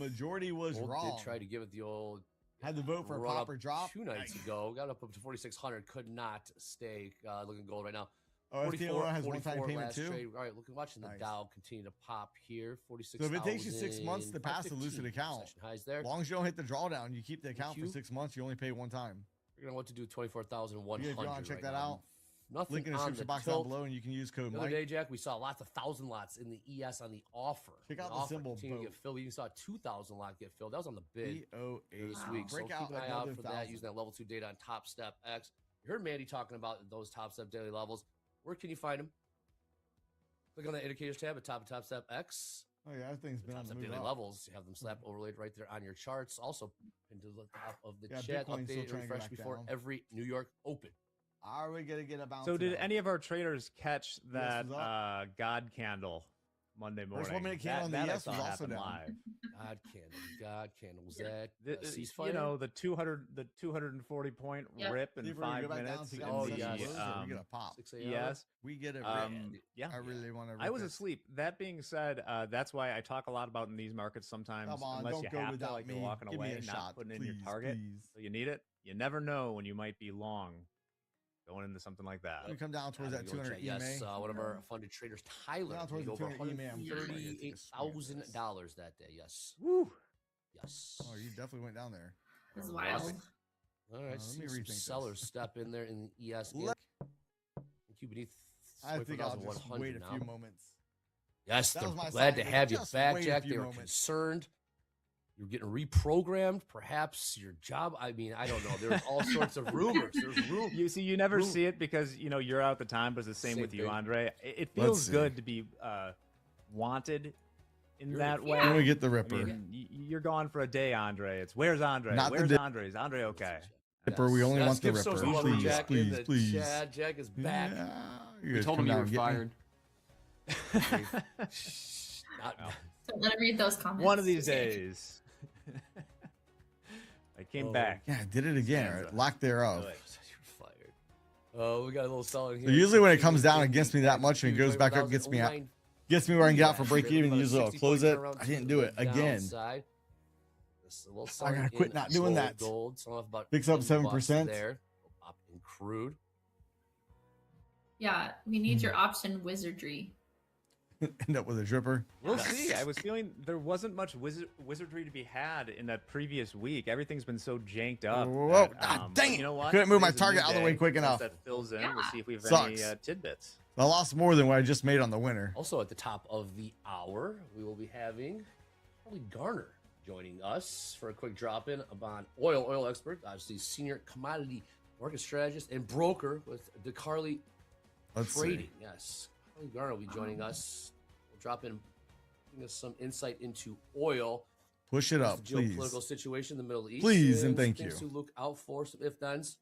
majority was Gold wrong. did try to give it the old. Had to vote for a run pop or up drop 2 nights ago. Got up to 4,600. Could not stay looking gold right now. Oh, FTO has one-time payment last too. trade. All right, watching the Nice. Dow continue to pop here. 46. So if it takes you 6 months to pass a lucid account, highs there. as long as you don't hit the drawdown, you keep the account for 6 months. You only pay one time. You're gonna want to do 24,100. If you want to check that out, Nothing link in the on description the box tilt. down below, and you can use code The other Mike. day, Jack, we saw lots of 1,000 lots in the ES on the offer. Check out the offer symbol continue to boat. get filled. You even saw a 2,000 lot get filled. That was on the bid this BOA. week. So Break keep out an eye out another for that 1,000. using that level 2 data on Top Step X. You heard Mandy talking about those Top Step daily levels. Where can you find them? Click on that indicators tab at top of Top Step X. Oh yeah, that thing's been Top on the Step move daily up. levels. You have them slap overlaid right there on your charts. Also, into the top of the Yeah, chat, Bitcoin's still update trying to and go refresh back before down. every New York Open. Are we gonna get a bounce? So did tonight? any of our traders catch that was up. God candle Monday morning? First 1 minute candle on the that I yes saw was also happen down. live. God candle. Was that a ceasefire? You know, the 240 point Yep. rip See in if we're gonna 5 go back down minutes. to in get Oh, the yes. session closed, or we get a pop. 6 a.m. Yes. We get a Yeah. I really want to. I was asleep. That being said, that's why I talk a lot about in these markets sometimes. Come on, unless don't you go have to, without like me. you're walking Give me away, a not shot, putting in your please, target. please. So you need it. You never know when you might be long going into something like that. We come down towards that 200 EMA. Yes, one of our funded traders, Tyler, Down towards made the over 200 EMA. I'm gonna take a swing at this. $138,000 that day. Yes. Woo. Yes. Oh, you definitely went down there. It's wild. All right. let See me some rethink this. sellers step in there in the ES. Let- Inc beneath I think I'll just 24,100 wait a now. few moments. Yes, That they're was my glad sign. to have you Just back, wait a Jack. few They were moments. concerned. You're getting reprogrammed. Perhaps your job. I mean, I don't know. There's all sorts of rumors. There's rumors. You see, you never see it because you're out the time, but it's the same with you, thing. Andre. It Let's feels see. good to be wanted in that way. When we get the I Ripper. mean, you're gone for a day, Andre. It's where's Andre? Not the Where's day- Andre? Is Andre okay? Ripper, we only want the give Ripper. social love to Please, Jack in please, the please. chat. Jack is back. Yeah, You guys told come him you down were and get me. fired. Not- So let him read those comments. One of these days. I came back. Yeah, I did it again. Stanza. Right? Lack thereof. You're fired. Oh, we got a little selling here. So usually when it comes down against me that much and it goes back up, gets me out, gets me where I can get out for break even. Usually I'll close it. I didn't do it again. I gotta quit not doing that. Gold, so off about Picks up 10 bucks 7%. there. Up in crude. Yeah, we need your option wizardry. End up with a dripper. We'll see. I was feeling there wasn't much wizardry to be had in that previous week. Everything's been so janked up. Whoa, that, God dang it. You know what? Couldn't move my Today's a new target out of the way day. quick Once enough. That fills in. We'll see if we have Sucks. any tidbits. I lost more than what I just made on the winner. Also at the top of the hour, we will be having Charlie Garner joining us for a quick drop-in on oil expert, obviously senior commodity market strategist and broker with DeCarly Let's Trading. see. Yes, Charlie Garner will be joining us. We'll drop in, giving us some insight into oil. Push it up, The please. geopolitical situation in the Middle East. Please and thank things you. to look out for, some if-thens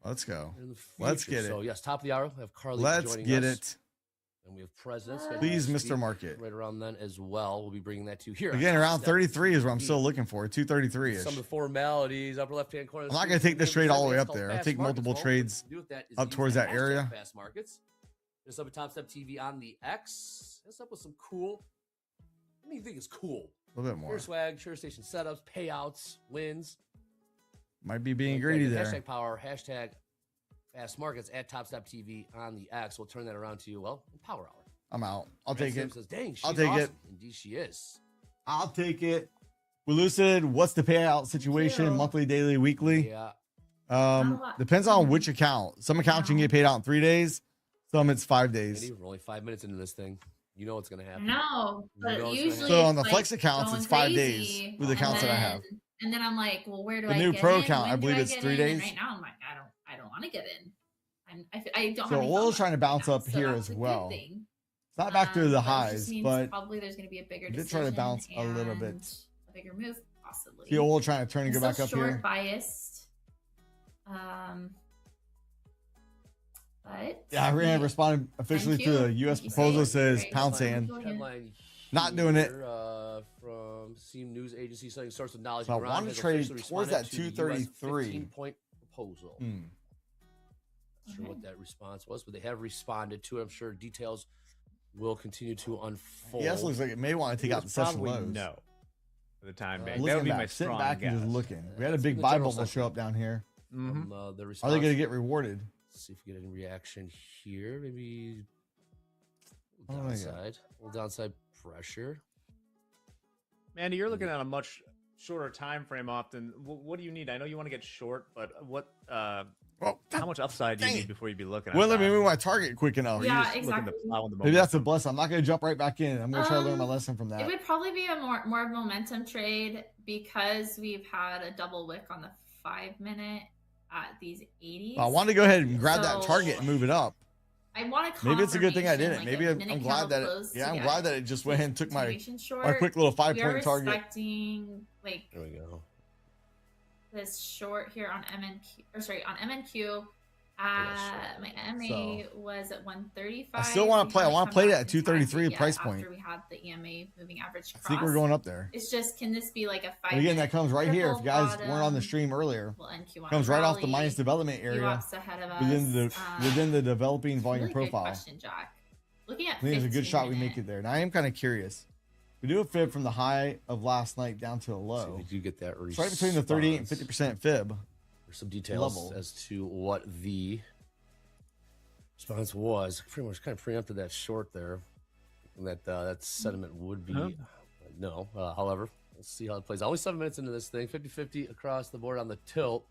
Let's go. in the Let's future. get it. So yes, top of the hour, we have Carly Let's joining get us. it. And we have presidents. Please, Mr. Market. Right around then as well. We'll be bringing that to you here. on Again, Top around Step 33 is what I'm TV. still looking for. 233-ish. Some of the formalities, upper left-hand corner. I'm not going to take this trade all the way up there. I'll take multiple trades up towards that area. Fast markets. Just up at Top Step TV on the X. It's up with some cool. What do you think is cool? A little bit more. Pure swag, Sure Station setups, payouts, wins. Might be being Like greedy that. there. Hashtag power, hashtag fast markets at Top Step TV on the X. We'll turn that around to you. Well, in Power Hour. I'm out. I'll Brad take Sim it. Says, Dang, she's I'll take it. awesome. Indeed, she is. I'll take it. We lucid. What's the payout situation? Ew. Monthly, daily, weekly? Yeah. Not a lot. Depends on which account. Some accounts you can get paid out in 3 days. Some it's 5 days. Andy, we're only 5 minutes into this thing. You know what's going to happen. No, but You know it's gonna usually So on it's, the like, flex accounts, going it's 5 days crazy, with the accounts and that I have. then- And then I'm like, well, where do The I new get pro in? account, When I do believe it's get 3 in? And days. right now, I'm like, I don't want to get in. I don't. So have any oil's thought trying to bounce right up now, so here that's as a good well. thing. It's not back to the But it just highs, means but probably there's going to be a bigger it did decision try to bounce a little bit. and a bigger move, possibly. the oil trying to turn and go I'm back still up short here. biased. But Yeah, Iran responded officially Thank to you. the U.S. Thank you, proposal. Say. Says Great. pound Fine. sand. Go ahead. Headline Not doing it. here, from Seam News Agency, citing source of knowledge. So I Iran want to has trade officially towards responded that to the US 233. 15-point proposal. Hmm. Not sure what that response was, but they have responded to it. I'm sure details will continue to unfold. Yes, looks like it may want to take out the It's session probably lows. no. for the time being. I'm That would be looking my back, sitting strong back and just guess. looking. We had a That's big the buy general bubble show sentiment up down here. Mm-hmm. The Are response. they going to get rewarded? Let's see if we get any reaction here. Maybe Oh, yeah. downside. A little downside pressure. Mandy, you're looking at a much shorter time frame often. What do you need? I know you want to get short, but what? Oh, How much upside do you dang need it. before you be looking at Well, let that? me move my target quick enough. Or you Yeah, just looking to exactly. plow in the Maybe that's a momentum? blessing. I'm not going to jump right back in. I'm going to try to learn my lesson from It that. would probably be a more of a momentum trade because we've had a double wick on the 5-minute at these 80s. I want to go ahead and grab that So- target and move it up. I want to. Maybe it's a good thing I did it. like Maybe a I'm minute glad candle that close it. Yeah, to I'm get glad that it just went ahead and took my continuation short. quick little We are 5-point target. respecting like There we go. this short here on MNQ, or sorry, on MNQ. My MA So- was at 135. I still want to play. I want to play it at 233 yet price point. after we had the EMA moving average cross. I think we're going up there. It's just, can this be like a 5? And again, that comes right here. If triple you guys weren't on the bottom, stream earlier, Well, NQ on comes right off the rally, minus development area UOP's ahead of us. within the developing volume really good profile. question, Jack. Looking at I think it's a good shot we 15-minute, make it there. Now I am kind of curious. We do a fib from the high of last night down to a So low. we do get that It's right between the 38 and response. 50% fib. There's some details level. as to what the response was. Pretty much kind of preempted that short there. And that sentiment would be Huh? no. However, let's see how it plays. Only 7 minutes into this thing. 50-50 across the board on the tilt.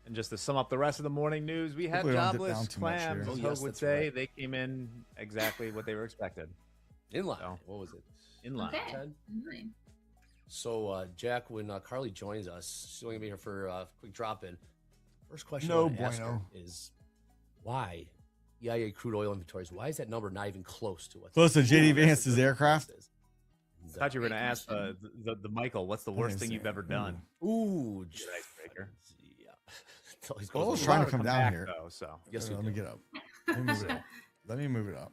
And just to sum up the rest of the morning news, we had Hopefully we don't dip down jobless too much here. clams. Oh, As yes, Hogue would that's say, right. they came in exactly what they were expected. In line. So- What was it? In line. Okay. 10? Nice. So, Jack, when Carly joins us, she's only going to be here for a quick drop in. First question No I want to ask her bueno. is why EIA crude oil inventories, why is that number not even close to what Close to JD Vance's aircraft? is? I thought you were going to Great ask question. the Michael, what's the worst thing you've ever done? Ooh, Good icebreaker. yeah. It always Well, I goes was with trying the to come Come down back, here. though, so. Yes, Let we me do. get up. Let me move it up. Let me move it up.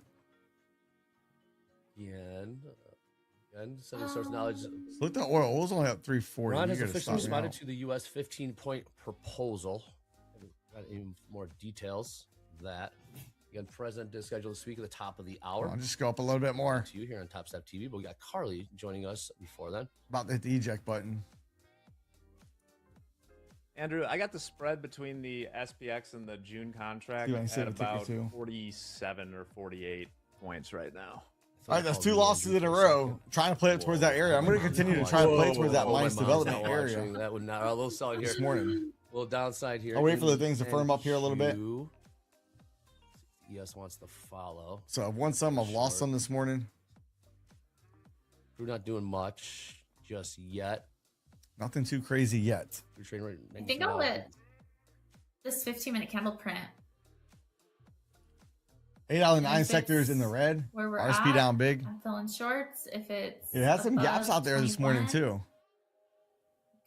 Again, setting source knowledge. Look, the oil. Oil's only up 340. Ron You has gotta officially stop me responded out. to the U.S. 15-point proposal. Got even more details of that. Again, President is scheduled to speak at the top of the hour. I'll just go up a little bit more. To you here on Top Step TV, but we got Carly joining us before then. About to hit the eject button. Andrew, I got the spread between the SPX and the June contract See what I can save at a ticker about too. 47 or 48 points right now. All right, that's 2 losses in a row. Trying to play up towards that area. I'm going to continue to try to play towards that minus development area That would not. A little solid here. this morning. A little downside here. I'll wait for the things to firm up here a little bit. Yes, wants to follow. So I've won some, I've lost some this morning. We're not doing much just yet. Nothing too crazy yet. Your train rate, I think I'll let this 15-minute candle print $8.09 If sectors it's in the red. where we're RSP at. down big. I'm filling shorts. If it's It had some gaps above out there this morning 21, too.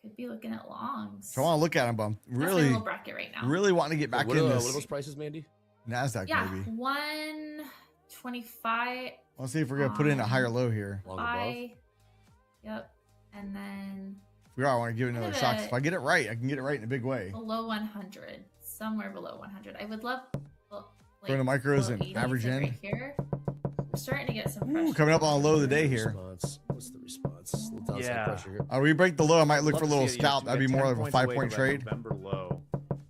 Could be looking at longs. So I want to look at them, but I'm That's my really, little bracket right now. really wanting to get back what in are this those prices, Mandy? NASDAQ Yeah, maybe. 125. Let's see if we're going to put in a higher low here. Long above. Yep. And then If we are, I want to give it another Look at shot. 'Cause it. If I get it right, I can get it right in a big way. below 100. Somewhere below 100. I would love Go to micros below and 80, average like in. right here. We're starting to get some Ooh, pressure. coming up on a low of the day here. Response. What's the response? A little downside Yeah. pressure here. We break the low. I might look Love for a to little see it, you know, scalp. we That'd be got more 10 of a points away 5-point to that trade. November low,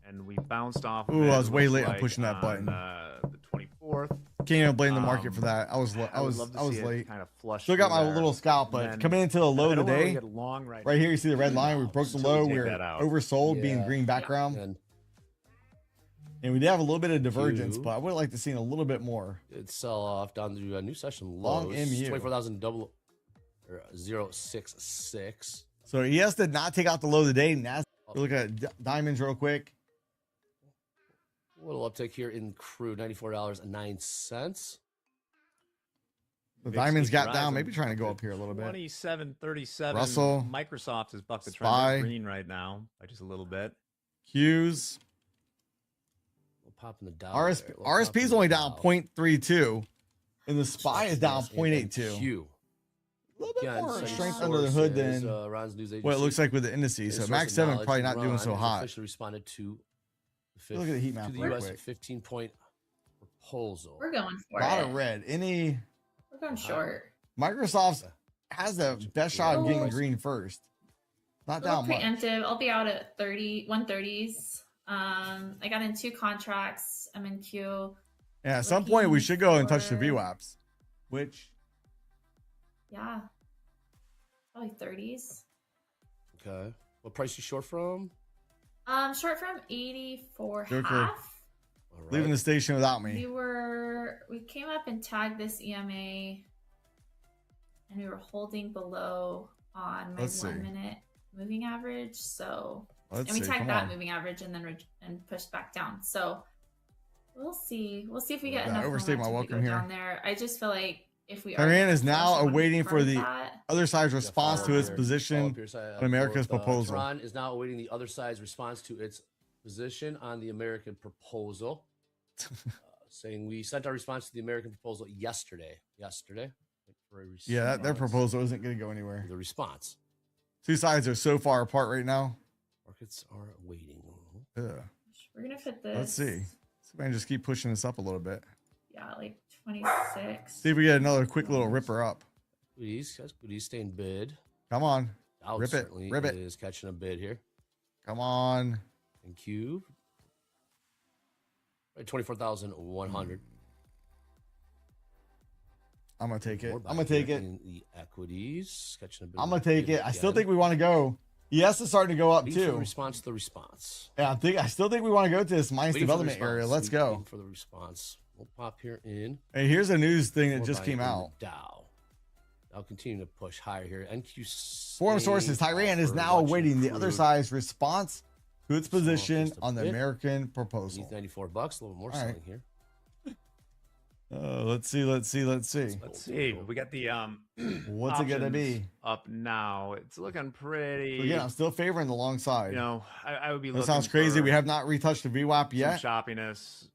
and we bounced off. Ooh, it, I was it way looks late on like, pushing that button. the 24th. Can't even blame the market for that. I was would love to see it late. kind of flush. Still got through my there. little scalp, but And coming into the low I of the don't wanna day, get long right right here you see the red line. We broke the low. Take We're that out. oversold, being Yeah. green background, And and we did have a little bit of divergence, Q. but I would like to see a little bit more. it sell off down to a new session Long lows. MU. 24,000 double or 066. So ES did not take out the low of the day. Nasdaq. Look at diamonds real quick. A little uptick here in crude, $94.09. The VIX diamonds keeps got down, rising. maybe trying to go up here a little bit. 27.37. Russell. Microsoft has bucked the SPY. trend. They're green right now by just a little bit. Qs. We'll pop in the Dow. RSP, there. We'll pop RSP in is the only down Dow. 0.32, and the SPY is down Yes, and 0.82. Q. A little bit Again, more same strength source under the hood as, than Ron's news agency. what it looks like with the indices. So Source Max of 7 knowledge, probably not doing Ron so has hot. Officially responded to the, Look at the heat map to the real U.S. quick. 15-point proposal. We're going A for lot it. of red. Any We're going short. Microsoft's has the best shot of getting Oh. green first. Not A little that much. preemptive. I'll be out at 130s. I got in 2 contracts. I'm in queue. Yeah, at some point we should go and touch the for- VWAPs, which Yeah. Probably 30s. Okay. What price you short from? Short from 84 Joker. half. All right. leaving the station without me. We came up and tagged this EMA, and we were holding below on my Let's see. 1 minute moving average. So, Let's and we see. tagged Come that on. moving average and then and pushed back down. So we'll see. We'll see if we get Yeah, enough overstayed my momentum to welcome go here. down there. I just feel like if we Iran are is now flush, I wanna awaiting for confirm the that. other side's Yeah, response follow to its here. position Follow up your side, on America's both, proposal. Tehran is now awaiting the other side's response to its position on the American proposal, saying we sent our response to the American proposal yesterday. For a Yeah, their response. proposal isn't going to go anywhere. The response. Two sides are so far apart right now. Markets are waiting. Ugh. We're gonna fit this. Let's see. See if I can just keep pushing this up a little bit. Yeah, like 26. See if we get another quick little ripper up. Goodies, guys. Goodies staying bid. Come on. Dow Rip it, certainly rip it. is catching a bid here. Come on. And Q. Right, 24,100. I'm going to take it. More I'm going back to take here it. in the equities. Catching a bid. I'm going to take it. I still think we want to go. ES is starting to go up Waiting for the too. response to the response. Yeah, I still think we want to go to this mines Waiting for the development area. response. Let's go. Waiting for the response. We'll pop here in. Hey, here's a news thing that More just buying came in the out. Dow. I'll continue to push higher here. NQ. Forum sources, Iran is now awaiting the other side's response to its position just a on the bit. American proposal. Beneath $94, a little more All right. selling here. Let's see. Let's see. We got the What's it gonna options be? up now? It's looking pretty. Again, I'm still favoring the long side. You know, I would be. That looking sounds crazy. for We have not retouched the VWAP some yet. shoppiness.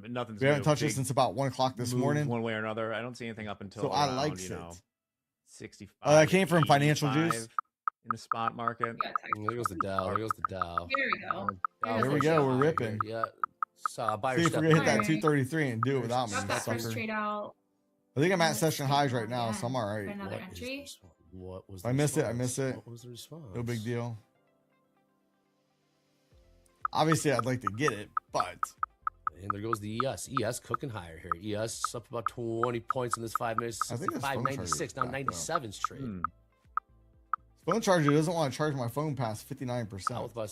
Nothing's. We haven't touched it big since about 1 o'clock this move morning. one way or another. I don't see anything up until So I around, likes you know, it. 65. That came from Financial 85 Juice. in the spot market. We got text. There goes the Dow. There goes the Dow. Here we go. Dow Here we pushing go, we're higher ripping. here. Yeah. So buyer See if step we're gonna hit that Alright. 233 and do it without me, Got that first sucker. trade out. I think I'm at Let's session see highs how right now, so I'm again. all For right. another What is the entry. response? What was I miss it, I response? miss it. What was the response? No big deal. Obviously, I'd like to get it, but And there goes the ES. ES cooking higher here. ES up about 20 points in this 5 minutes. I think this phone 65.96. Now charger is 97's trade. phone charger doesn't want to charge my phone past 59%. With about,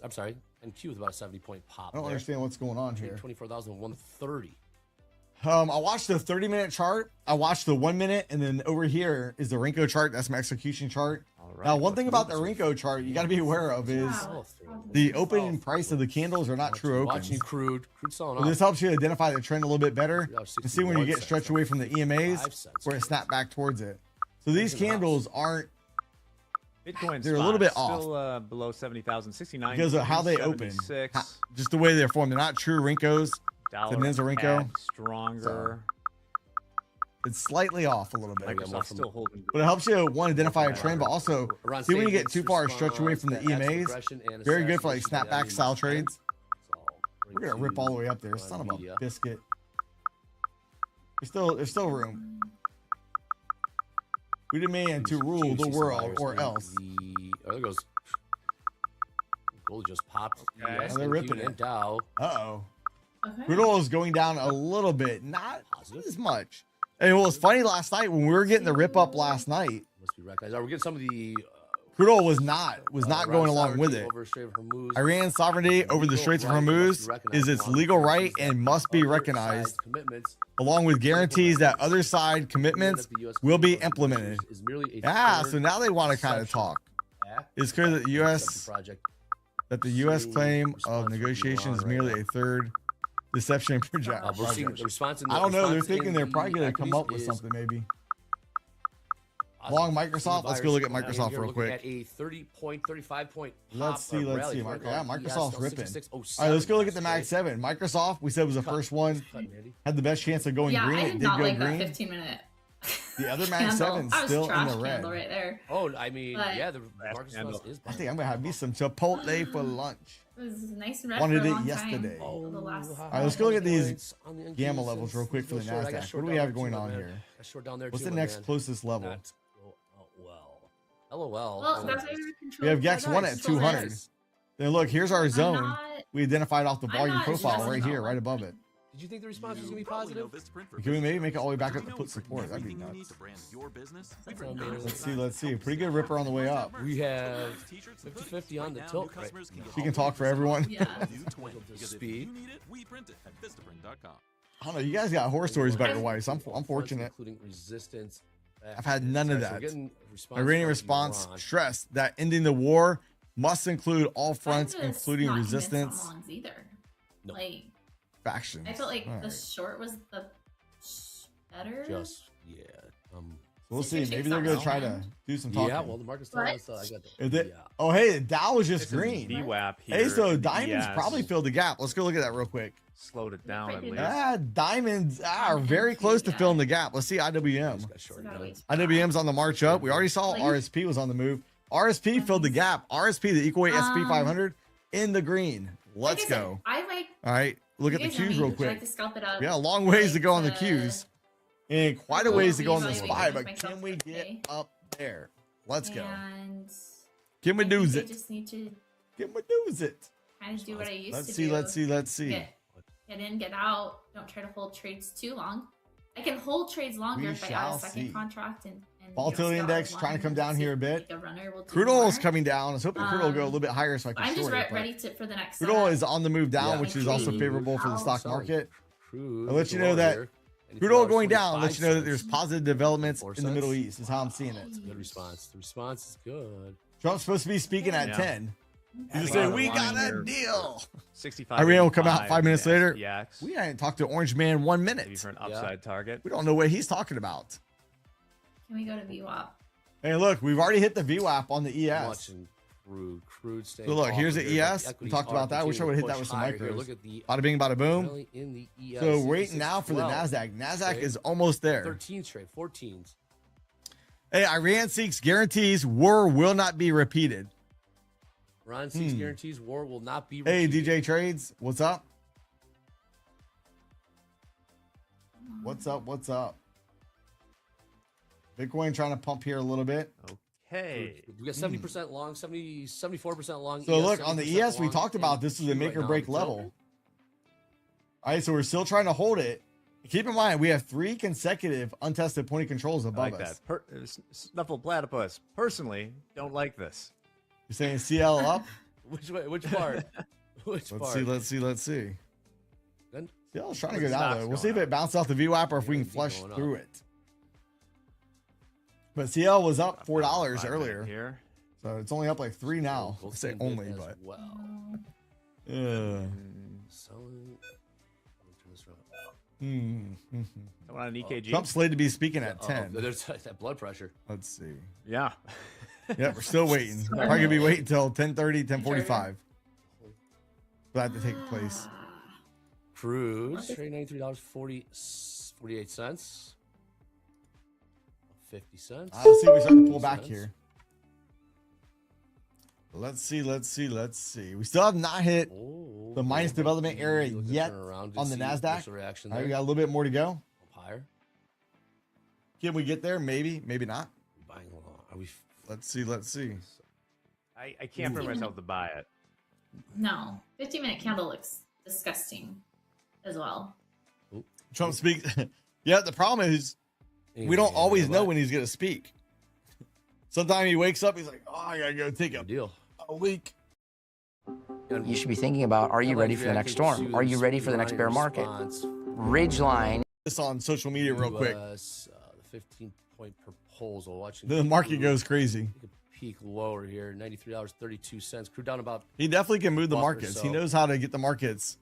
I'm sorry, NQ with about a 70-point pop. I don't there. understand what's going on here. 24,130. I watched the 30-minute chart. I watched the 1 minute, and then over here is the Renko chart. That's my execution chart. All right, Now, one let's thing about the move. Renko chart you got to be aware of is Wow. the opening price of the candles are not true opens. Watching crude selling So off. this helps you identify the trend a little bit better $3.61 and see when you get stretched away from the EMAs 5 cents. where it snapped back towards it. So these Closing the house. candles aren't Bitcoin They're a little bit spot, still below 70,000, 69. because of how they open, 76. just the way they're formed. They're not true Rinkos. Dollar Men's Renko. CAD stronger. It's slightly off a little bit, Microsoft still holding. but it helps you one identify a trend, but also Around see when you stage get too far response, stretched away from the that adds EMAs. progression and Very good for like assassination snapback value style in the trades. So, We're gonna rip all the way up there. Son of a media. biscuit. There's still room. We demand to rule the world, or else. Oh, there goes. Gold just popped. Okay. Yes, Oh, they're ripping and it. Dow. Uh-oh. Okay. Crude oil is going down a little bit, not Positive. as much. Hey, well, it's funny last night when we were getting the rip up last night. Must be recognized. Are we getting some of the Crude oil was not Iran going along with sovereignty it. over Strait of Hormuz? Iran's sovereignty over the Straits of Legal right must Hormuz be recognized is its along with legal right countries and that must be other recognized, side's commitments along with guarantees that other side commitments that the US will be commitment implemented. is merely a Yeah, third so now they want to kind of exception talk. act It's clear that the U.S. exception project that the U.S. seeing claim response of from negotiation is Iran right merely now. a third deception project. We're seeing the response in the I don't know. They're response thinking in they're the probably going to come up with equities something maybe. is Long positive. Microsoft. Let's go look at Microsoft real Looking quick. At a 30-point, 35-point Let's see. Let's rally see. for Yeah, ES, Microsoft's now ripping. 66.07 All right, let's go look at the last Mag trade. 7. Microsoft, we said was the first one, Cutting, Andy. had the best chance of going Yeah, green. I It did did not go like green. that 15-minute. The other Mag 7's That was still in trash the red. candle right there. Oh, I mean, But- yeah, the Last Marcus candle. Plus is I think I'm going to have me some Chipotle for lunch. It was nice and red Wanted for a it long yesterday. time. Oh, The last. All right, let's go look at these gamma levels real quick for the I got NASDAQ. short What do we down have there going too, on man. here? Got short down there What's too, the my next man. closest level? Not go LOL. Well, that's why we're controlled. We have Gex by 1 dice. at 200. Then look, here's our I'm zone. not- We identified off the I'm volume not profile stressing right about here, one right above thing. it. Did you think the response was gonna be positive? Can we maybe make it all the way back up to put support? That'd be nuts. Let's see. Pretty good ripper on the way up. We have 50-50 on the tilt. Right? She can talk for everyone. Yeah. Speed. I don't know. You guys got horror stories about your wives. I'm fortunate. Including resistance. I've had none of So we're that. getting My rating from response Iran. stressed that ending the war must include all fronts, I'm just including not convinced on resistance longs either. No. Like, factions. I felt like All the right. short was the better. Just yeah. We'll see. Six Maybe they're gonna on try to hand. do some talking. Yeah. Well, the market's telling What? us I got Is the it- Oh, hey, the Dow was just This is green. VWAP here. Hey, so and diamonds ES probably filled the gap. Let's go look at that real quick. slowed it down at Right least. Diamonds are very close to filling the gap. Let's see IWM. got short So gotta wait. IWM's on the march up. We already saw Like- RSP was on the move. RSP filled the gap. RSP, the equal weight SP 500, in the green. Let's Like I said, go. I like. All right, look at you the guys know cues me, real I quick. like to scalp it up. We got a long ways to go on the to- cues and quite a ways to go on the reevaluate spy, but myself can we for the get day. up there? Let's go. And Can we I do think I it? just need to Can we do it? kind of do what I used Let's to see, do. let's see. Get in, get out. Don't try to hold trades too long. I can hold trades longer We if I add shall a second see. contract and Volatility scale index one trying to come and down see here a if, bit. like, a runner will do Crude oil is more. coming down. I was hoping crude oil will go a little bit higher so I can I'm just short it. but ready for the next. Crude oil is on the move down, Yeah. which is also Crude. favorable for the stock Solid. market. Crude. I'll let you know that Crude oil going down lets you know that there's positive developments in the Middle East, is how I'm seeing it. Good response. The response is good. Trump's supposed to be speaking at Yeah. 10. He's just Bottom saying, we got line a here, deal. 65. Iran will come out 5 minutes later. SPX. We hadn't talked to Orange Man 1 Maybe minute. for an upside target. We don't know what he's talking about. Can we go to VWAP? Hey, look, we've already hit the VWAP on the ES. Watching crude staying So look, here's off the of there, but ES. We equities talked are about that. I wish I continuing would've hit to that with push some higher here. micros. Look at the Bada bing, bada boom. rally in the ES. So waiting now for the 12, NASDAQ. NASDAQ okay? is almost there. 13 straight, 14s. Hey, Iran seeks guarantees war will not be repeated. Ron seeks guarantees war will not be Hey, repeated. DJ Trades, what's up? What's up? What's up? Bitcoin trying to pump here a little bit. Okay. We got 70% long, 74% long. So ES, look, on the 70% ES, we long talked about in this is a Q make right or now. break The level. tilt, All right, so we're still trying to hold it. Keep in mind, we have 3 consecutive untested point of controls I above like us. that. Snuffle platypus. Personally, don't like this. You're saying CL up? Which way? Which part? Which Let's part? see, let's see, let's see. Then CL is trying to The go down stock's though. We'll going see if up. it bounces off the VWAP or if we Yeah, can it'd be flush going up. through it. But CL was up $4 5 minute earlier, Here. so it's only up like 3 now. Gold I'll say standard only, as but well. Selling. Let me turn this around. Someone on an EKG. Trump's slated to be speaking at Oh, 10. there's that blood pressure. Let's see. Yeah. Yep, we're still waiting. Probably gonna be waiting until 10:30, 10:45 for that to take place. Crude trade $93.48. 50 cents. Let's see if we start to pull back here. Let's see, let's see, let's see. We still have not hit Oh, the minus development area look at yet turnaround to on the see NASDAQ. what's the reaction All right, we there. got a little bit more to go. Up higher. Can we get there? Maybe, maybe not. Buying along. Are we? Let's see, let's see. I can't bring myself to buy it. No, 15-minute candle looks disgusting as well. Trump speaks. Yeah, the problem is we don't always know when he's going to speak. Sometimes he wakes up, he's like, oh, I got to go take Good deal. a leak. You should be thinking about, are you ready for the next storm? Are you ready for the next bear market? Ridgeline. This on social media real quick. The 15-point proposal. Watching The market crude goes crazy. take a peek lower here. $93.32. Crude down about. He definitely can move the Buck or markets. He so. knows how to get the markets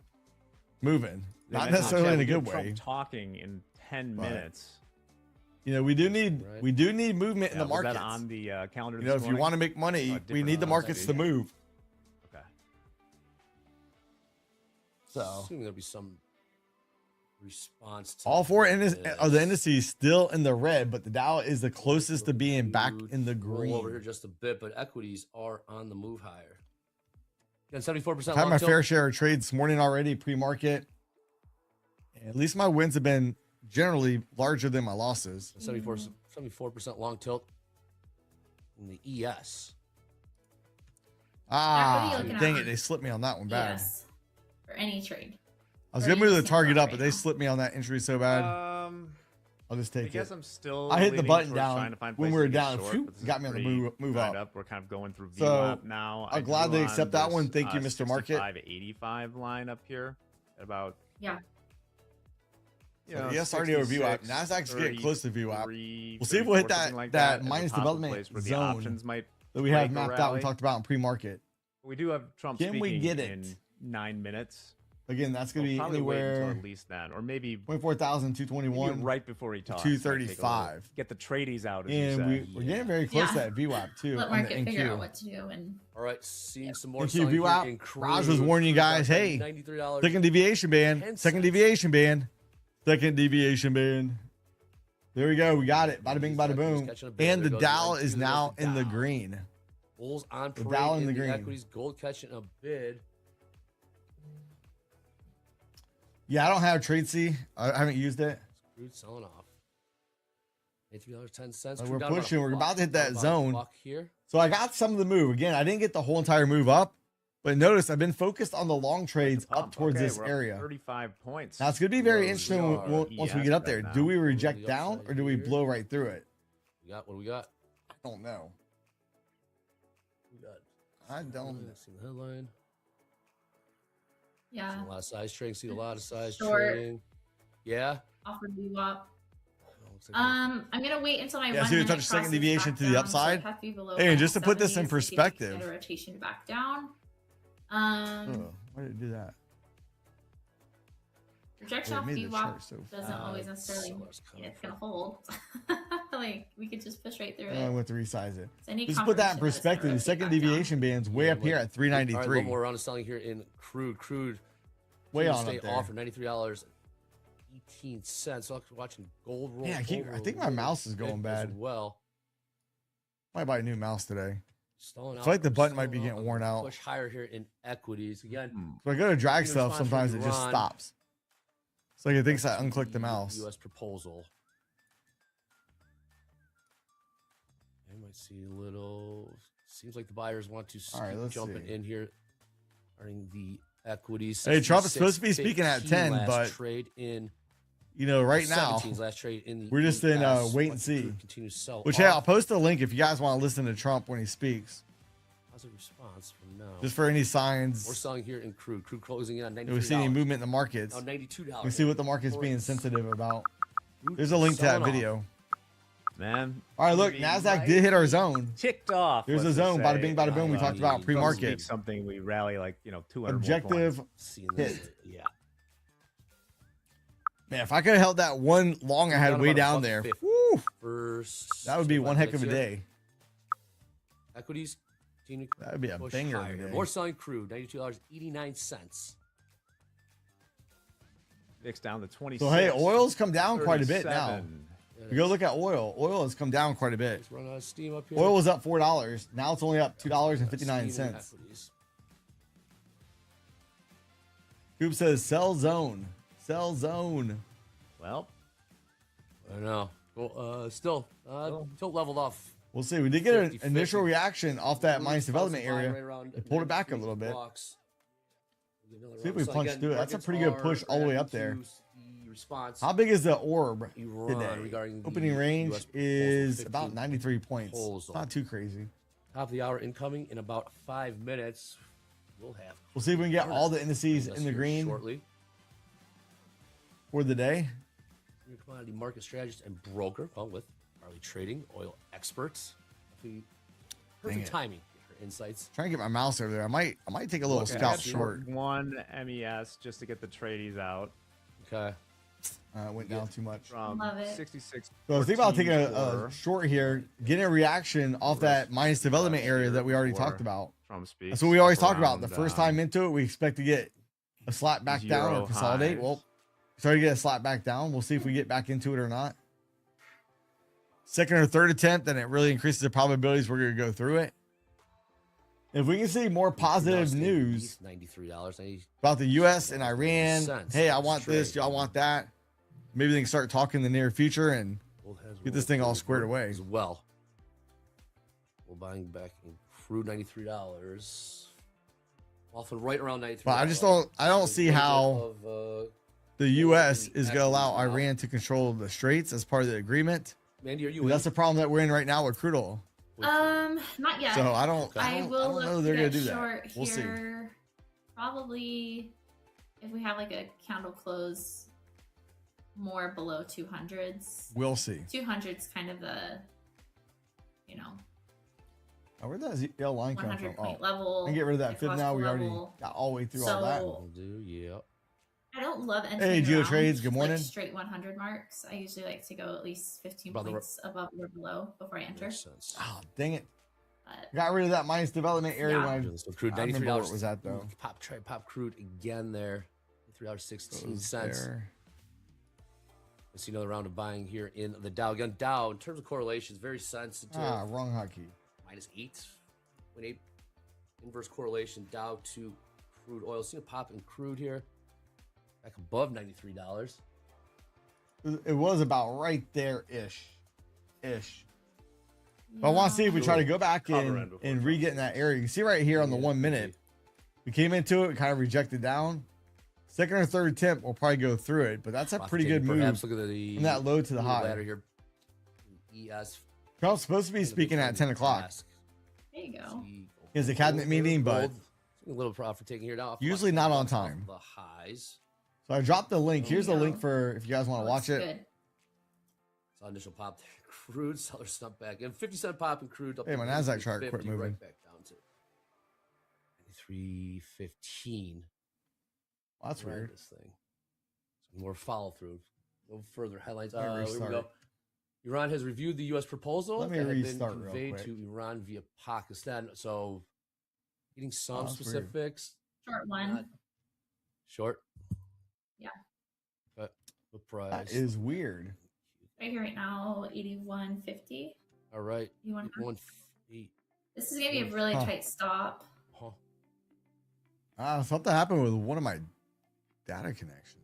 moving. They Not mentioned necessarily in a we good get Trump way. Talking in 10 But- minutes. You know, we do need Right. movement in the Was markets. that on the calendar? You know, this if you morning? want to make money, we different need the on markets to Saturday. move. Okay. So Assuming there'll be some response. To all four of the this. indices still in the red, but the Dow is the closest to being back in the Roll over here green. just a bit, but equities are on the move higher. Again, 74%. I've had long my tilt. fair share of trades this morning already, pre-market. And at least my wins have been generally larger than my losses. 74% long tilt. in the ES. Ah, looking dang at? it. They slipped me on that one bad. Yes. For any trade. I was Or going to you move the just target think up, right but they now? slipped me on that entry so bad. I'll just I take guess it. I'm still. I hit the leaning button towards down trying to find when we places were to get down. short, Phew, but this got is me on the pretty move lined up. We're kind of going through So, VWAP now. I'm glad they accept that one. Thank you, Mr. Market. 65.85 line up here at about. Yeah. So yes, already over VWAP. Nasdaq's getting close to VWAP. We'll see if we'll hit that that minus development where the zone options might that we have break or mapped out and rally. talked about in pre-market. We do have Trump Can we speaking get it? in 9 minutes. Again, that's going to be Probably wait until anywhere at least then, or maybe 24,221 right before he talks. 235. Get the tradies out, as you And say. we're getting very close to Yeah. that VWAP too. Let on the market figure out NQ. what to do. And All right, seeing some more NQ selling here VWAP. in crude. Raj was warning you guys, hey, $93. second deviation band, 10 second cents. deviation band, second deviation band. There we go. We got it. Bada bing, bada boom. Catching a bid. And There the goes Dow right is to now the in the Dow. green. Bulls on The parade Dow in in the the green. equities. Gold catching a bid. Yeah, I don't have trade C. I haven't used it. Crude selling off. $83.10. We're Crude down pushing. We're $1. about to hit that About zone. $1 here. So I got some of the move. Again, I didn't get the whole entire move up, but notice I've been focused on the long trades up towards this We're up area. 35 points. Now it's going to be very Where interesting we are. once we ES get up right there. now. Do we Over reject the down upside or do we here. blow right through it? What do we got? I don't know. We got I don't know. see the headline. yeah, See a lot of size trading. See a lot of size Short. trading. Yeah. offer VWAP. Looks like I'm gonna wait until my Yeah, 1 so you minute touch second crosses deviation back to the down, upside. So I have to be below Hey, and just to put this in 570s, so see if we can perspective. get a rotation back down. Oh, why did it do that? Rejection Oh, it off made the VWAP chart so doesn't always necessarily sellers mean coming it's gonna from- hold. Like we could just push right through I it. went to resize it. So I need Just put that in confirmation that it's gonna perspective. The rotate second back down. deviation band's way Yeah, up here like- at 393. All right, one more round of selling here in crude. Crude Way continues on to up stay there. off for $93.18. So watching gold roll. Yeah, I over think a my little mouse is bit going as bad. well. Might buy a new mouse today. Stalling I out. feel like the We're button might be stalling getting out. worn out. Push higher here in equities again. So I go to drag Continuous stuff, response sometimes from it just Iran. stops. It's like it thinks I unclicked the mouse. U.S. proposal. I might see a little. Seems like the buyers want to All right, keep let's jumping see. in here, earning the equities. Hey, Trump is supposed to be speaking at 66.15 10, last but trade in right now, 17's last trade in the we're just in, US. wait and Watch see. crude continue to sell which, hey, I'll off. post a link if you guys want to listen to Trump when he speaks, Positive response from now. just for any We're signs selling here in crude. Crude closing in on if we see any $93. movement in the markets. Now $92. We see what the market's being Points. sensitive about. Crude There's a link to that selling off. video. Man. All right, look, Maybe NASDAQ might did hit our be zone. Ticked off. There's a let's zone. just Bada say. bing, bada boom. We talked about Trump pre-market. speaks something we rally like 200 more Objective. points. Seeing this, Hit. yeah. Man, if I could have held that one long I had Down way about down there, $1.50. whew, First, that would be one heck of a 25 minutes day. here. Equities continue That would be a push banger of a higher. day. More selling crude, $92.89. Mixed down to 26. So, hey, oil's come down quite a bit now. 37. If you go look at oil, oil has come down quite a bit. Let's run out of steam up here. Oil was up $4. Now it's only up Steam $2.59. and equities. Coop says sell zone. Sell zone. Well, I know. Well, still, tilt leveled off. We'll see. We did get an 50-50. initial reaction off that mines development Bouncing area. right around It pulled it back a 93 little bit. blocks. We'll get another See if round. we So punch again, through it. That's a markets pretty good are push all the way up reacting there. to the response. How big is the orb Iran today? regarding the Opening range US proposal, is 15 about 93 points. It's proposal. not too crazy. Top of the hour incoming in about 5 minutes. We'll have. We'll see if we can get all the indices Us in the here green shortly. for the day. Your commodity market strategist and broker, well, with Harley Trading, oil experts. Perfect it. timing for insights. Trying to get my mouse over there. I might take a little look, I scalp had short. one MES just to get the tradies out Okay. It went down too much. from Love it. 66. So I was thinking about taking a 14.4. short here, getting a reaction off that minus development area that we already talked about. Trump speaks. That's what we always talk about. The around, first time into it, we expect to get a slap back down or zero consolidate. highs. Well, started to get a slap back down. We'll see if we get back into it or not. Second or third attempt, then it really increases the probabilities we're going to go through it. If we can see more positive news $93. about the U.S. and Iran, Cents. hey, I want this, Trade. y'all want that. Maybe they can start talking in the near future and Gold has get this thing all rolled squared over away. as well. We'll We're buying back in crude $93. Often right around 93. But I don't see how the U.S. is going to allow Iran to control the straits as part of the agreement. Mandy, are you? That's the problem that we're in right now with crude oil. Not yet. So I don't will know they're going to do short that. We'll see. Probably if we have like a candle close more below 200s. We'll see. 200's kind of the, you know, Oh, where'd that yellow line come 100 from? point Oh, level. and get rid of that fib now. We already level. got all the way through So, all that. Will do, yeah. I don't love entering Hey, Geo around, Trades, good like, morning. straight 100 marks. I usually like to go at least 15 points above or below before I enter. Makes sense. Oh, dang it. But Got rid of that minus development area Yeah. when So crude I remember $93. where it was at, though. Pop crude again there. $3.16. there. Let's see another round of buying here in the Dow. Again, Dow, in terms of correlations, very sensitive. Wrong hotkey. -8.8. Inverse correlation, Dow to crude oil. See a pop in crude here. Back above $93. It was about right there-ish. But I want to see if we try to go back and re-get in that area. You can see right here on the 1 minute. We came into it, kind of rejected down. Second or third attempt, we'll probably go through it, but that's a pretty good move Look at the from that low to the high. ladder here. ES. Trump's supposed to be speaking at 10 o'clock. there you go. He has a cabinet meeting, but a little profit for taking here now. usually not on time. The highs. So I dropped the link. Here's the link for if you guys want to watch it. Good. So initial pop there. Crude seller snap back in 50-cent pop in crude. Up Hey, to my Nasdaq chart quit 350, moving. right back down to 315. Well, that's weird. This thing. Some more follow through. No further headlines. Let me Here we restart. go. Iran has reviewed the U.S. proposal Let me that had been restart real conveyed quick. to Iran via Pakistan. So, getting some that's weird. specifics. Short one. Not short. Yeah. But the price. That is weird. Right here, right now, 81.50. All right. 81. 1.8. This is gonna be a really Huh. tight stop. Huh. Something happened with one of my data connections.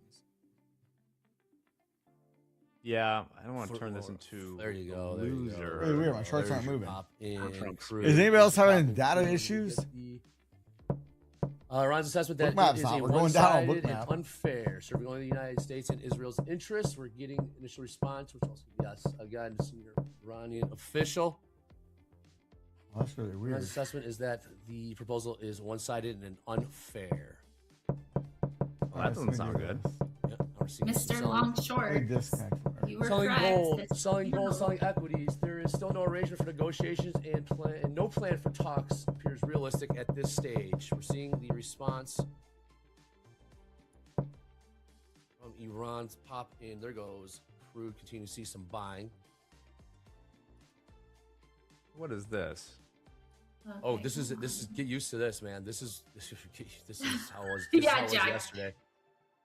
Yeah, I don't want to turn this into There you go. a There you go. loser. Really weird, my charts There's aren't your moving. pop in Trump's- crude. Is anybody else having Pop in data crude. issues? Iran's assessment that Bookmap's it is not. a We're going down on one-sided and Bookmap. unfair, serving only the United States and Israel's interests. We're getting initial response, which also yes, again, senior Iranian official. Well, that's really weird. Iran's assessment is that the proposal is one-sided and unfair. Well, that doesn't sound good. Yeah, we're seeing some Mr. selling- Long Big Short. disconnect. You were selling correct. gold, This- selling you gold, know. selling equities. There is still no arrangement for negotiations, and no plan for talks appears realistic at this stage. We're seeing the response from Iran's pop in. There goes crude. Continue to see some buying. What is this? Oh, Okay, this is hold on. get used to this, man. This is how it was. Yeah, This is how it was Jack. yesterday.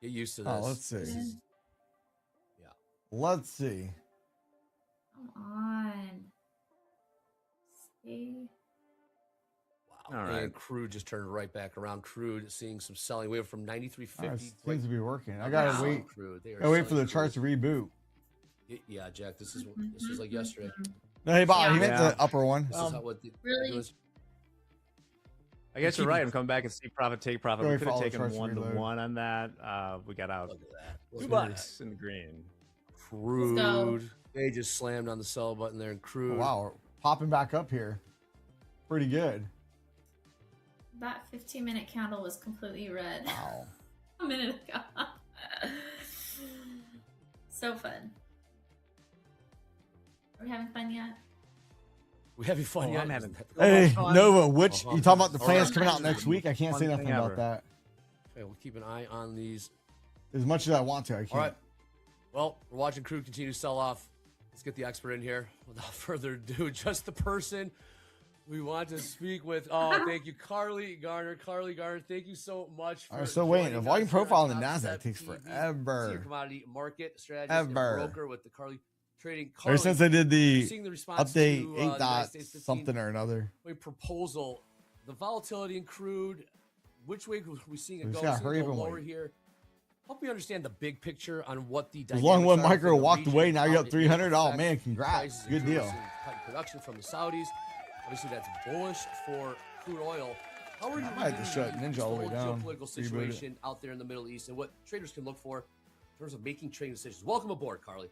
Get used to this. Oh, let's see. This is- Let's see. Come on. Stay. wow. All right. And crude just turned right back around. Crude seeing some selling. We went from 93.50. Seems to be working. I right gotta down wait. Crude. They are I wait for selling the charts to crude. reboot. Yeah, Jack. This was like yesterday. No, hey, Bob, he Yeah. meant the upper one. This is how what the, Really? it was- I guess you're keep right. it- I'm coming back and see profit, take profit. Go We ahead, could have follow taken charts, 1-to-1 on that. We got out Look at that. 2 bucks in the green. Crude. They just slammed on the sell button there and crude. Oh, wow, popping back up here. Pretty good. That 15-minute candle was completely red Wow. a minute ago. So fun. Are we having fun yet? We having fun Oh, yet? I'm having- Hey, fun. Nova, which Uh-huh. you talking about the All plans right. coming out next week? I can't Fun say thing nothing about ever. that. Okay, we'll keep an eye on these. As much as I want to, I can't. All right. Well, we're watching crude continue to sell off. Let's get the expert in here. Without further ado, just the person we want to speak with. Oh, thank you, Carly Garner. Carly Garner, thank you so much. For I'm still waiting. joining The volume us here profile on in the Top NASDAQ Step takes TV, forever. Senior commodity market strategist and Ever. broker with the Carly Trading. Ever Carly, since I did the seeing the response update to, 8 United dot States 15 something or another. proposal, the volatility in crude, which way are we seeing it We go? just gotta Seeing it hurry go up and lower wait. here. Help me understand the big picture on what the As long as one dynamics are micro within the walked region, away, now you how got it 300. Oh affects man, congrats. prices and Good deal. crude and production from the Saudis. Obviously, that's bullish for crude oil. How are you I might have to shut Ninja all the way down. Geopolitical Reboot it. situation out there in the Middle East and what traders can look for in terms of making trading decisions? Welcome aboard, Carly.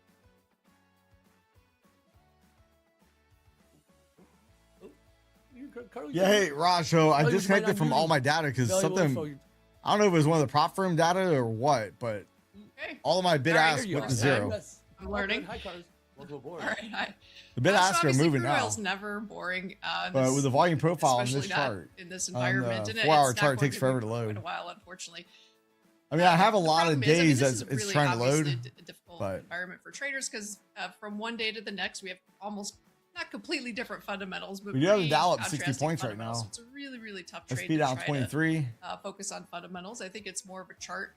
Carly, Yeah, hey, Raj, so I disconnected from all my data because something, I don't know if it was one of the prop firm data or what, but Okay. all of my bid asks There you went are. to zero. Yes. I'm learning. Hi, Carly. Welcome aboard. All right. Hi. The bid asks are obviously moving crude now. oil's never boring. But with the volume profile on this especially not chart, in this on environment, the and 4-hour it's not chart, it going takes be forever to for load. Quite a while, unfortunately. I mean, I have a The lot of problem is, I mean, days this that is it's really trying to obviously load. a difficult but- environment for traders because from one day to the next, we have almost not completely different fundamentals, but We do have a pretty Dow up 60 contrasting points right fundamentals. now. So it's a really, really tough trade SP to down try 23. to focus on fundamentals. I think it's more of a chart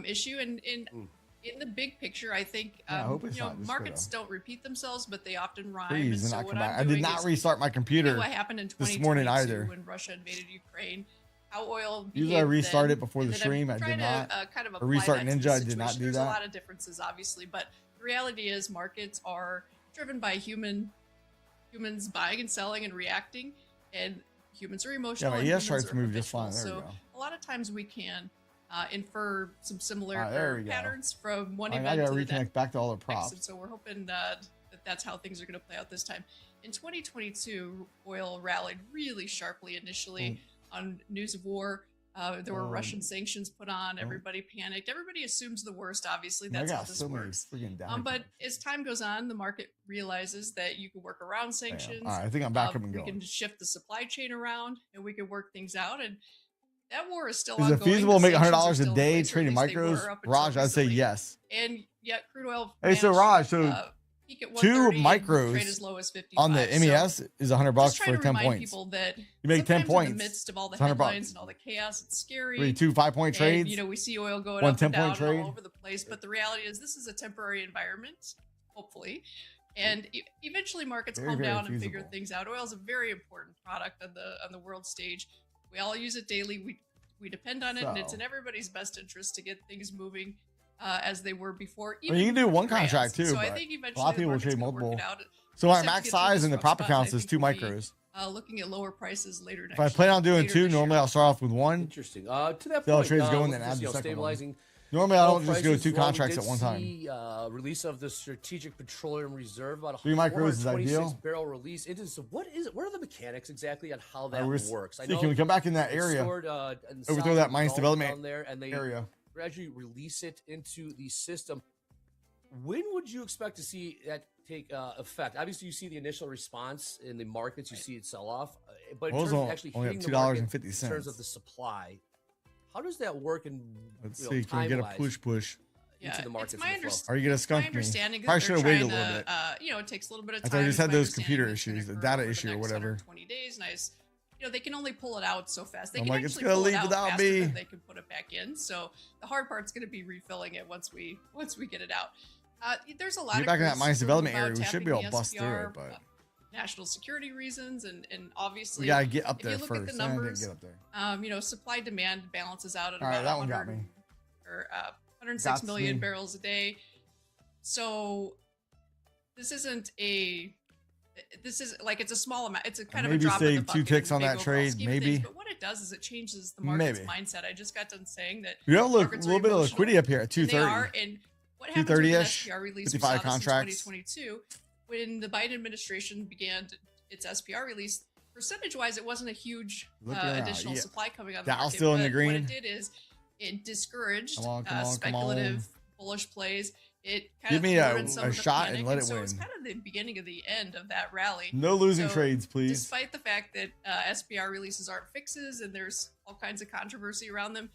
issue, and in the big picture, I think Yeah, I hope it's you know, not just markets gonna don't repeat themselves, but they often rhyme. Freeze and and so not what come back. I'm I did doing not is restart my computer what happened in this morning 2022 either. when Russia invaded Ukraine. How oil Usually I behaved restart then, it before and the then I'm stream. I trying did to, not. kind of Or apply restart that to Ninja, the I did not situation. do There's that. a lot of differences, obviously, but the reality is markets are driven by humans buying and selling and reacting, and humans are emotional. Yeah, my and ES humans charts are moved just habitual. fine. There we So go. a lot of times we can infer some similar There we go. patterns from one I event gotta to the next. reconnect back to all the And props. so we're hoping that that's how things are going to play out this time. In 2022, oil rallied really sharply initially on news of war. There were Russian sanctions put on. Everybody panicked. Everybody assumes the worst. Obviously, I that's how got this so many works. freaking down. But as time goes on, the market realizes that you can work around sanctions. All right, I think I'm back up and We going. can shift the supply chain around, and we can work things out. And that war is still Is it ongoing. feasible to The make sanctions are $100 a still in day place, or at trading least they micros? were up until Raj, I'd say recently. yes. And yet, crude oil. Hey, so managed, Raj, so peak at 2 130 and micros trade as low as 55. on the MES is $100 just for trying to 10 remind points. people that You make 10 sometimes points. in the midst of all the It's $100. headlines and all the chaos, it's scary. 2 5-point trades. And, you know, we see oil going One up and 10-point down and trade. all over the place. But the reality is, this is a temporary environment, hopefully, and eventually markets Very, calm very down and figure feasible. things out. Oil is a very important product on the world stage. We all use it daily. We depend on it, and it's So- in everybody's best interest to get things moving as they were before. I mean, you can do one brands. contract too, So I but think a eventually lot of the people market's trade gonna work multiple. it out. So Just my have to max get through size this in the rough prop spot, accounts I is think 2 we'll be, micros. looking at lower prices later next If I plan on doing later 2, this normally year. I'll start off with 1. Interesting. To that See how point, trades going, with then this, add the second one. stabilizing. Normally I oil don't just go prices, 2 well, we contracts did at one time. see, release of the Strategic Petroleum Reserve, about 3 micros is 426 ideal. barrel release. It is. So what is it? What are the mechanics exactly on how that We're works? I see, know can we come back in that it's area? stored, in the Overthrow south that of mines Gulf development down there, and they area. gradually release it into the system. When would you expect to see that take effect? Obviously, you see the initial response in the markets. You see it sell off, but in Oil's terms of actually only up hitting the market, $2.50. in terms of the supply, how does that work? And Let's see, can we get a push? into the markets? it's my, and the flow? Are you gonna my skunk me? understanding that Probably they're should have waited a trying little bit. to, it takes a little bit of I time. thought you just It's had my those computer understanding issues, it's the gonna data occur over issue the or next whatever. 120 days, they can only pull it out so fast. They I'm can like, it's actually gonna pull leave it out without faster me. than they can put it back in. So the hard part's going to be refilling it once we get it out. There's a lot Get of back in that cruise mines rumors development about area. We should tapping be able the to bust through SPR, it, but national security reasons, and obviously we gotta get up if there you look at first. the I didn't numbers, get up there. supply demand balances out at All right, about that one 100 got me. or 106 Got million me. barrels a day. So this isn't a. This is like it's a small amount. It's a kind of a Maybe drop in the save 2 bucket in ticks the on big that overall trade, scheme of maybe. things, but what it does is it changes the market's Maybe. mindset. I just got done saying that We got a markets are little bit of emotional, liquidity up here at and they 230. are, and what happens with an 230-ish, SPR release? 55 we saw this contracts. in 2022 when the Biden administration began its SPR release. Percentage-wise, it wasn't a huge Look around, additional yeah. supply coming on the Dow's market. still in the but green. What it did is it discouraged Come on, come on, come speculative on. bullish plays. It kind Give of me a thwarted some of the shot and panic, let it so it's win. kind of the beginning of the end of that rally. No losing So, trades, please. Despite the fact that SPR releases aren't fixes and there's all kinds of controversy around them,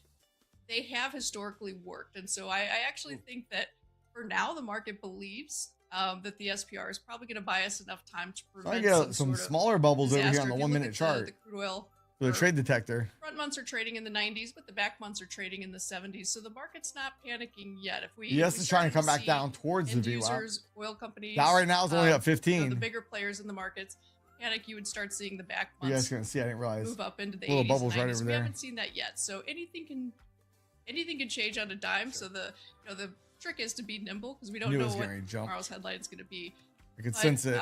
they have historically worked. And so I actually think that for now, the market believes that the SPR is probably going to buy us enough time to So I prevent get some some sort of smaller bubbles over here disaster. on the If you 1 look minute at chart the crude oil for the or- trade detector. front months are trading in the 90s, but the back months are trading in the 70s. So the market's not panicking yet. If we Yes, if we it's trying to started come back see down towards the end VWAP. users, oil companies. Now right now it's only up the 15. bigger players in the markets panic. You would start seeing the back You guys months can see, I didn't realize. move up into the Little 80s bubbles and right 90s. over We there. haven't seen that yet. So anything can change on a dime. So the trick is to be nimble because we don't Knew it know was what getting ready to jump. tomorrow's headline is going to be. I could But, sense it.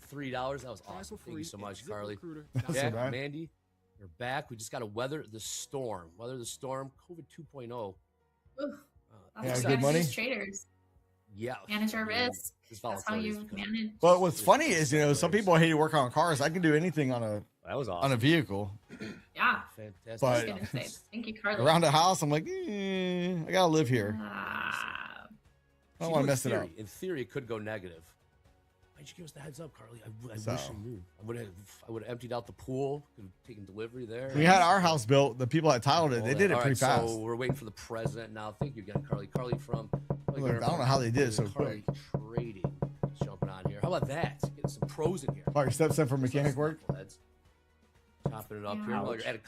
$3. That was awesome. Thank you so much, Carly. Not so Yeah, bad. Mandy, We're back. We just got to weather the storm. Weather the storm. COVID 2.0. Ooh, Yeah, that's good what money. as traders Yeah. manage our risk. This That's how volatility is you because- manage. But what's funny is, you know, some people hate to work on cars. I can do anything on That was a awesome. vehicle. Yeah, Fantastic. But- I was gonna say. Thank you, Carly. Around the house, I'm like, I gotta live here. Ah, I don't want to mess it up. In theory, it could go negative. Why'd you give us the heads up, Carly? I So. wish I knew. I would have emptied out the pool, could have taken delivery there. We had our house built. The people that tiled it, All they that. did it All pretty right, fast. So we're waiting for the president now. Thank you again, Carly. Carly from. I don't know how they did it so Carly Trading is jumping on here. How about that? Getting some pros in here. Oh, your stepson for mechanic work? Heads. Chopping it up Yeah. here. While you're at a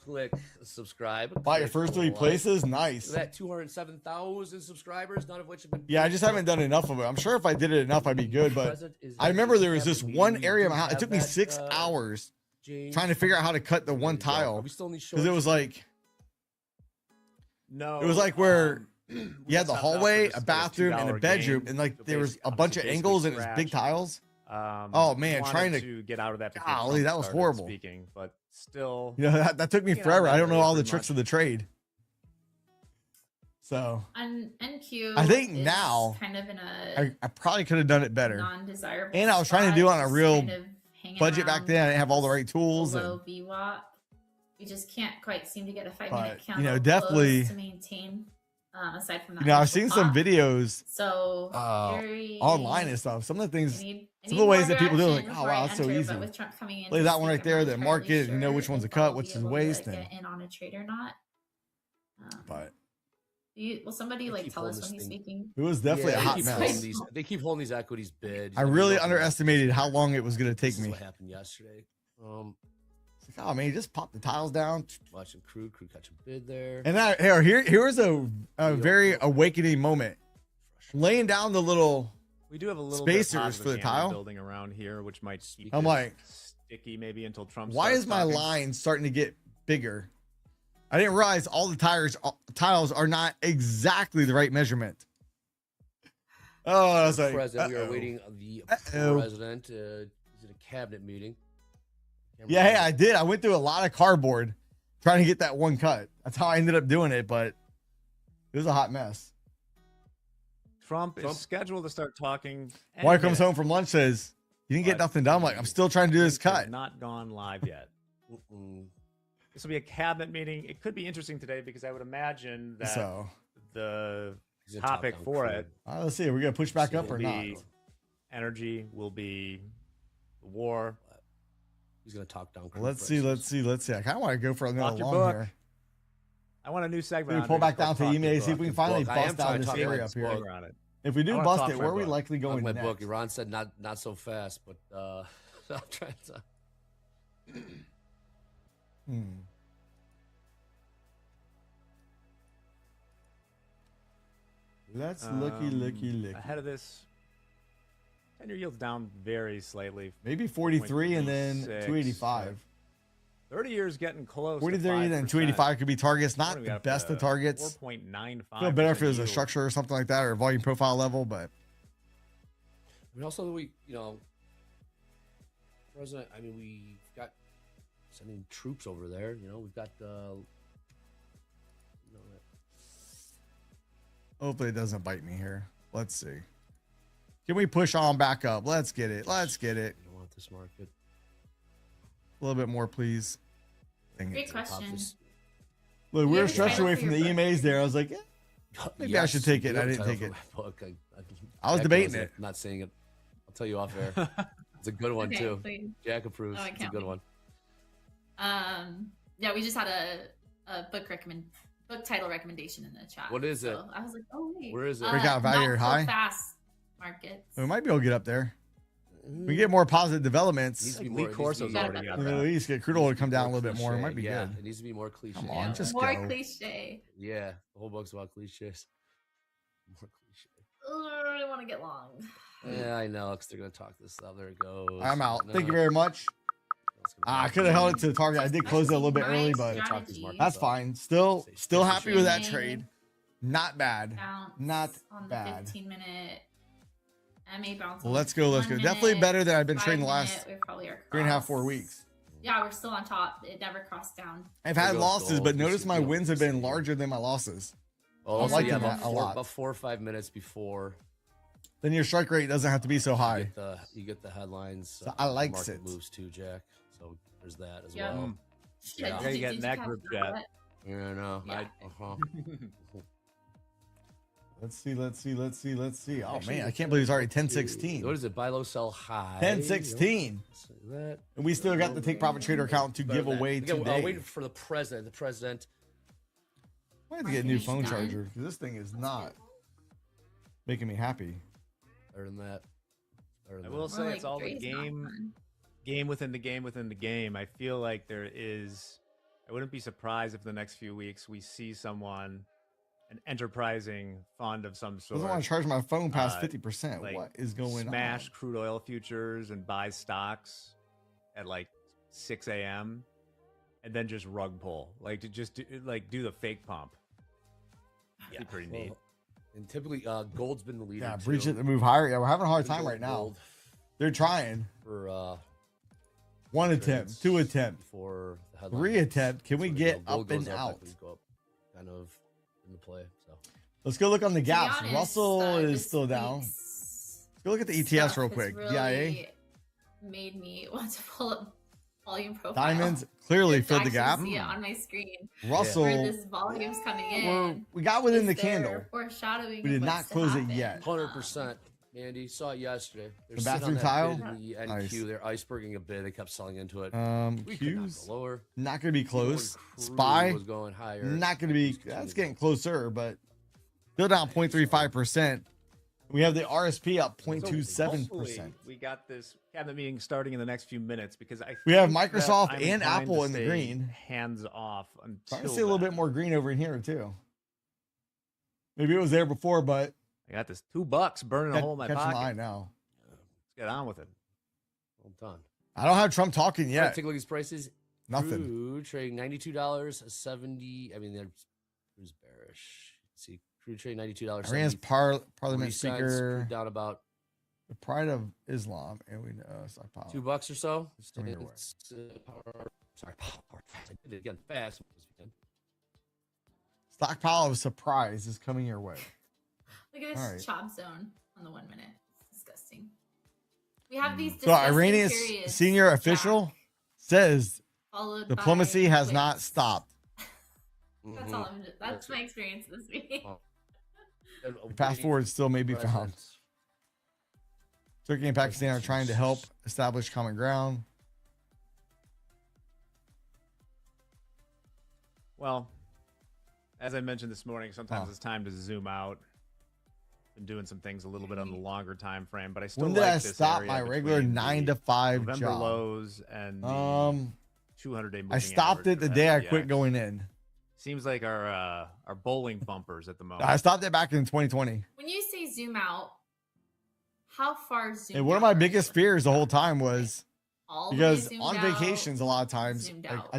click subscribe. Buy your first 3 like. places? Nice. Look at that 207,000 subscribers, none of which have been. Yeah, I just haven't done enough of it. I'm sure if I did it enough, I'd be good. But President is I remember actually there was this having one meetings. area of We my house. It have took me that, 6 hours James. trying to figure out how to cut the one There you go. Are tile. we still need Because it was like, No. it was like where we you had the got something hallway, else for a this bathroom, and a $2 bedroom. game. And like So there was basically- a bunch of basically angles and it was big scratch. tiles. Oh, man, wanted trying to- get out of that. before Golly, Trump that was started horrible. Speaking, but still, You know, that took me You know, forever. that I don't know area all the pretty tricks much. of the trade. So and NQ. I think is now kind of in a I probably could have done it better. non-desirable. And I was trying to do spot, on a just real kind of hanging budget back around then. I didn't have all the right tools. below And VWAP. We just can't quite seem to get a 5 But, minute you count. know, definitely- to maintain. Aside from that, you know, I've initial seen some pop. videos So online and stuff. Some of the I things, need some of the ways that people do it, like, direction oh, before wow, I that's so enter, easy. But with Trump coming in, play to that one speak, right there, I'm then not mark entirely it and know which sure one's a if cut, I'll which be is able waste. to And, get in on a trade or not. but Will somebody They like keep tell us holding when this he's thing. speaking? it was definitely Yeah, a they hot keep mess. holding they keep holding these equities bid. I really underestimated how long it was going to take This is me. what happened yesterday. It's like, oh man, you just pop the tiles down. Watching crew catch a bid there. And here was a very awakening moment. Laying down the little, we do have a little spacers bit of positive for the gambling tile. building around here, which might keep I'm it like, sticky maybe until Trump. why starts is my talking. line starting to get bigger? I didn't realize all the tiles are not exactly the right measurement. Oh, I was like, President, we are uh-oh. awaiting the Uh-oh. president. He's in a cabinet meeting. Yeah, hey, I did. I went through a lot of cardboard trying to get that one cut. That's how I ended up doing it, but it was a hot mess. Trump is scheduled to start talking. Wife comes home from lunch, says, "You didn't get But nothing done." I'm like, I'm still trying to do this things have cut. Not gone live yet. Mm-mm. This will be a cabinet meeting. It could be interesting today because I would imagine that So the He's in topic top-down for crew. it let's see. Are we gonna push back So up or will not? be energy, will be the war. He's gonna talk down. crew Let's see. prices. Let's see. I kind of want to go for another Lock your long book. here. I want a new segment. Maybe on pull here back down called to Talk email, Your see if Book. we can finally Book. I am bust trying down to this talk area about up this here. book. On it. If we I do wanna bust talk it, my where are we book. likely going my next? book. Iran said not so fast, but I'm trying to. Let's looky. Ahead of this, 10-year yield's down very slightly. Maybe 43 and then 0.36, 285. 30 years getting close. 43 and then 5%. 285 could be targets. What Not do we the got up best to? of targets. 4.95. Feel better if it was a structure or something like that, or a volume profile level, but I mean, also president. I mean, we've got sending troops over there. You know, we've got hopefully it doesn't bite me here. Let's see. Can we push on back up? Let's get it. You don't want this market. A little bit more, please. Dang Great it. question. Look, we You were have a stretched title away for from the your book? EMAs there. I was like, maybe I should take it. you I have a didn't title take for it. my book. I was Jack debating knows it. I'm not saying it. I'll tell you off air. It's a good one Okay, too. please. Jack approves. Oh, I It's a can't good wait. one. Yeah, we just had a book title recommendation in the chat. What is it? So I was like, oh wait. Where is it? Breakout value Not so high? fast markets. We might be able to get up there. We get more positive developments. Needs to be Lee more. it needs to Corso's be- already got You know, that. at least get crude oil to come down a little bit more. It cliche. might be Yeah, good. it needs to be more cliche. Come on, just more go. cliche. Yeah, the whole book's about cliches. More cliche. I really want to get long. Yeah, I know, because they're gonna talk this up. There it goes. I'm out. No, Thank you very much. that's gonna I be- could have held it to the target. I did close it a little bit early, but Gonna talk these markets that's up. fine. Still happy with that Shame. trade. Not bad. Bounce Not on bad. the 15-minute MA bounce. Well, on let's go. the 1 Definitely minute, better than I've been 5 trading the minute, last we probably are 3.5, cross. 4 weeks. Yeah, we're still on top. It never crossed down. I've had goes losses, gold. but We notice see- my we don't wins have see been it. larger than my losses. Oh, I'm liking about that a lot. About 4 or 5 minutes before Then your strike rate doesn't have to be so high. you get the headlines. So I likes market it. moves too, Jack. So there's that as Yeah. well. Yeah, Yeah, you get in that group chat. Yeah, no. Yeah. Let's see. Oh man, I can't believe it's already 10:16. What is it? Buy low, sell high. 10:16. That. And we still got the take profit trader account to give away today. Waiting for the president. The president. I have to get a new phone charger because this thing is not making me happy. Better than that. I will say it's all the game within the game within the game. I feel like there is. I wouldn't be surprised if the next few weeks we see someone, an enterprising fund of some sort. Doesn't want to charge my phone past 50%. like What is going smash on? crude oil futures and buy stocks at like 6 a.m. and then just rug pull, like to just do the fake pump. Yeah, pretty neat. And typically, gold's been the leader. Yeah, breach it to move higher. Yeah, we're having a hard time right now. Gold They're trying. for One attempt, two attempt, for the headline. 3 attempt. Can we So, get gold up and goes out? equities go up, kind of in the play. So Let's go look on the To be gaps. honest, Russell is this still down. week's Let's go look at the ETS real stuff quick. has DIA. really made me want to pull up volume profile. Diamonds clearly to filled the actually gap. See it on my screen. Russell, Where this volume's coming in. we got within the Is candle. there foreshadowing We did of not what's to close it happen? yet. 100%. Andy saw it yesterday. They're The sitting on bathroom that tile? bid in the NQ. Nice. They're iceberging a bid. They kept selling into it. We could not Q's go lower. not going to be close. Crude Spy was going higher. not going to be. That's getting closer, but still down 0.35%. We have the RSP up 0.27%. Hopefully we got this cabinet meeting starting in the next few minutes because We have think that Microsoft I'm and inclined Apple to in the stay green. Hands off until Trying to see a little then. bit more green over in here too. Maybe it was there before, but I got this $2 burning a hole in my catching my eye pocket. now. Let's get on with it. Well done. I don't have Trump talking All right, yet. take a look at these prices. Nothing. Crude trading $92.70. I mean, who's bearish? Let's see, crude trading $92. Iran's parliament speaker, down about the pride of Islam, and we stockpile. $2 or so. It's coming your way. Sorry, power. I did it again fast. Stockpile of surprise is coming your way. Look at this All right. chop zone on the 1 minute. It's disgusting. We have these So disgusting Iranian periods senior official says followed diplomacy by has not quits. stopped. That's all. That's my experience this week. The path forward still may be found. Turkey and Pakistan are trying to help establish common ground. Well, as I mentioned this morning, sometimes it's time to zoom out. Been doing some things a little bit on the longer time frame, but I still When did like I this stop area my regular between 9 the to 5 November job? lows and the 200-day moving I stopped it average the of day I SPX. quit going in. Seems like our bowling bumpers at the moment. I stopped it back in 2020. When you say zoom out, how far zoom? And one of my biggest fears the whole time was all the way because zoomed on out, vacations, a lot of times, zoomed like, out. I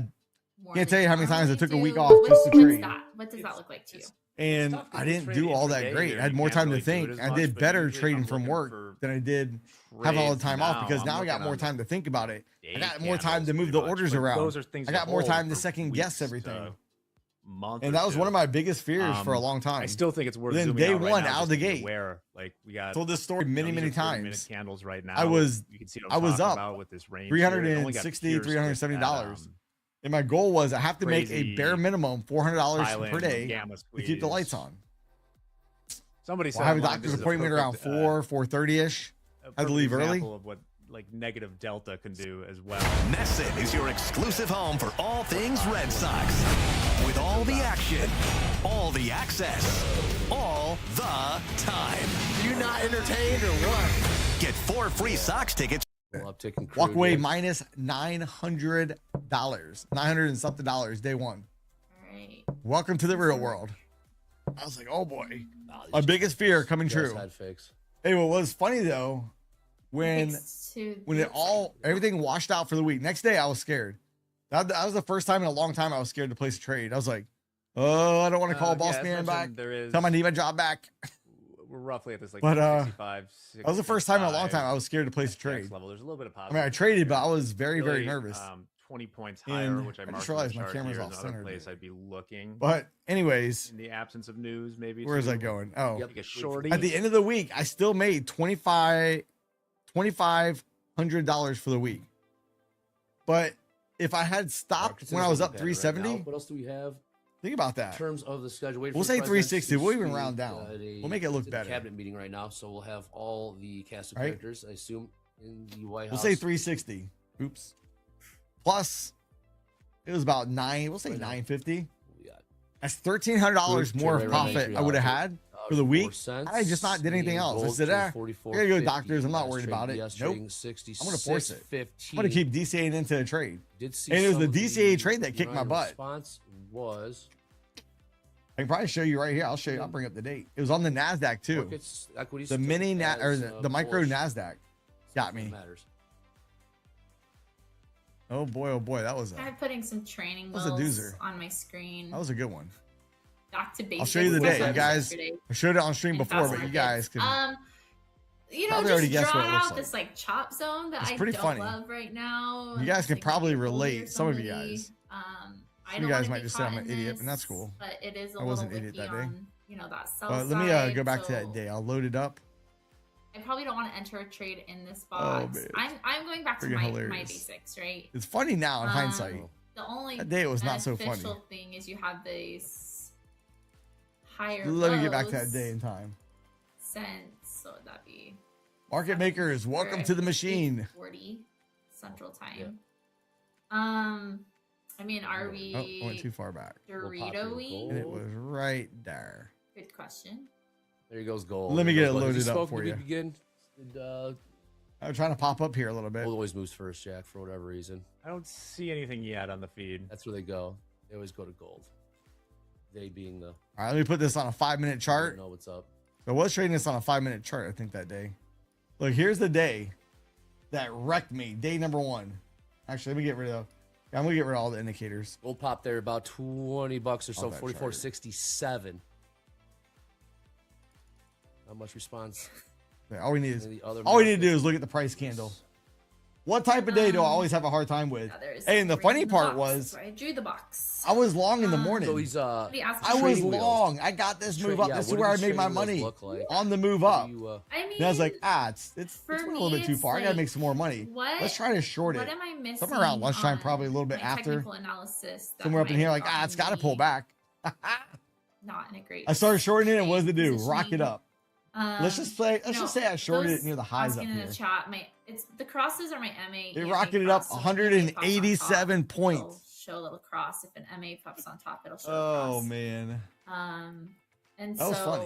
more can't than tell you how many you times I normally took a week do. off just to What's trade. that? What does that look like to you? And tough 'cause I you didn't trade do all that intraday great. here, I had you more can't time really to do it think. as I much, did but better usually if trading I'm from looking work for than I did have all the trades time off because now I I'm got looking more on time to think about it. day I got more time candles to move pretty the much, orders but around. those are things I to got more hold time to for second guess weeks everything. to month And or that was two. one of my biggest fears for a long time. I still think it's worth Then zooming day out right one, now out of just the to be gate. aware. Like we got Told this story you know, many, these many are 30-minute times. candles right now. I was you can see what I'm up talking about with this range. $360, $370. And my goal was I have to make a crazy bare minimum $400 per day to keep the lights on. Somebody said Well, I have a online, doctor's this is appointment around perfect, 4:30ish. a Had to perfect leave early. example of what like negative delta can do as well. Nesson is your exclusive home for all things Red Sox. With all the action, all the access, all the time. You not entertained or what? Get 4 free Sox tickets. Uptick in crude, Walk away yeah. minus $900, $900 and something dollars day one. All right. Welcome to the real world. I was like, oh boy, Nah, these my biggest fear coming just true. had fakes. Hey, what was funny though, when Thanks to it the- all everything washed out for the week. Next day, I was scared. That was the first time in a long time I was scared to place a trade. I was like, oh, I don't want to call boss as man mentioned, back. There is, Tell him I need my job back. we're roughly at this like But, 65, That was the first time in a long 65 time I was scared to place a SPX trade. level. There's a little bit of I positive. mean, I traded, but I was very, very Really, nervous. 20 points And higher, which I I marked just on the realized my chart camera's here, off is another center, place dude. I'd be looking. But anyways, in the absence of news, maybe. where is I too. going? Oh, Yep. Like a shorty. at the end of the week, I still made $2,500 for the week. But if I had stopped when I was up 370, What else do we have? think about In that. terms of the schedule, wait We'll for the say presidents 360. to We'll even speak, round down. We'll make it look it's a better. Cabinet meeting right now, so we'll have all the cast of Right. characters, I assume, in the White We'll House. say 360. Oops. Plus, it was about nine. We'll say Right now. 950. We got That's $1,300 more Right, right, profit right. I would have had for the week. 4 cents. I just not did anything And else. I gold said, trading I gotta go to 44.50. doctors. I'm not Last worried trade about it. BS Nope. trading 66, I'm gonna force it. 15. I'm gonna keep DCAing into a trade. Did see And it was some the of DCA trade that kicked my United butt. Response was I can probably show you right here. I'll show you. I'll bring up the date. It was on the NASDAQ too. markets, equities, The still mini or as, the micro bullish. NASDAQ got me. Matters. Oh boy, that was I'm putting some training That was a wheels doozer. on my screen. a good one. Back to basics. I'll show you the was day, you up guys. yesterday I showed it on stream in before, fast but you markets. guys can. You know, probably already just guessed what draw it looks out like. this like chop zone that It's I pretty don't funny. love right now. You guys can Like, probably maybe bully or relate. Some of you somebody. guys. I Some don't you guys wanna might be just say I'm caught an in idiot, and that's this, cool. But it is a I wasn't little an idiot iffy that day. on, you know, that sell But let me side, go back to so that day. I'll load it up. I probably don't want to enter a trade in this box. man. I'm going back to Friggin' my hilarious. basics, right? It's funny now in Um, hindsight. The only That day it was not so funny. beneficial thing is you have these higher Let me get back to lows that day in time. since, so would that be Market makers, welcome to the machine. 40 Central Time. Yeah. I mean, are we Oh, I went too far back. Dorito-ing? And it was right there. Good question. There goes gold. Let me There get it goes gold. Has he loaded up spoken for to you. Begin? Did, I'm trying to pop up here a little bit. gold always moves first, Jack, for whatever reason. I don't see anything yet on the feed. That's where they go. They always go to gold. They being the All right, let me put this on a 5-minute I chart. don't know what's up. I was trading this on a 5-minute chart, I think, that day. Look, here's the day that wrecked me. Day number 1. Actually, let me get rid of. I'm gonna get rid of all the indicators. Gold popped there about $20 or so, All that 44.67. Not much response. Yeah, all we need is in the other all we need to do markets. is look at the price candle. What type of day do I always have a hard time with? Yeah, there's Hey, and the three funny in the part box. was So I drew the box. I was long in the morning. So he's Somebody asked I me- was trading wheels. long. I got this move Tra- up. yeah, This is what do where I these made my trading wheels money look like? on the move How up. do you, I mean, And I was like, it's for went a little bit me, too it's far. I gotta like, make some more money. what- Let's try to short What it. am I missing? Somewhere around lunchtime, on probably a little bit my after. technical analysis that Somewhere up in might here, have like, it's got gotten to pull me back. Not in a great. I started shorting it, and what does it do? positioning. Rock it up. Let's just say, let's just say I shorted it near the highs up asking in here. the chat, it's the crosses are my MA. They EMA rocketed it up cross, so when EMA pops on top, 187 it'll points. Show a little cross. If an MA pops on top, it'll show a Oh cross. man, And that was so funny.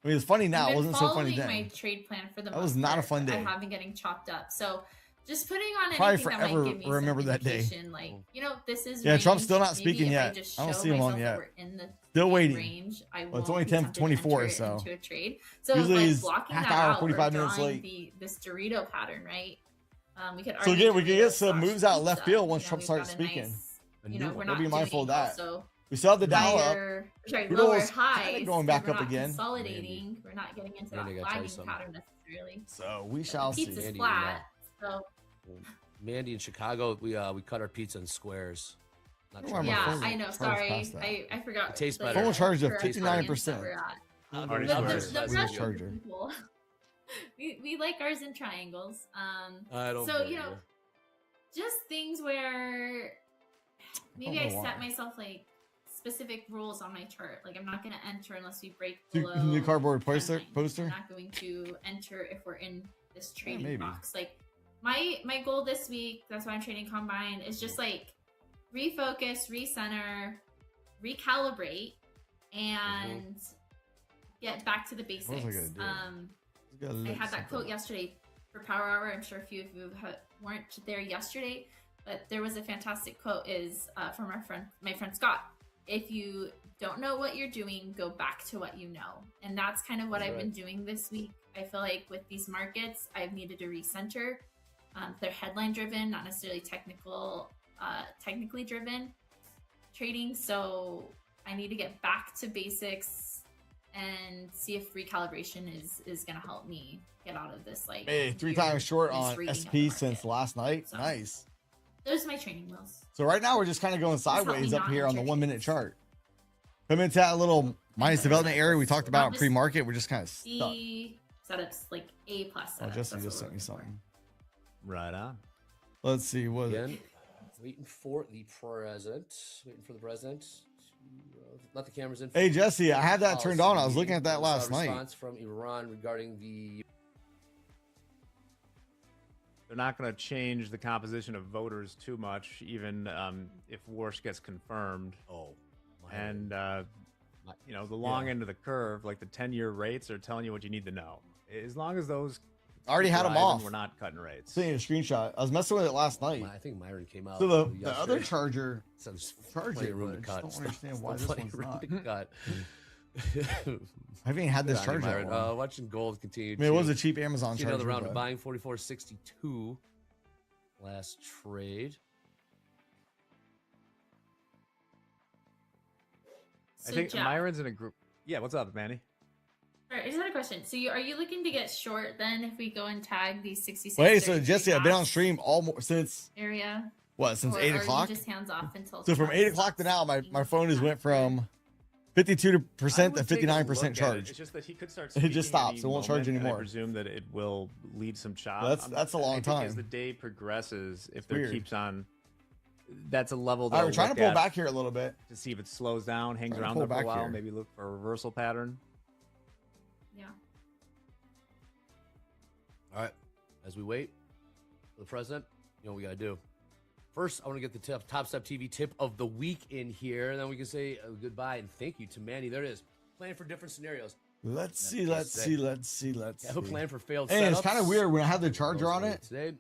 I mean, it's funny now. I've It been wasn't so funny following then. my trade plan for the That was most not a part, fun but day. I have been getting chopped up. So just putting on Probably anything that forever might give me remember some that day. indication, like, you know, this is Yeah, Trump's range. still not Maybe speaking if yet. I just I don't show see him on myself yet. that we're in the Still same waiting. range, I Well, it's won't only be 10 to tempted 24, enter it so. into a trade. So Usually like he's blocking half that hour, out, 45 or minutes drawing late. this Dorito pattern, right? We could So argue again, we could get Dorito some slash moves out left pizza. field once You know, Trump we've starts got a speaking. nice- A you new know, we're one. not We'll be mindful of doing that. also We still have the Dow up. higher, sorry, Kudos, lower kinda highs. going and back we're up not again. Consolidating. We're not getting into Mandy, I that gotta tell you flagging something. pattern necessarily. So we The shall see. pizza's Mandy, flat, so Mandy in Chicago, we cut our pizza in squares. Not I don't know why my yeah, phone I know. charged Sorry, past that. I forgot. It tastes the better. Phone charged at current 59%. audience that we're at. Already But squares. the That's rest good. of charger. the people, we like ours in triangles. I don't So blame you know, just things where maybe don't I know set why. myself like specific rules on my chart. Like I'm not going to enter unless we break New- below new cardboard trend poster- line. poster? I'm not going to enter if we're in this trading maybe. box. Like my goal this week, that's why I'm trading Combine, is just like refocus, recenter, recalibrate, and get back to the basics. What was I gonna do? I had that quote yesterday for Power Hour. I'm sure a few of you weren't there yesterday, but there was a fantastic quote is from my friend Scott. If you don't know what you're doing, go back to what you know. And that's kind of what I've been doing this week. I feel like with these markets, I've needed to recenter. They're headline driven, not necessarily technically driven trading. So I need to get back to basics and see if recalibration is going to help me get out of this. Like, Hey, 3 weird times short on misreading of SP the since market. last night. So- Nice. Those are my training wheels. So right now we're just kind of going help me sideways up not here on the enter 1 minute trades. chart. Come into that little minus development area we talked about in Just pre-market. We're just kind of stuck. The setups like A plus. Oh, setups, Jesse that's just what sent we're me looking for. something. Right on. Let's see what. Again, waiting for the president. Waiting for the president. Let the cameras in. Hey Jesse, I had that turned on. I was Policy looking at that meeting. last night. Response from Iran regarding the. They're not going to change the composition of voters too much, even if Warsh gets confirmed. Oh, And, you know, the long end of the curve, like the 10-year rates are telling you what you need to know. As long as those I already had them driving, off. we're not cutting rates. Seeing a screenshot. I was messing with it last night. I think Myron came out. So the yesterday. other charger, So there's charge plenty it, of room but to I cut. just don't understand why Still this plenty one's of room not. to cut. I haven't had this Good on you, charger. Myron. Watching gold continue. I mean, it was a cheap Amazon See charger. another round of but- buying 44.62. Last trade. I So think Jeff, Myron's in a group. Yeah, what's up, Manny? all right, I just had a question. So are you looking to get short then if we go and tag these 66? Wait, so 33 Jesse, I've been on caps stream since area. what? Since Or 8 are o'clock. you just hands off until. So from 8 o'clock to now, my phone has went from 52% to I would take a 59% look at it. charge. It's just that he could start. It just speaking stops. any It won't charge moment, and anymore. I presume that it will leave some chop. That's a long I think time. As the day progresses, if Weird. there keeps on, that's a level. All right, we're trying to look pull at back here a little bit. to see if it slows down, hangs Trying to around pull there for a back while, here. maybe look for a reversal pattern. Yeah. All right. As we wait for the president, you know what we got to do. First, I want to get the Top Step TV tip of the week in here, and then we can say goodbye and thank you to Manny. There it is. Plan for different scenarios. Let's see. Let's see. Have a plan for failed And it's setups. kind of weird when I have the charger on it. Today,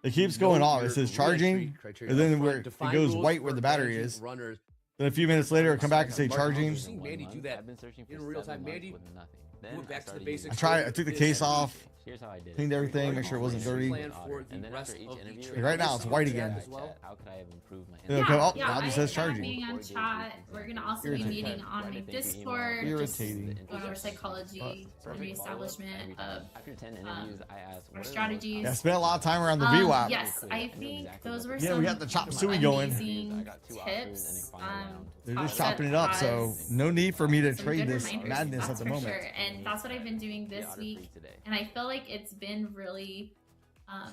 It keeps know going off. your It says re-entry charging, criteria and then up front. where it Define goes rules white where for the battery managing is. runners. Then a few minutes later, it'll come back and say Mark, charging. you've seen Mandy do that I've been searching for in real 7 time. months Mandy, with nothing. Then went back to the started basics. using I took the case off, Here's how I did it. cleaned everything, make sure it wasn't dirty. Plan for the And then rest after each of the interview, trade. Right now, it's white again. As well. How could I have improved my Yeah, okay, oh, Yeah, now it just says charging. Being on chat, we're gonna also be Irritating. meeting on my Discord. Irritating. Just going over psychology and reestablishment of After 10 interviews, I asked our what are the strategies. Yeah, I spent a lot of time around the VWAP. Yes, I think those were Yeah, some we got the chop suey going. amazing I got 2 offers and a tips. final round. They're just Top chopping Step it up, so has no need for me to some trade good this reminders, madness at that's the for moment. sure. And that's what I've been doing The this auto week, free today. and I feel like it's been really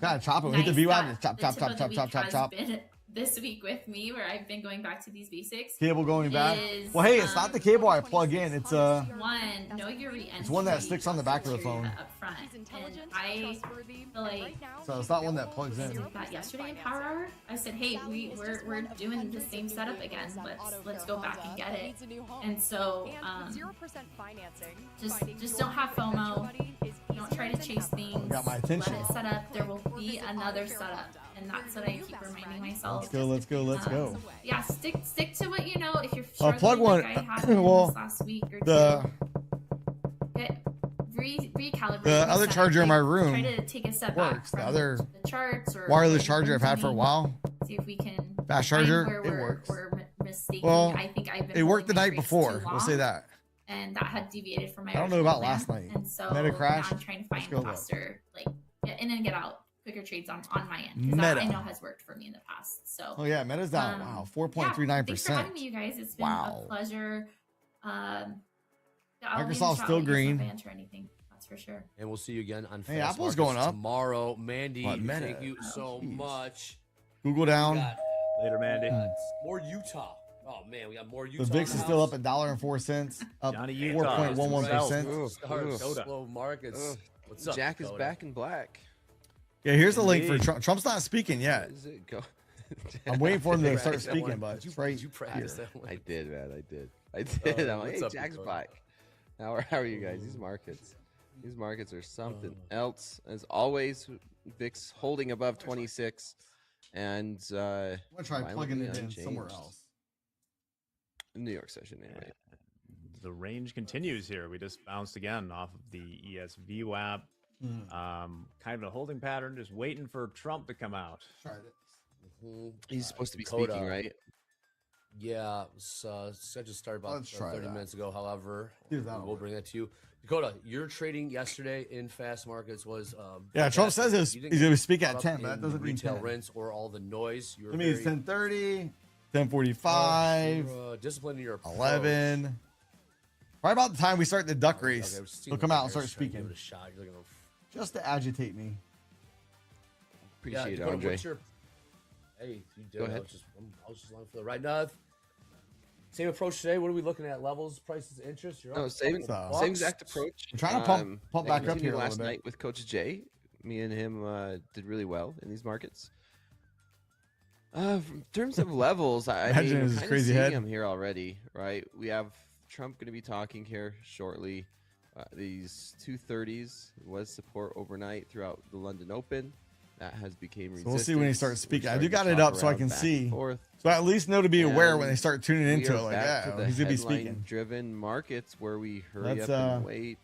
Gotta chop it. Hit the nice VWAP, that chop, the chop, tip chop, of the chop, week chop, chop, has chop. been this week with me, where I've been going back to these basics. Cable going back. Is, Well, hey, it's not the cable I plug in. It's One, know your re-entry. It's one that sticks on the back of the phone. Up front. And I feel like So it's not one that plugs in. did that yesterday in Power Hour. I said, hey, we're doing the same setup again. Let's go back and get it. And so just don't have FOMO. Don't try to chase things. Got my attention. Let it set up. There will be another setup, and that's what I keep reminding myself. Let's go. Yeah, stick to what you know. If you're struggling Plug one. like I have been Well, this last week or the two, recalibrate. the other reset. charger in my Try room to take a step works. back The from other the charts or wireless what charger I've had for a doing. while. See if we can Fast find charger, where it works. We're mistaken. Well, I think I've been it worked the holding night my trades before. too We'll say long, that. and that had deviated from my. I don't know original about last plan. night. And so Meta now crashed. I'm trying to Let's find go look. faster, like get in and get out, quicker trades on my end. 'Cause that I Meta. know has worked for me in the past. So. Oh yeah, Meta's down. Wow, Thanks for having 4.39%. me, you guys. It's been Wow. a pleasure. I'll leave Microsoft's the still chat with you, green. so banter or anything. That's for sure. And we'll see you again on Hey, Fast Apple's Markets going up. tomorrow. Mandy, What, Meta? thank you so Jeez. much. Google We down. got Later, Mandy. more Utah. Oh man, we got more Utah. The VIX in is the still house. up $1.04, up Johnny Utah. 4.11%. Ooh, Start ooh. slow markets. Ugh. What's up, Jack is Dakota? back in black. Yeah, here's the link for Indeed. Trump. Trump's not speaking How yet. does it go? I'm waiting for him to start Practice that speaking, one. but Did you, it's right did you practice here. that one? I did, man. I did. I'm like, what's hey, up, Jack's Dakota? back. How are you guys? These markets are something else. As always, VIX holding above 26, and I'm gonna try plugging it in unchanged. somewhere else. New York session anyway. The range continues here. We just bounced again off of the ESV WAP. Kind of a holding pattern, just waiting for Trump to come out. Tried it. Mhm. He's supposed to be Dakota. speaking, right? Yeah, so I just started about Let's try 30 that. minutes ago. However, See if that'll we'll work. bring that to you. Dakota, your trading yesterday in fast markets was Yeah, Trump says fantastic. he's You didn't going to get speak caught at up 10, but that in doesn't the mean retail 10. rents or all the noise. You were That means very 10:30, 10:45, disciplined in your approach. 11. Right about the time we start the duck Okay, race, we're seeing he'll the come out and buyers start trying to give speaking it a shot. You're looking just to agitate me. Appreciate it, Dakota, Andre. what's your... Hey, you did. Go ahead. I was just along for the ride. Now, same approach today. What are we looking at? Levels, prices, interest? You're No, up same, a couple So- same bucks. exact approach. I'm trying to pump that back up continued here a last little bit. night with Coach Jay. Me and him did really well in these markets. In terms of levels, I Imagine mean, his we're kind of crazy seeing head. him here already, right? We have Trump going to be talking here shortly. These 230s was support overnight throughout the London Open. That has became resistance. So we'll see when he starts We're speaking. I starting do got to it chop up so I around can back see. and forth. So I at least know to be aware when they And start tuning we into are it. Like, back to yeah, the he's going to be speaking. headline-driven markets where we hurry Let's, up and wait.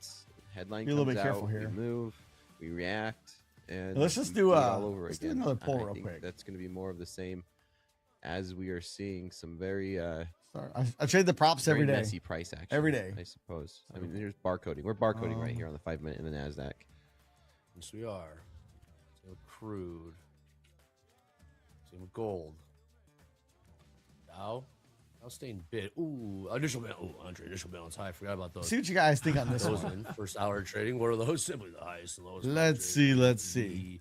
Headline be a little comes bit careful out, here. we move, we react, and Let's just we do, it all over let's do again. another poll I real think quick. That's going to be more of the same, as we are seeing some very Sorry, I trade the props very every day. messy price action Every day. I suppose. I mean, there's barcoding. We're barcoding right here on the 5-minute in the Nasdaq. Yes, we are. Same with crude. Same with gold. Dow staying bid. Ooh, initial balance. Ooh, Andre, initial balance high. Forgot about those. See what you guys think on this Those one. in first hour of trading. What are those? Simply the highest and lowest. Let's see. Let's see.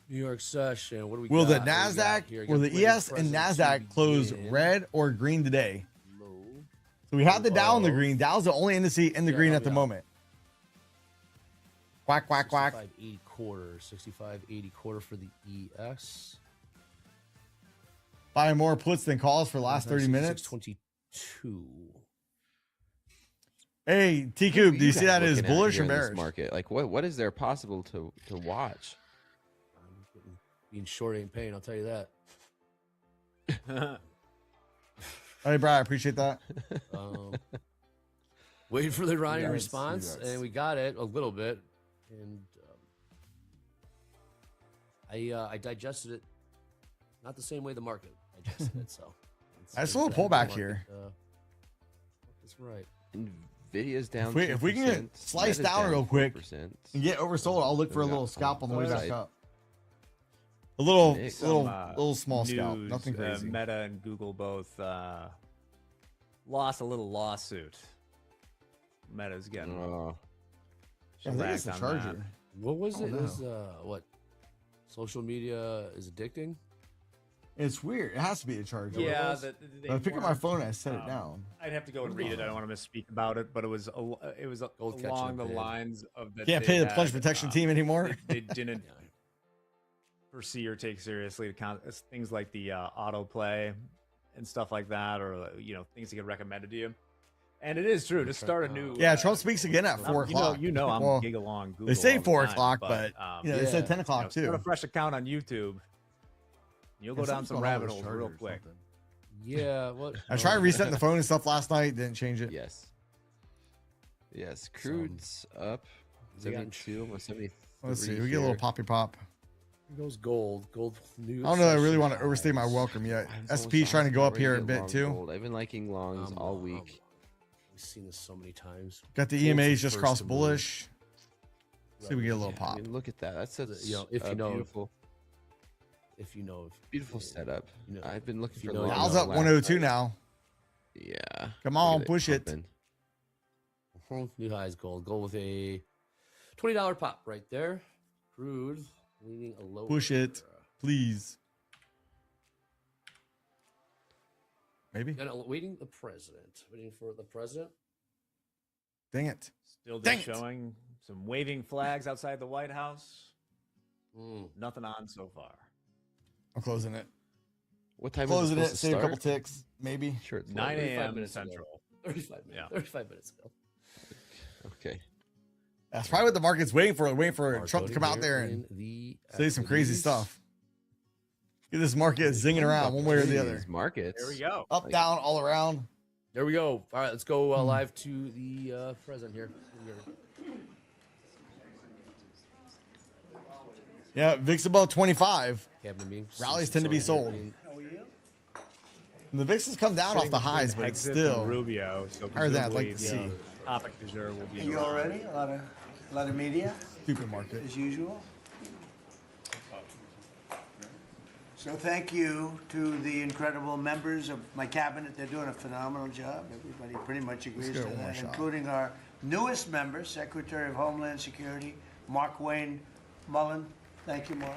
New York session. What do we Will got? the What do we got Nasdaq, here? will the Got ES and president to Nasdaq close begin. red or green today? Low. So we have the Dow in the Low. green. Dow's the only indice in the Yeah, green oh, at the yeah. moment. Quack, quack, quack. 65.80 quarter. 65.80 quarter for the ES. Buying more puts than calls for the last 30 minutes. 22. Hey, T Who are Coop, do you see that as looking at bullish here or in this bearish? market? Like, what is there possible to watch? Being short ain't paying, I'll tell you that. Hey, Brian, I appreciate that. Waiting for the Ronnie Yes, response, yes. and we got it a little bit. And I digested it not the same way the market digested it. So Nice little pullback here. That's right. Nvidia's down. If we can get 2%, sliced Meta's down real quick 4%. and get oversold, I'll look So for a we got little scalp on the way back upside. up. A little, Mix. little small scalp. News, Nothing crazy. Meta and Google both lost a little lawsuit. Meta's getting Oh, I think it's the shellacked on that. charger. What was Oh, it? no. It was what? Social media is addicting. It's weird. It has to be a charger. Yeah, When I pick up my phone, I set it down. I'd have to go and read it. I don't want to misspeak about it, but it was Gold catching along a the bid. lines of that. Can't they pay the had, plunge protection team anymore. They didn't foresee or take seriously things like the autoplay and stuff like that, or things that get recommended to you. And it is true to start a new. Yeah, Trump speaks again at 4 o'clock. You know, I'm Well, gig along Google. They say all the 4 time, o'clock, but they Yeah. said 10 o'clock start a too. fresh account on YouTube. You'll go Yeah, down something's some going on rabbit with holes this real charger or quick. something. Yeah. What? I tried resetting the phone and stuff last night. Didn't change it. yes. Yes, crude's up. we got- 72, almost 73. Let's see. We get a little poppy pop. Here goes gold. Gold news. I don't know. I really session want to overstay my highs. welcome yet. I'm SP's so trying to go up ready here a get bit long too. gold. I've been liking longs all week. We've seen this so many times. Got the Gold's EMAs the just first cross to move. bullish. See if we get a little I pop. mean, look at that. That's such if you know- beautiful, If you know. beautiful setup. You know, I've been looking if you for know- longs Dow's the up last 102 night. now. Yeah. Come Look on, at push it. pumping. New highs gold. Gold with a $20 pop right there. Crude leaning a low. Push it, please. Maybe. Waiting the president. Waiting for the president. Dang it. Still Dang just it. showing some waving flags outside the White House. Mm. Nothing on so far. I'm closing it. What time Closing is it. it Save a couple start? ticks. Maybe. Sure, it's 9 late. 35 a.m. minutes ago. Central. 35 minutes. Yeah. 35 minutes ago. Okay. That's probably what the market's waiting for. Waiting for Barcoding Trump to come out here there and in the say some crazy equities. stuff. Get this market zinging around one way or the other. These markets. There we go. Up, down, all around. There we go. All right, let's go live to the president here. Yeah, VIX above 25. Cabinet meeting. Rallies tend to be sold. The VIX has come down off the highs, but it's still Rubio. So higher than I'd presumably like to see. the topic du jour will be. Are you all ready? A lot of media, Stupid market. as usual. So thank you to the incredible members of my cabinet. They're doing a phenomenal job. Everybody pretty much agrees Let's to go one that, shot. including our newest member, Secretary of Homeland Security, Mark Wayne Mullen. Thank you, Mark.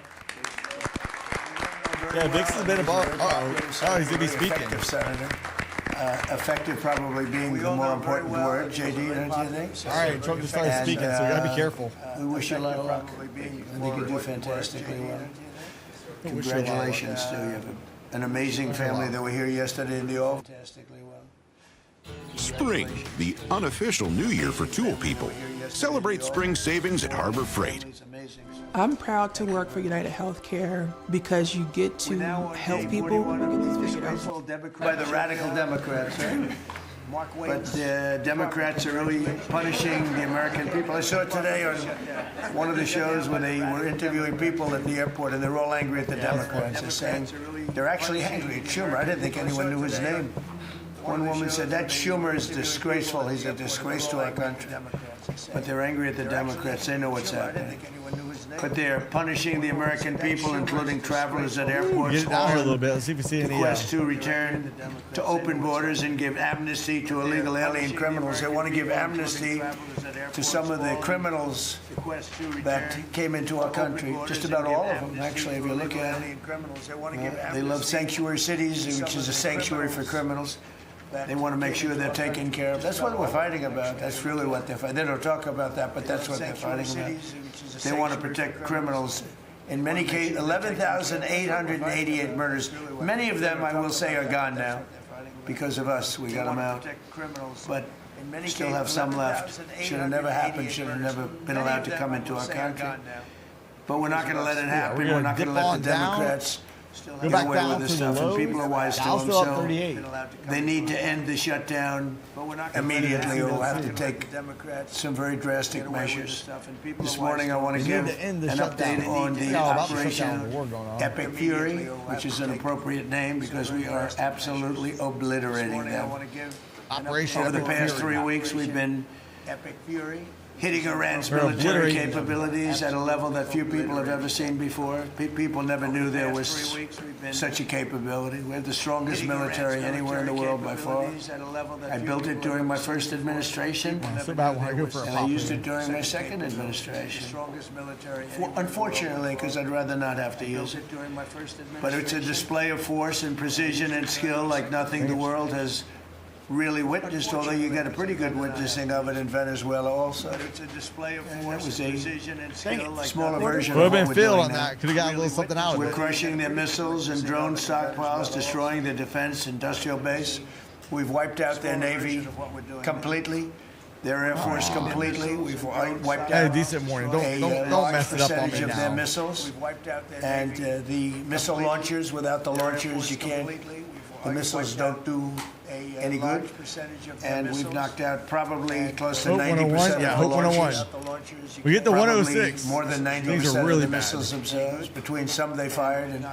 Yeah, VIX has been above. Oh, he's gonna be speaking. Effective senator. Effective probably being the more important word, JD, don't you think? All right, Trump just started speaking, so we gotta be careful. We wish you a lot of luck. I think you do fantastically well. Congratulations to you. You have an amazing family that were here yesterday in the Oval. Fantastically well. Spring, the unofficial new year for tool people. Celebrate spring savings at Harbor Freight. I'm proud to work for United Healthcare because you get to help people get these figured out. By the radical Democrats, right? But Democrats are really punishing the American people. I saw it today on one of the shows where they were interviewing people at the airport, and they're all angry at the Democrats. They're saying they're actually angry at Schumer. I didn't think anyone knew his name. One woman said, that Schumer is disgraceful. He's a disgrace to our country. But they're angry at the Democrats. They know what's happening. But they're punishing the American people, including travelers at airports. Get it down here a little bit. Let's see if we see any. Quest to return to open borders and give amnesty to illegal alien criminals. They want to give amnesty to some of the criminals that came into our country. Just about all of them, actually, if you look at it. They love sanctuary cities, which is a sanctuary for criminals. They want to make sure they're taken care of. That's what we're fighting about. That's really what they're fighting. They don't talk about that, but that's what they're fighting about. They want to protect criminals. In many cases, 11,888 murders. Many of them, I will say, are gone now because of us. We got them out. But still have some left. Should have never happened. Should have never been allowed to come into our country. But we're not going to let it happen. We're not going to let the Democrats Go get back away down with to this the stuff. And lows. people are wise to Dow's them. still up So 38. they need to end the shutdown immediately, or we'll have to take some very drastic measures. This morning, I want to We give need to end the an shutdown. update on the Yeah, about the Operation shutdown, the war going on. Epic Fury, which is an appropriate name because we are absolutely obliterating them. Operation Over the Epic past Fury. 3 weeks, we've been hitting Iran's We're military obliterating them. capabilities at a level that few people have ever seen before. People never knew there was such a capability. We have the strongest military anywhere in the world by far. I built it during my first administration, So about when I go for a and I pop. used it during my second administration. Unfortunately, because I'd rather not have to use it. But it's a display of force and precision and skill like nothing the world has really witnessed, although you got a pretty good witnessing of it in Venezuela also. It's a display of force and precision and skill like smaller version Would have of been what we're filled doing on now. that. Could have gotten a little something out of We're it. crushing their missiles and drone stockpiles, destroying their defense industrial base. We've wiped out their Navy completely, their Air Force completely. We've wiped Had a out decent morning. a Don't large mess it up on percentage me of their now. missiles. And the missile launchers, without the launchers, you can't, the missiles don't do any good. And we've knocked out probably close to Hope 90% 101. of Yeah, the Hope launchers. 101. We get the Probably 106. more than 90% Things are of really the bad. missiles themselves. Between some they fired and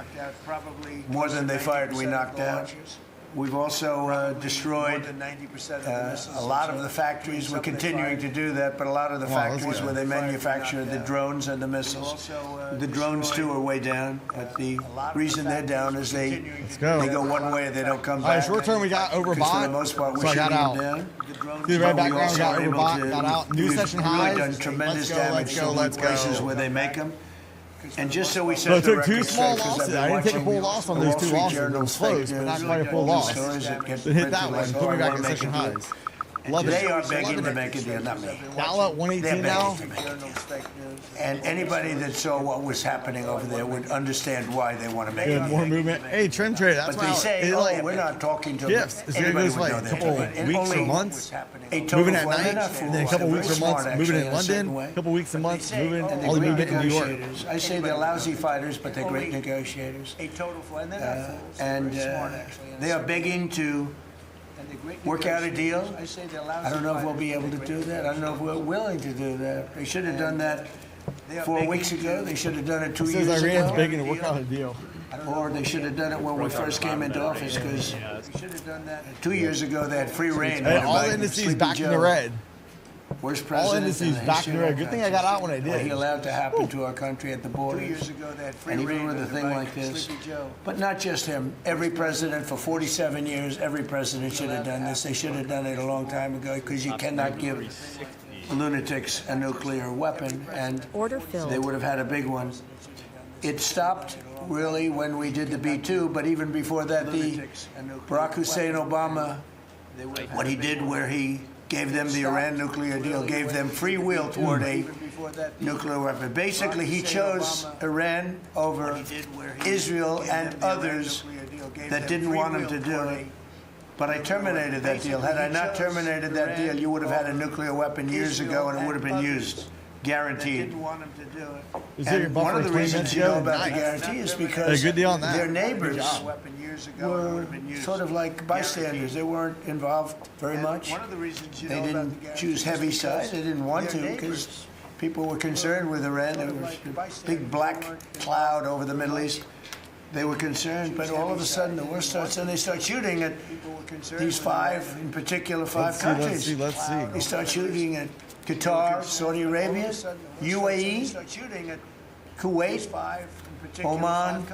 more than they fired, we knocked out. We've also destroyed a lot of the factories. We're continuing to do that, but a lot of the factories where they manufacture the drones and the missiles. The drones, too, are way down, but the reason they're down is they go one way and they don't come All right, back. short term we got Because for the overbought, most part, so we're I got shooting out. them down. See the red But we background, also got are able overbought, to- got out. New we've session really highs. done tremendous Let's go, damage let's to go, the let's places go. where they make them. And just so we So set I the took two record small straight, 'cause I've losses. been I didn't take a watching full loss on the those Wall two Street losses. It Journal was close, fake but not news, quite a full the loss. stories that get So hit that printed one, like, put oh, me I back wanna at make session a deal. highs. Love They it. are begging to make a deal, not me. Dow at They're 118 begging now. to make a deal. And anybody that saw what was happening over there would understand why they want to make a Good, deal. more movement. Hey, trend trade. That's But they why say, it, oh, like, we're not talking to shifts. It's gonna anybody go for would like know a they're couple talking. And weeks or only months. a total Moving at for- they're night, not and then a fools. couple They're weeks very or months smart, moving actually, in in a certain London, way. couple weeks and months moving And all they're the great movement in New York. negotiators. I say they're lousy fighters, but they're great negotiators. And they are begging to work out a deal. I don't know if we'll be able to do that. I don't know if we're willing to do that. They should have done that 4 weeks ago. They should have done it 2 It says years Iran's ago. begging to work out a deal. or they should have done it when we first came into office, because 2 years ago they had free reign. Hey, all indices back in the red. Worst president. All indices back in the red. Good thing I got out when I did. What he allowed to happen to our country at the border. 2 years ago they had free reign. And even with a thing like this, but not just him. Every president for 47 years, every president should have done this. They should have done it a long time ago, because you cannot give lunatics a nuclear weapon, and they would have had a big one. It stopped really when we did the B-2, but even before that, the Barack Hussein Obama, what he did where he gave them the Iran nuclear deal, gave them free will toward a nuclear weapon. Basically, he chose Iran over Israel and others that didn't want him to do it. But I terminated that deal. Had I not terminated that deal, you would have had a nuclear weapon years ago, and it would have been used, guaranteed. And one of the reasons you know about the guarantee is because their neighbors were sort of like bystanders. They weren't involved very much. They didn't choose heavy sides. They didn't want to, because people were concerned with Iran. There was a big black cloud over the Middle East. They were concerned, but all of a sudden the war starts, and they start shooting at these five, in particular, five countries. Let's see. They start shooting at Qatar, Saudi Arabia, UAE, Kuwait, Oman.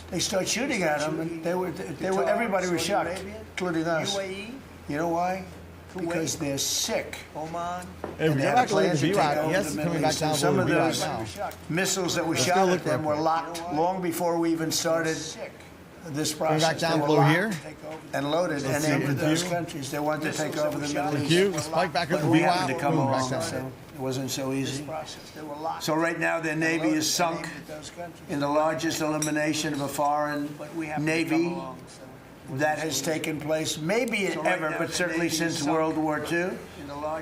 They start shooting at them, and everybody was shocked, including us. You know why? Because they're sick. Hey, we got back to the BWAC. Yes, coming back down some to of the those now. missiles that were shot at them were locked long before we even started this process. Back down below here and loaded and aimed at those countries. They wanted to take over the Middle East. You spike back up the We happened to BWAC. come along, so it wasn't so easy. So right now their navy is sunk in the largest elimination of a foreign navy that has taken place, maybe ever, but certainly since World War II.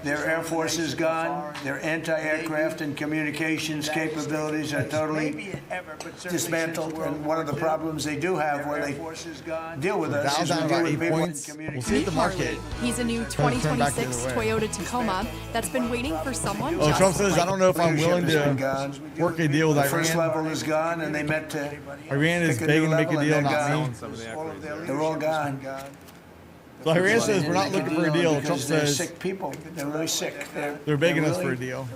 Their Air Force is gone. Their anti-aircraft and communications capabilities are totally dismantled. And one of the problems they do have when they deal with us is we deal with people in We'll see the market. He's a new 2026 Toyota Tacoma that's been waiting for someone. Oh, Trump says, I don't know if I'm willing to work a deal with the Iran. first level is gone, and they meant to. Iran is begging to make a deal, not me. They're all gone. So Iran says we're not looking for a deal. Trump They're says sick people. They're really sick. they're begging us really for a deal.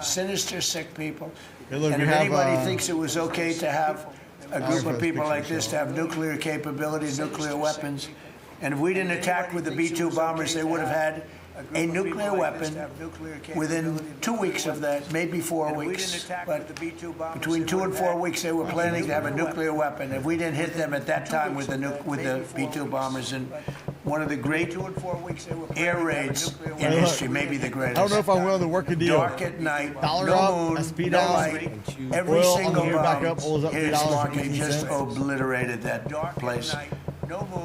Sinister, sick people. Hey, look, And we if have, anybody thinks it was okay to have a group of people like this to have nuclear capability, nuclear weapons, and if we didn't attack with the B-2 bombers, they would have had a nuclear weapon within 2 weeks of that, maybe 4 weeks. But between 2 and 4 weeks, they were planning to have a nuclear weapon. If we didn't hit them at that time with the B-2 bombers, and one of the great air raids in history, maybe the greatest. I don't know if I'm willing to work a deal. Dark at night, Dollar no up, moon, SP no down, light. Every oil on single the way back bomb up, oil's up hit its mark and $3.15. just obliterated that place.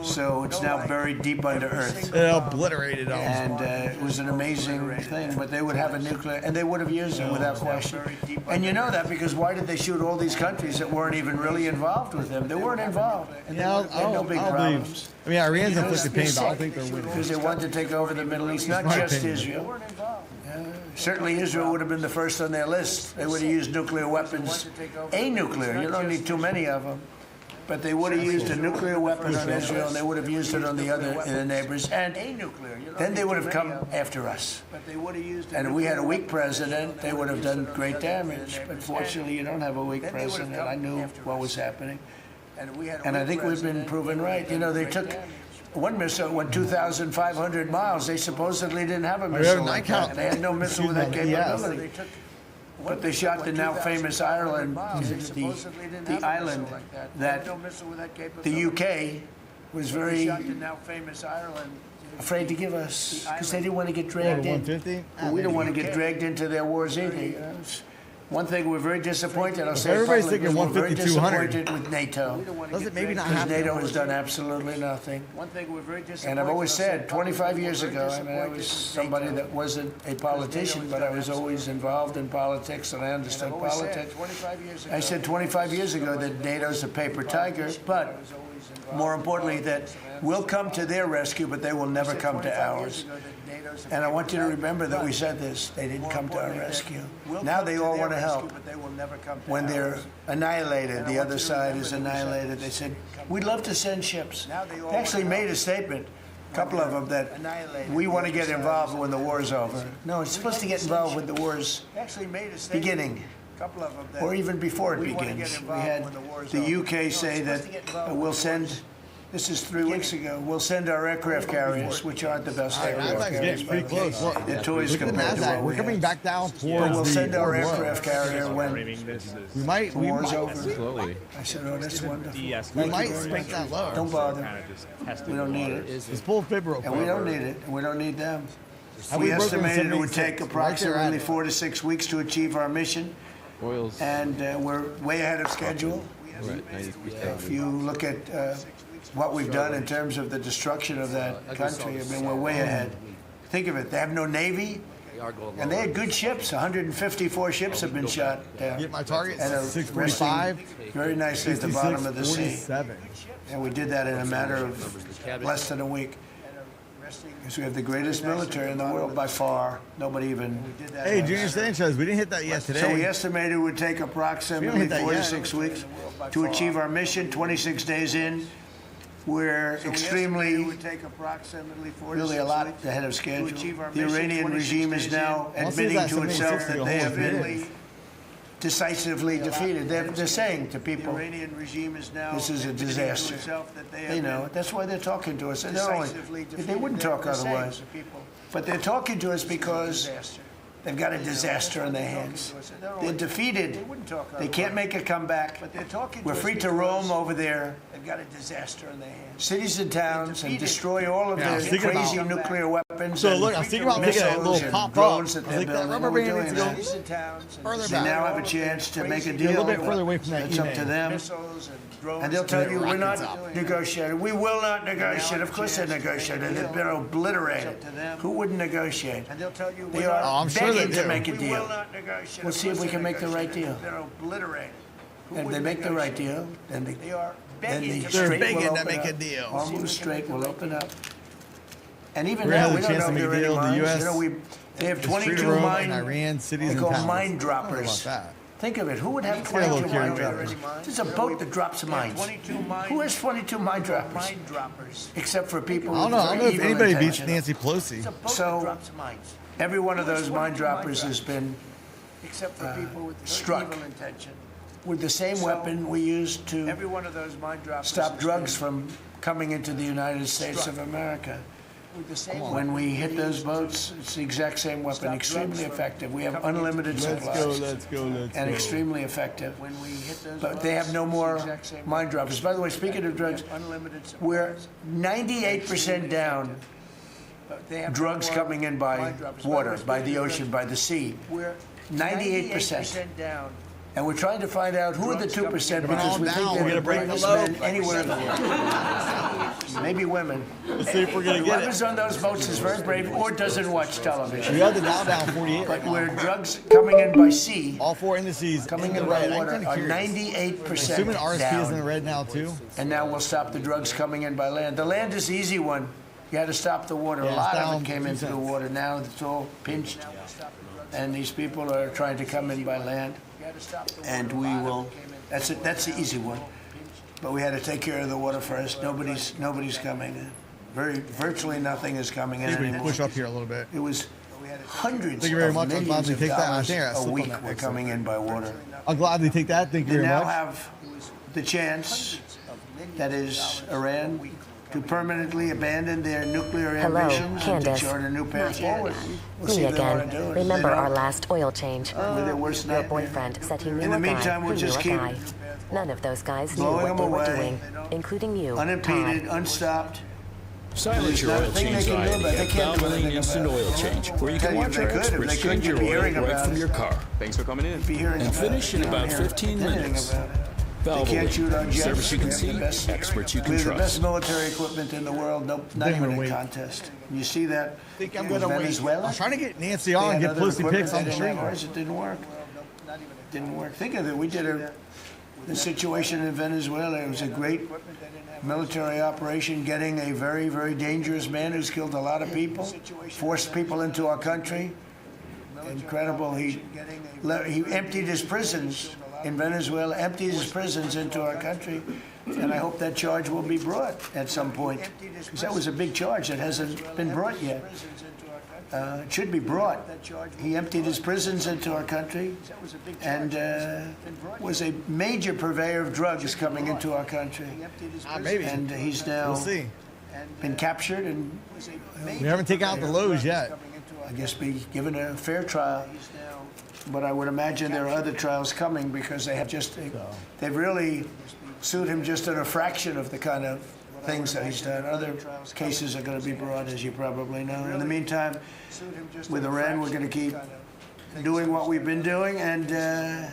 So it's now buried deep under earth. It obliterated them. And it was an amazing thing, but they would have a nuclear, and they would have used it without question. And you know that because why did they shoot all these countries that weren't even really involved with them? They weren't involved, and they had no big problems. I mean, Iran's inflicted pain, but I don't think they're winning. Because they wanted to take over the Middle East, not just Israel. Certainly Israel would have been the first on their list. They would have used nuclear weapons, a nuclear, you don't need too many of them. But they would have used a nuclear weapon on Israel, and they would have used it on the other neighbors, and then they would have come after us. And if we had a weak president, they would have done great damage. But fortunately, you don't have a weak president. I knew what was happening, and I think we've been proven right. You know, they took one missile went 2,500 miles. They supposedly didn't have a missile like that. They had no missile with that capability. But they shot the now famous Ireland, the island that the UK was very afraid to give us because they didn't want to get dragged in. We don't want to get dragged into their wars either. One thing we're very disappointed. I'll say everybody's publicly, thinking we're very 150, 200. disappointed with NATO. Does it maybe not Because happen? NATO has done absolutely nothing. And I've always said, 25 years ago, I mean, I was somebody that wasn't a politician, but I was always involved in politics and I understood politics. I said 25 years ago that NATO's a paper tiger, but more importantly, that we'll come to their rescue, but they will never come to ours. And I want you to remember that we said this. They didn't come to our rescue. Now they all want to help. When they're annihilated, the other side is annihilated, they said, we'd love to send ships. They actually made a statement, a couple of them, that we want to get involved when the war's over. No, it's supposed to get involved when the war's beginning, or even before it begins. We had the UK say that we'll send, this is 3 weeks ago, we'll send our aircraft carriers, which aren't the best aircraft carriers. Pretty close. Look, they're toys compared to what we're we coming have. back down But towards we'll the send our war's aircraft carrier when we might over. Slowly. I said, oh, that's wonderful. we might spank that lower. Don't bother. We don't need it. It's full fibro. And we don't need it, and we don't need them. Have We we broken estimated it would 76? take approximately 4 to 6 weeks to achieve our mission, Oil's and we're way ahead of schedule. we're at 93,000. If you look at what we've done in terms of the destruction of that country, I mean, we're way ahead. Think of it, they have no Navy, and they had good ships. 154 ships have been shot down. Get my target, And are 645. resting very nicely at the bottom of the sea. 47. And we did that in a matter of less than a week. Because we have the greatest military in the world by far. Nobody even. Hey, Junior Sanchez, we didn't hit that yet today. So we estimated it would take approximately 4 to 6 weeks to achieve our mission. 26 days in, we're extremely, really a lot ahead of schedule. The Iranian regime is now admitting to itself that they have been decisively defeated. They're saying to people, this is a disaster. They know it. That's why they're talking to us. They wouldn't talk otherwise. But they're talking to us because they've got a disaster in their hands. They're defeated. They can't make a comeback. We're free to roam over there. They've got a disaster in their hands. Cities and towns, and destroy all of their crazy nuclear weapons. So look, I was thinking about making a little pop up. I was like, that rubber band needs to go further They back. now have a chance to make a Get deal. a little bit further away from that It's up to them. And they'll tell you, we're not negotiating. We will not negotiate. Of course they're negotiating. They've been obliterated. Who wouldn't negotiate? They are I'm sure they begging to do. make a deal. We'll see if we can make the right deal. And if they make the right deal, then the They're strait begging will to open make a up. deal. Hormuz Strait will open up. And even We're now, gonna we have a don't chance know to if make a there are deal any in the mines. US. They have The Street 22 of Rome mine, in Iran, cities they and call towns. mine I don't know droppers. about that. Think of it. Who would have Get a little 22 mine carried droppers? away. There's a boat that drops mines. Who has 22 mine droppers? Except for people I don't know. with I don't know very if evil anybody beats intentions. Nancy Pelosi. So every one of those mine droppers has been struck with the same weapon we used to stop drugs from coming into the United States of America. When we hit those boats, it's the exact same weapon, extremely effective. We have unlimited supplies. Let's go. And extremely effective. But they have no more mine droppers. By the way, speaking of drugs, we're 98% down drugs coming in by water, by the ocean, by the sea. 98%. And we're trying to find out who are the 2% because we think We're they're gonna the break the brightest low. men anywhere in the world. Maybe women. Let's see if we're gonna get Whoever's it. on those boats is very brave or doesn't watch television. We got the Dow down 48 But right now. where drugs coming in by sea, All four indices coming in in the by red. I'm water, kinda are curious. 98% Assuming RSP is in the down. red now too. And now we'll stop the drugs coming in by land. The land is the easy one. You had to stop the water. Yeah, A it's lot of down it came 2 into the cents. water. Now it's all pinched. And these people are trying to come in by land. And we will, that's it, that's the easy one. But we had to take care of the water first. Nobody's coming in. Virtually nothing is coming in I think we can anymore. push up here a little bit. It was hundreds Thank you very of much. I'll millions gladly of take that. I dollars think I a slipped on week that were exit. coming in by water. I'll gladly take that. Thank you They very now much. have the chance, that is Iran, to permanently abandon their nuclear Hello, ambitions and to Candace. chart a new path forward. We'll see Me if they again. want to do it. Remember They our don't. last oil change? With their worst Your nightmare. boyfriend said he knew In the a guy meantime, who we'll knew just a keep guy. None of those guys knew blowing what them they were away, doing, including you, unimpeded, Todd. unstopped. Silence There's your oil nothing change they can do anxiety about it. They at can't do Valvoline anything Instant about it. Oil Change, where you Tell can you watch if our they could, if experts they could, change you'd your be oil hearing right about from it. your car. Thanks for coming in. Be hearing And about finish it. in You don't about hear 15 anything minutes. about it. They can't shoot our Valvoline, jets. service you We can have see, the best, experts you we can have the best trust. military equipment in the world. No, not I'm even gonna a wait. contest. You see that? I think I'm with gonna wait. Venezuela? I was trying to get Nancy They on and had get other pussy equipment pics on they the didn't stream. have ours. It didn't work. Didn't work. Think of it. We did the situation in Venezuela. It was a great military operation, getting a very, very dangerous man who's killed a lot of people, forced people into our country. Incredible. He emptied his prisons in Venezuela, emptied his prisons into our country, and I hope that charge will be brought at some point, because that was a big charge that hasn't been brought yet. It should be brought. He emptied his prisons into our country and was a major purveyor of drugs coming into our country. Maybe. And he's now been captured, and we haven't taken out the lows yet. I guess be given a fair trial. But I would imagine there are other trials coming, because they have they've really sued him just in a fraction of the kind of things that he's done. Other cases are going to be brought, as you probably know. In the meantime, with Iran, we're going to keep doing what we've been doing, and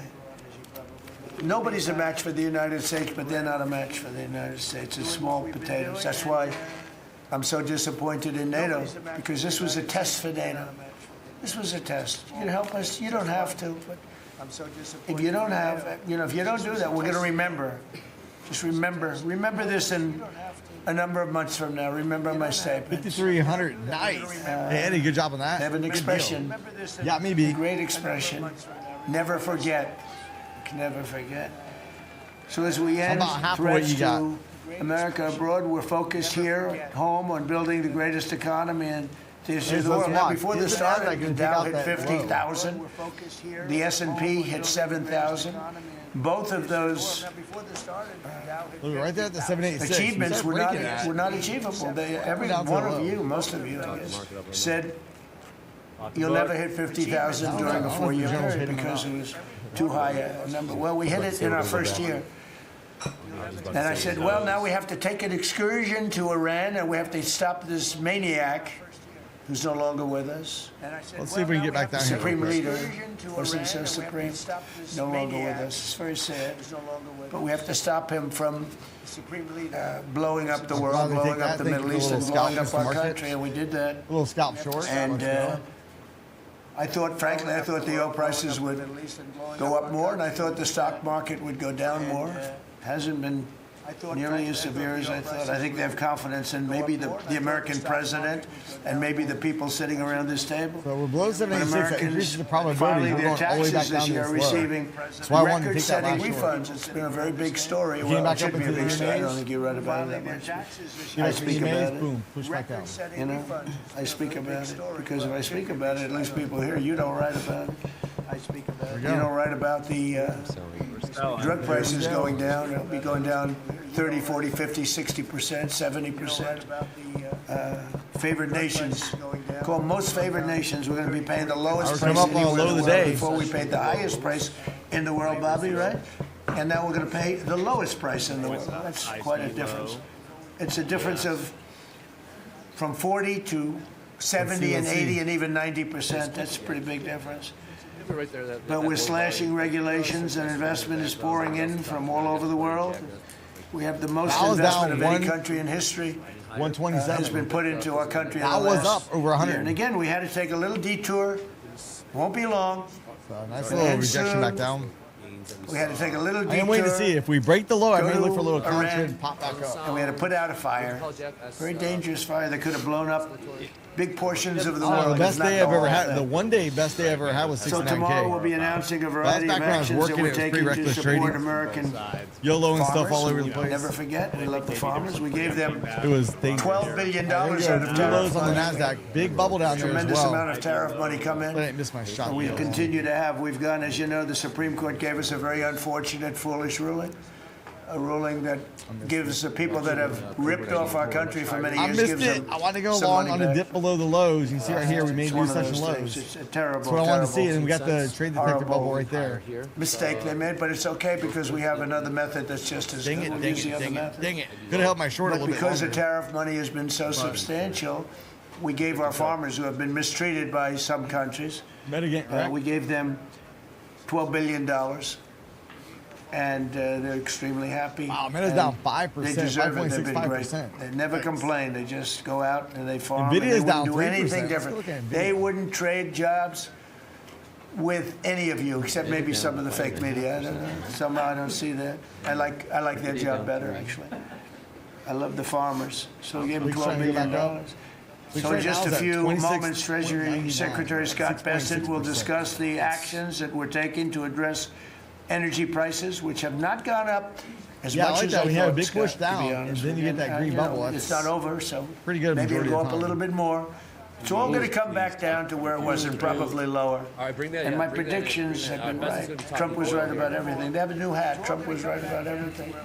nobody's a match for the United States, but they're not a match for the United States. It's small potatoes. That's why I'm so disappointed in NATO, because this was a test for NATO. This was a test. You can help us. You don't have to. But if you don't have, if you don't do that, we're going to remember. Just remember this in a number of months from now. Remember my statement. 5,300. Nice. Hey, Eddie, good job on that. I have an expression. Yeah, maybe. Great expression. Never forget. Never forget. So as we end threats to America abroad, we're focused here at home on building the greatest economy and the world. Now, before this started, the Dow hit 50,000. The S&P hit 7,000. Both of those right there at the 786 achievements were not achievable. Every one of you, most of you, I guess, said you'll never hit 50,000 during a 4-year period because it was too high a number. Well, we hit it in our first year. And I said, well, now we have to take an excursion to Iran, and we have to stop this maniac who's no longer with us. Let's see if we can get back down here. Supreme leader wasn't so supreme, no longer with us. It's very sad. But we have to stop him from blowing up the world, blowing up the Middle East, and blowing up our country, and we did that. A little scalp short. And I thought, frankly, the oil prices would go up more, and I thought the stock market would go down more. Hasn't been nearly as severe as I thought. I think they have confidence in maybe the American president and maybe the people sitting around this table. So we're below 76. That increases the probability filing we're their going all the way back taxes down this to year, this receiving That's why I wanted to take that record-setting last short. refunds. It's been a very big story. Came Well, back it should up be a into big the story. I EMAs. don't think you read about it that much. I speak about it. Boom, push back down. You know, I speak about it because if I speak about it, at least people here. You don't write about it. You don't write about the drug prices going down. It'll be going down 30, 40, 50, 60%, 70%. Favored nations. Called most favored nations. We're going to be paying the lowest price in the world. Before we paid the highest price in the world, Bobby, right? And now we're going to pay the lowest price in the world. That's quite a difference. It's a difference of from 40 to 70 and 80 and even 90%. That's a pretty big difference. But we're slashing regulations, and investment is pouring in from all over the world. We have the most investment of any country in history. 127 has been put into our country. That was up over 100. And again, we had to take a little detour. Won't be long. So nice little rejection back down. We had to take a little detour. I am waiting to see if we break the low. I may look for a little counter and pop back up. And we had to put out a fire. Very dangerous fire that could have blown up big portions of the world. The best day I've ever had. The one day best day I've ever had was 69K. So tomorrow we'll be announcing a variety of actions that we're taking to support American YOLO and stuff all over the place. Never forget, we love the farmers. We gave them $12 billion out of tariff lows on the NASDAQ. Big bubble down there as well. Tremendous amount of tariff money come in. I didn't miss my shot. We continue to have. We've gone, as you know, the Supreme Court gave us a very unfortunate, foolish ruling. A ruling that gives the people that have ripped off our country for many years. I missed it. I want to go long on a dip below the lows. You can see right here, we made new session lows. It's a terrible, That's what I wanted to see, and we got the trade detector bubble right there. Mistake they made, but it's okay because we have another method that's just as good. Dang it. Could have helped my short a little bit because the longer. tariff money has been so substantial, we gave our farmers who have been mistreated by some countries, we gave them $12 billion. And they're extremely happy. Wow, Meta's down 5%. They deserve it. They've been great. 5.65%. They never complain. They just go out and they farm. Nvidia's and they down wouldn't do 3%. anything different. They wouldn't trade jobs with any of you, except maybe some of the fake media. I don't know. Somehow I don't see that. I like their job better, actually. I love the farmers. So we gave them $12 billion. So in just a few moments, Treasury Secretary Scott Bessent will discuss the actions that we're taking to address energy prices, which have not gone up as much as I thought. We have a big push down, and then you get that green bubble. It's not over, so pretty good. Maybe it'll go up a little bit more. It's all going to come back down to where it was and probably lower. All right, bring that. And my predictions have been right. Trump was right about everything. They have a new hat. Trump was right about everything.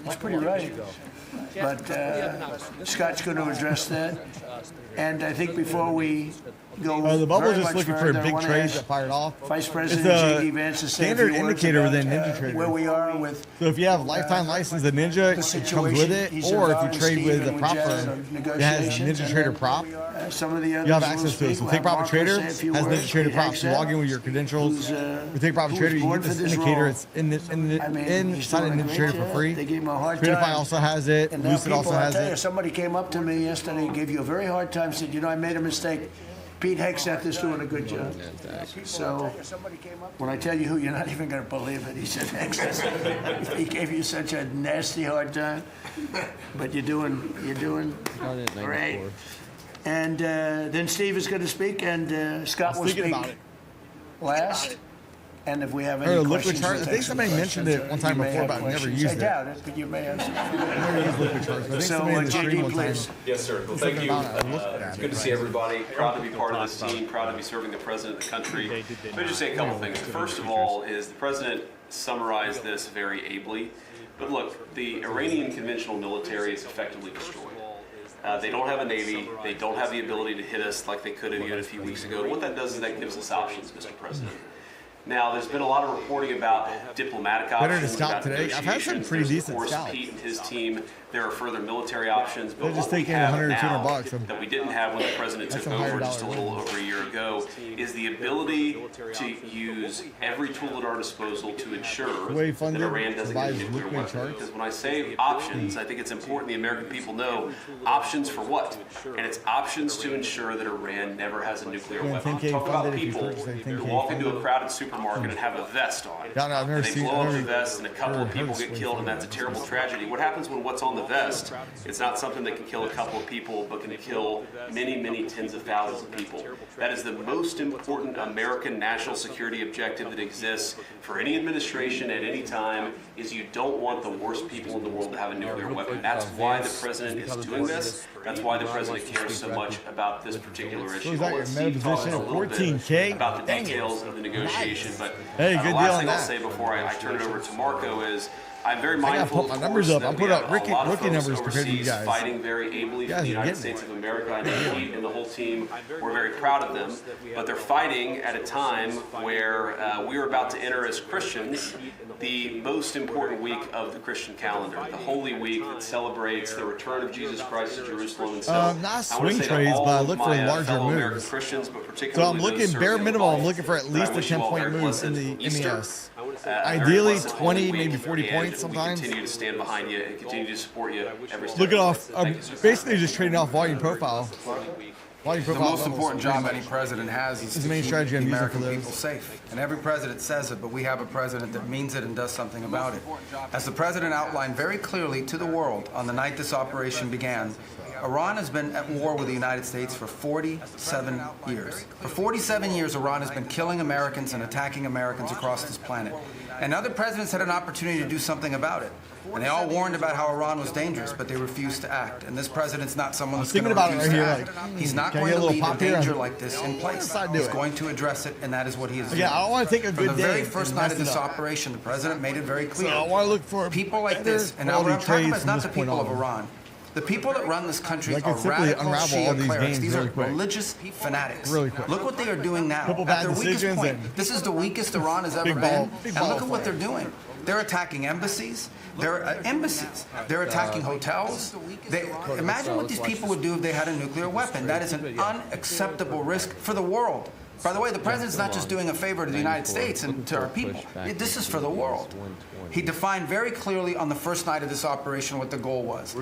He's pretty right. But Scott's going to address that. And I think before we go, the bubble's very just much looking for a further, big I wanna trade ask that fired off. Vice President J.D. Vance to say a few standard words indicator about, within NinjaTrader. where we are with. So if you have lifetime license, the Ninja comes with it, or if you trade with the prop firm that has NinjaTrader prop, some of the others you have access to it. So Take Profit Trader has NinjaTrader props. You log in with your credentials. With Take Profit Trader, you get this indicator. It's inside of NinjaTrader for free. They gave him a hard Tradify time. also has it. And now Lucid also people, I'll has tell you, it. somebody came up to me yesterday and gave you a very hard time, said, I made a mistake. Pete Hegseth is doing a good job. So when I tell you who, you're not even going to believe it. He said Hegseth. He gave you such a nasty hard time, but you're doing great. And then Steve is going to speak, and Scott will speak last. And if we have any questions, I think somebody mentioned it one time before, but I never used it. I doubt it, but you may have some. I never used liquid charts, but I think somebody in the stream one time. Yes, sir. Well, thank you. It's good to see everybody. Proud to be part of this team. Proud to be serving the president of the country. Let me just say a couple things. First of all, is the president summarized this very ably. But look, the Iranian conventional military is effectively destroyed. They don't have a navy. They don't have the ability to hit us like they could have even a few weeks ago. And what that does is that gives us options, Mr. President. Now, there's been a lot of reporting about diplomatic options. Better to scout today. I've had some pretty decent scouts. Of course, Pete and his team, there are further military options. But just what we taking have 100 or now 200 bucks. that we didn't have when the president took over just a little over a year ago is the ability to use every tool at our disposal to ensure that Iran doesn't get a nuclear weapon. Because when I say options, I think it's important the American people know options for what? And it's options to ensure that Iran never has a nuclear weapon. Talk about people who walk into a crowded supermarket and have a vest on. And they blow up the vest and a couple of people get killed, and that's a terrible tragedy. What happens when what's on the vest, it's not something that can kill a couple of people, but can kill many, many tens of thousands of people. That is the most important American national security objective that exists for any administration at any time, is you don't want the worst people in the world to have a nuclear weapon. That's why the president is doing this. That's why the president cares so much about this particular issue. I'll let Steve talk a little bit about the details of the negotiation. But hey, good the deal last on thing that. I'll say before I turn it over to Marco is I'm very I gotta mindful, put my of numbers course, up. that I'll we put have up a lot of rookie folks numbers compared to you overseas guys. fighting very ably for the United States of America, and Pete and the whole team, we're very proud of them. But they're fighting at a time where we are about to enter as Christians the most important week of the Christian calendar, the Holy Week that celebrates the return of Jesus Christ to Jerusalem. And so not swing trades, but I look for larger moves. Christians, but So particularly I'm looking bare minimum. I'm looking for at least a 10-point move in the MES. Ideally 20, maybe 40 points sometimes. Continue to stand behind you and continue to support you every step. Look it off. I'm basically just trading off volume profile. The most important job any president has is to main keep strategy the I'm using for American those. people safe. And every president says it, but we have a president that means it and does something about it. As the president outlined very clearly to the world on the night this operation began, Iran has been at war with the United States for 47 years. For 47 years, Iran has been killing Americans and attacking Americans across this planet. And other presidents had an opportunity to do something about it. And they all warned about how Iran was dangerous, but they refused to act. And this president's not someone that's going to refuse to act. He's not going to leave a danger like this in place. He's going to address it, and that is what he is doing. Yeah, I don't want to take a good day. From the very first night of this operation, the president made it very clear. So I want to look for people like this, and now what I'm talking about is not the people of Iran. The people that run this country are radical Shia clerics. These are religious fanatics. Look what they are doing now. At their weakest point, this is the weakest Iran has ever been, and look at what they're doing. They're attacking embassies. They're attacking hotels. Imagine what these people would do if they had a nuclear weapon. That is an unacceptable risk for the world. By the way, the president's not just doing a favor to the United States and to our people. This is for the world. He defined very clearly on the first night of this operation what the goal was.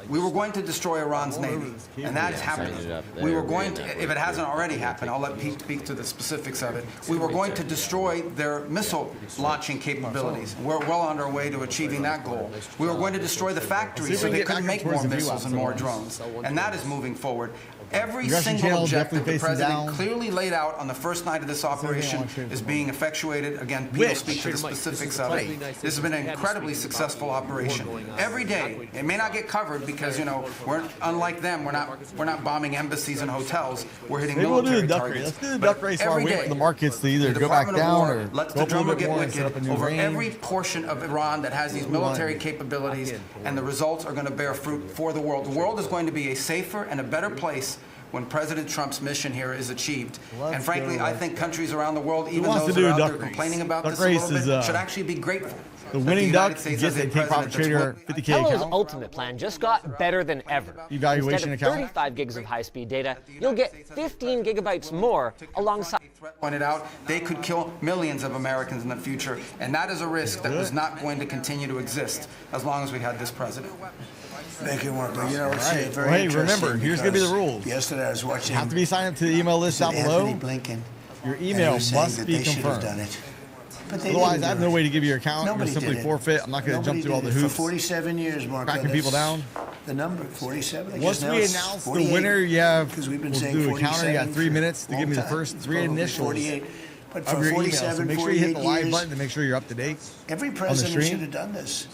We were going to destroy Iran's navy, and that is happening. We were going to, if it hasn't already happened, I'll let Pete speak to the specifics of it. We were going to destroy their missile launching capabilities. We're well on our way to achieving that goal. We were going to destroy the factories so they couldn't make more missiles and more drones, and that is moving forward. Every single objective the president clearly laid out on the first night of this operation is being effectuated. Again, Pete will speak to the specifics of it. This has been an incredibly successful operation. Every day, it may not get covered because, you know, we're unlike them. We're not bombing embassies and hotels. We're hitting military targets. Let's do the duck race while we wait for the markets to either go back down or let the drummer get wicked over every portion of Iran that has these military capabilities, and the results are going to bear fruit for the world. The world is going to be a safer and a better place when President Trump's mission here is achieved. And frankly, I think countries around the world, even those that are out there complaining about this a little bit, should actually be grateful. The winning duck gets a take-profit trader 50K Hello's account. ultimate plan just got better than ever. Evaluation Instead of account. 35 gigs of high-speed data, you'll get 15 gigabytes more alongside. Pointed out, they could kill millions of Americans in the future, and that is a risk that was not going to continue to exist as long as we had this president. Make it work. But, you know, it's Right. very Well, hey, interesting remember, here's going to be the because rules. Yesterday I was watching. You have to be signed up to the email list down below. Anthony Blinken. Your and he email was saying must that be they should have confirmed. done it. But they Otherwise, didn't I have do no it. way to give you your account. Nobody You'll simply did it. forfeit. I'm not going to jump Nobody through all did the it. hoops. For 47 years, Mark. Cracking people down. The number, 47. I guess Once now we it's announce the 48, winner, you have because we've been we'll saying do a counter. You got 47 3 for minutes to a give me the long time. first It's 3 probably initials 48. But of for your email. 47, So make sure you hit the 48 live years, button to make sure you're up to date. Every on the president stream. should have done this.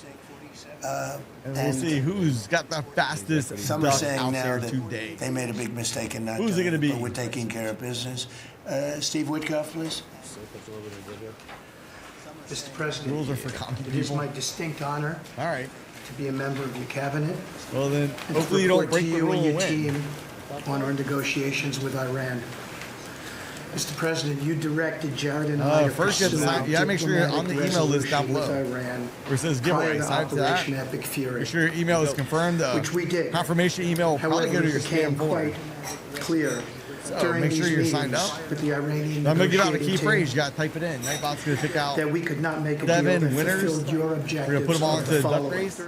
And we'll see who's got the fastest Some are duck saying out now there that today. they made a big mistake in not Who's it doing gonna be? But we're taking care of business. Steve Witkoff, please. Mr. President, Rules are for common it is people. my distinct honor All right. to be a member of your cabinet Well then, and to hopefully you don't report to break the you rule and your and win. team on our negotiations with Iran. Mr. President, you directed Jared and I to First, you have to pursue sign. You gotta make sure you're on the email list down below. resolution with Iran Where it says prior giveaway. to Sign up to that. Operation Epic Fury. Make sure your email is confirmed. Which we did. Confirmation email will probably However, go to it your became spam folder. quite clear So during make sure these you're meetings signed up. with the Iranian I'm gonna give out a key negotiating phrase. team You gotta type it in. Nightbot's gonna pick out that we could not make a 7 deal that winners. fulfilled your We're objectives. gonna put them all of into the the duck following. race.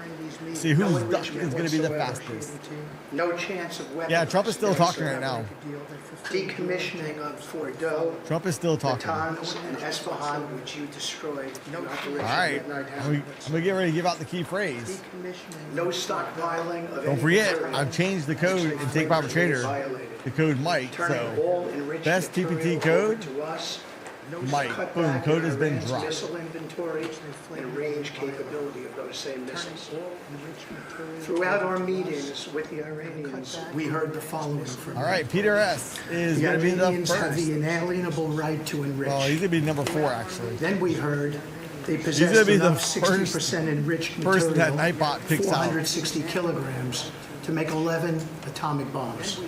See whose duck is gonna be the fastest. No chance of weapons. Yeah, Trump is still talking right now. Decommissioning of Fordo, Trump is still talking. All Natanz, and Esfahan, which you destroyed. No right. I'm gonna get ready to give out the key phrase. Decommissioning. No stockpiling of Don't any forget, material I've changed the code in Take Profit Trader. The code Mike. Turning So all enriched best material TPT over code to us. No Mike. cutback Boom. in Code has been Iran's dropped. missile inventory and range capability of those same missiles. Throughout our meetings with the Iranians, we heard the following from All right, Peter S. is the gonna be the Iranians have first. the inalienable right to enrich. Well, he's gonna be number 4 actually. Then we heard they gonna possessed be the enough first 60% enriched person material, that Nightbot picks out. 460 kilograms, to make 11 atomic bombs.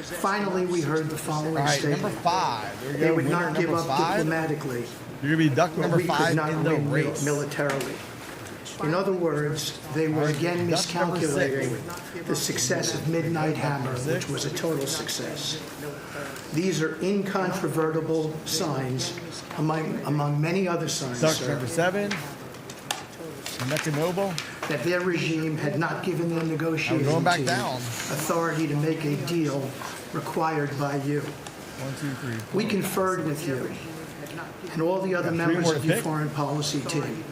Finally, we heard the following All right, statement. number 5. There we They go. would Winner not give number up 5. diplomatically. You're gonna be duck but number we could 5 not in the win race. militarily. In other words, they were again Duck number miscalculating the success of Midnight Hammer, which was a total success. These are incontrovertible signs among many other signs, Duck sir, number 7. Mechanoble. that their regime had not given their I'm negotiating going back team down. authority to make a deal required by you. 1, 2, 3. We conferred with you and all the other Got 3 members more to of your pick. foreign policy team.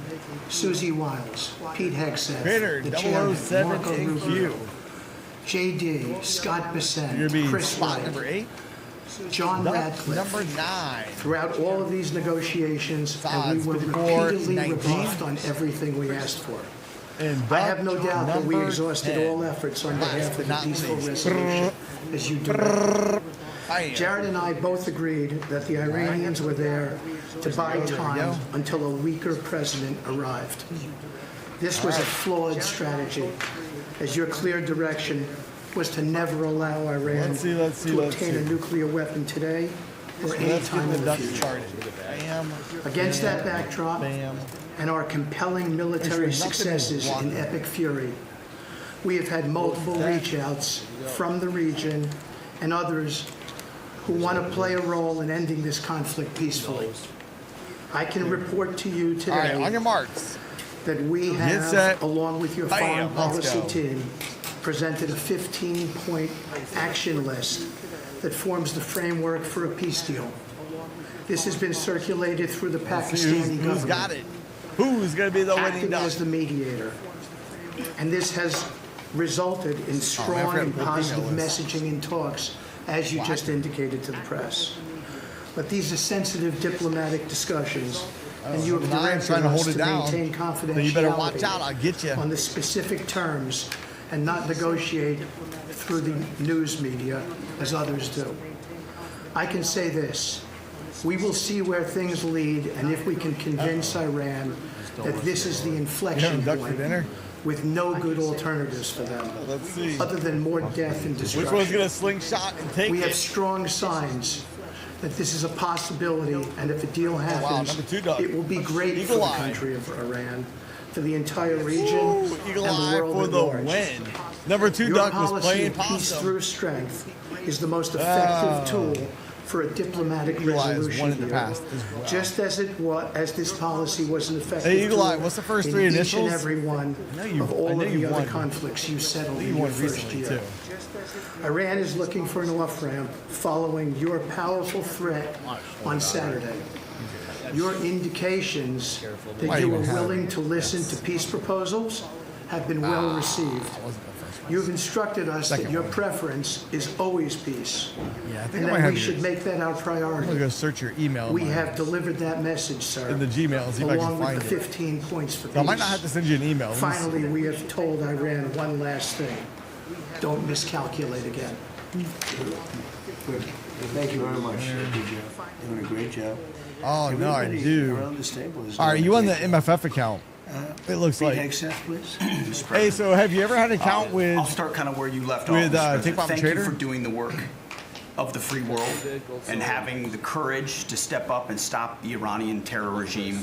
Susie Wiles, Pete Hegseth, Creator the chairman, 007 Marco and Rubio, Q. JD, Scott You're Bissett, gonna be Chris spot White, number 8. John Duck Radcliffe. number 9. Throughout all of these negotiations, and we were 54, repeatedly 19. rebuffed on everything we asked for. And I have no duck doubt that we number exhausted 10. all efforts on behalf of the not peaceful least. resolution, as you directed. Jared and I both agreed that the Iranians were there to buy time until a weaker president arrived. This was a flawed strategy, as your clear direction was to never allow Iran to obtain a nuclear weapon today or any Let's time get in the the duck future. started. Bam. Against bam, that backdrop Bam. and our compelling military Make sure nothing is successes in blocking. Epic Fury, we have had multiple reach outs from the region and others who want to play a role in ending this conflict peacefully. I can report to you All right, today on your marks. that we have, along with your foreign policy team, presented a 15-point action list that forms the framework for a peace deal. This has been circulated through the Pakistani government. Who's got it? Who's going to be the winning acting duck? as the mediator. And this has resulted in strong and positive messaging in talks, as you just indicated to the press. But these are sensitive diplomatic discussions, and you have directed us to maintain confidentiality. So you better watch out, I'll get you. On the specific terms and not negotiate through the news media as others do. I can say this. We will see where things lead, and if we can convince Iran that this is the inflection point with no good alternatives for them, other than more death and destruction. Which one's going to slingshot and take We it? have strong signs that this is a possibility, and if a deal happens, it will be great for the country of Iran, for the entire region, and the world at large. Number 2 Your duck was policy playing of peace possum. through strength is the most effective tool for a diplomatic resolution here. Just as this policy was an effective Eagle tool Eye, what's the first 3 in initials? each and every one of all of the other conflicts you settled in your first year. Iran is looking for an off-ramp following your powerful threat on Saturday. Your indications that you are willing to listen to peace proposals have been well received. You've instructed us that your preference is always peace, and that we should make that our priority. I'm going to go search your email. We have delivered that message, sir. In the Gmail, see if I can along find with the it. 15 points for peace. So I might not have to send you an email. Let me see. Finally, we have told Iran one last thing. Don't miscalculate again. Good. Thank you very much. Good job. You're doing a great job. Oh, no, I Everybody do. around this table is All right, doing you a on the great MFF account. It looks job. like. Hegseth, please. Hey, so have you ever had an account with? I'll start kind of where you left with, off. Take Pop Thank Trader? you for doing the work of the free world and having the courage to step up and stop the Iranian terror regime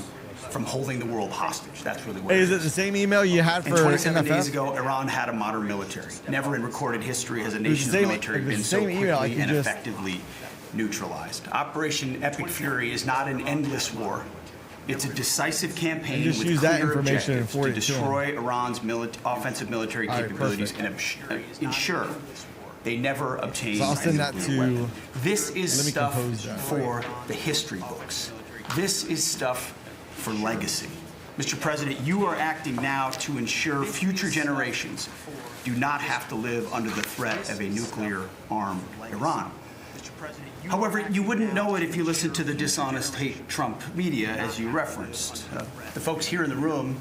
from holding the world hostage. That's really what Hey, it is it the same email you had And for 27 MFF? days ago, Iran had a modern military. Never in recorded history has a It was the nation's same- military it was been the so same email, I quickly can and just- effectively neutralized. Operation Epic Fury is not an endless war. It's a decisive campaign just with use that clear information and objectives to forward it to 'em. destroy Iran's offensive military All right, capabilities perfect. and ensure they never obtain So I'll send that nuclear to- weapon. This is Let me stuff compose that. for the history books. This is stuff for legacy. Mr. President, you are acting now to ensure future generations do not have to live under the threat of a nuclear-armed Iran. However, you wouldn't know it if you listened to the dishonest hate Trump media, as you referenced. The folks here in the room,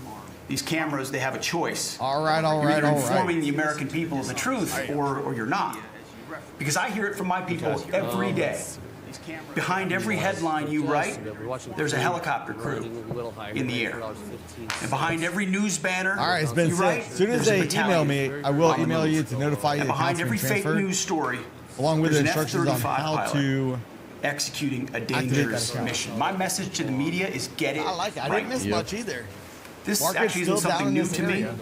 these cameras, they have a choice. All right. You're either informing the American people of the truth, or you're not. Because I hear it from my people every day. Behind every headline you write, there's a helicopter crew in the air. And behind every news banner All right, it's been you sent. write, As soon as there's a they email battalion me, I will on the email move. you to notify you And the behind account's every been fake transferred, news story, along with the there's an instructions on F-35 how pilot to executing a activate dangerous that account. mission. My message to the media is get it I like it. I right. didn't miss much either. This Market's actually still isn't down something in new this to me. area.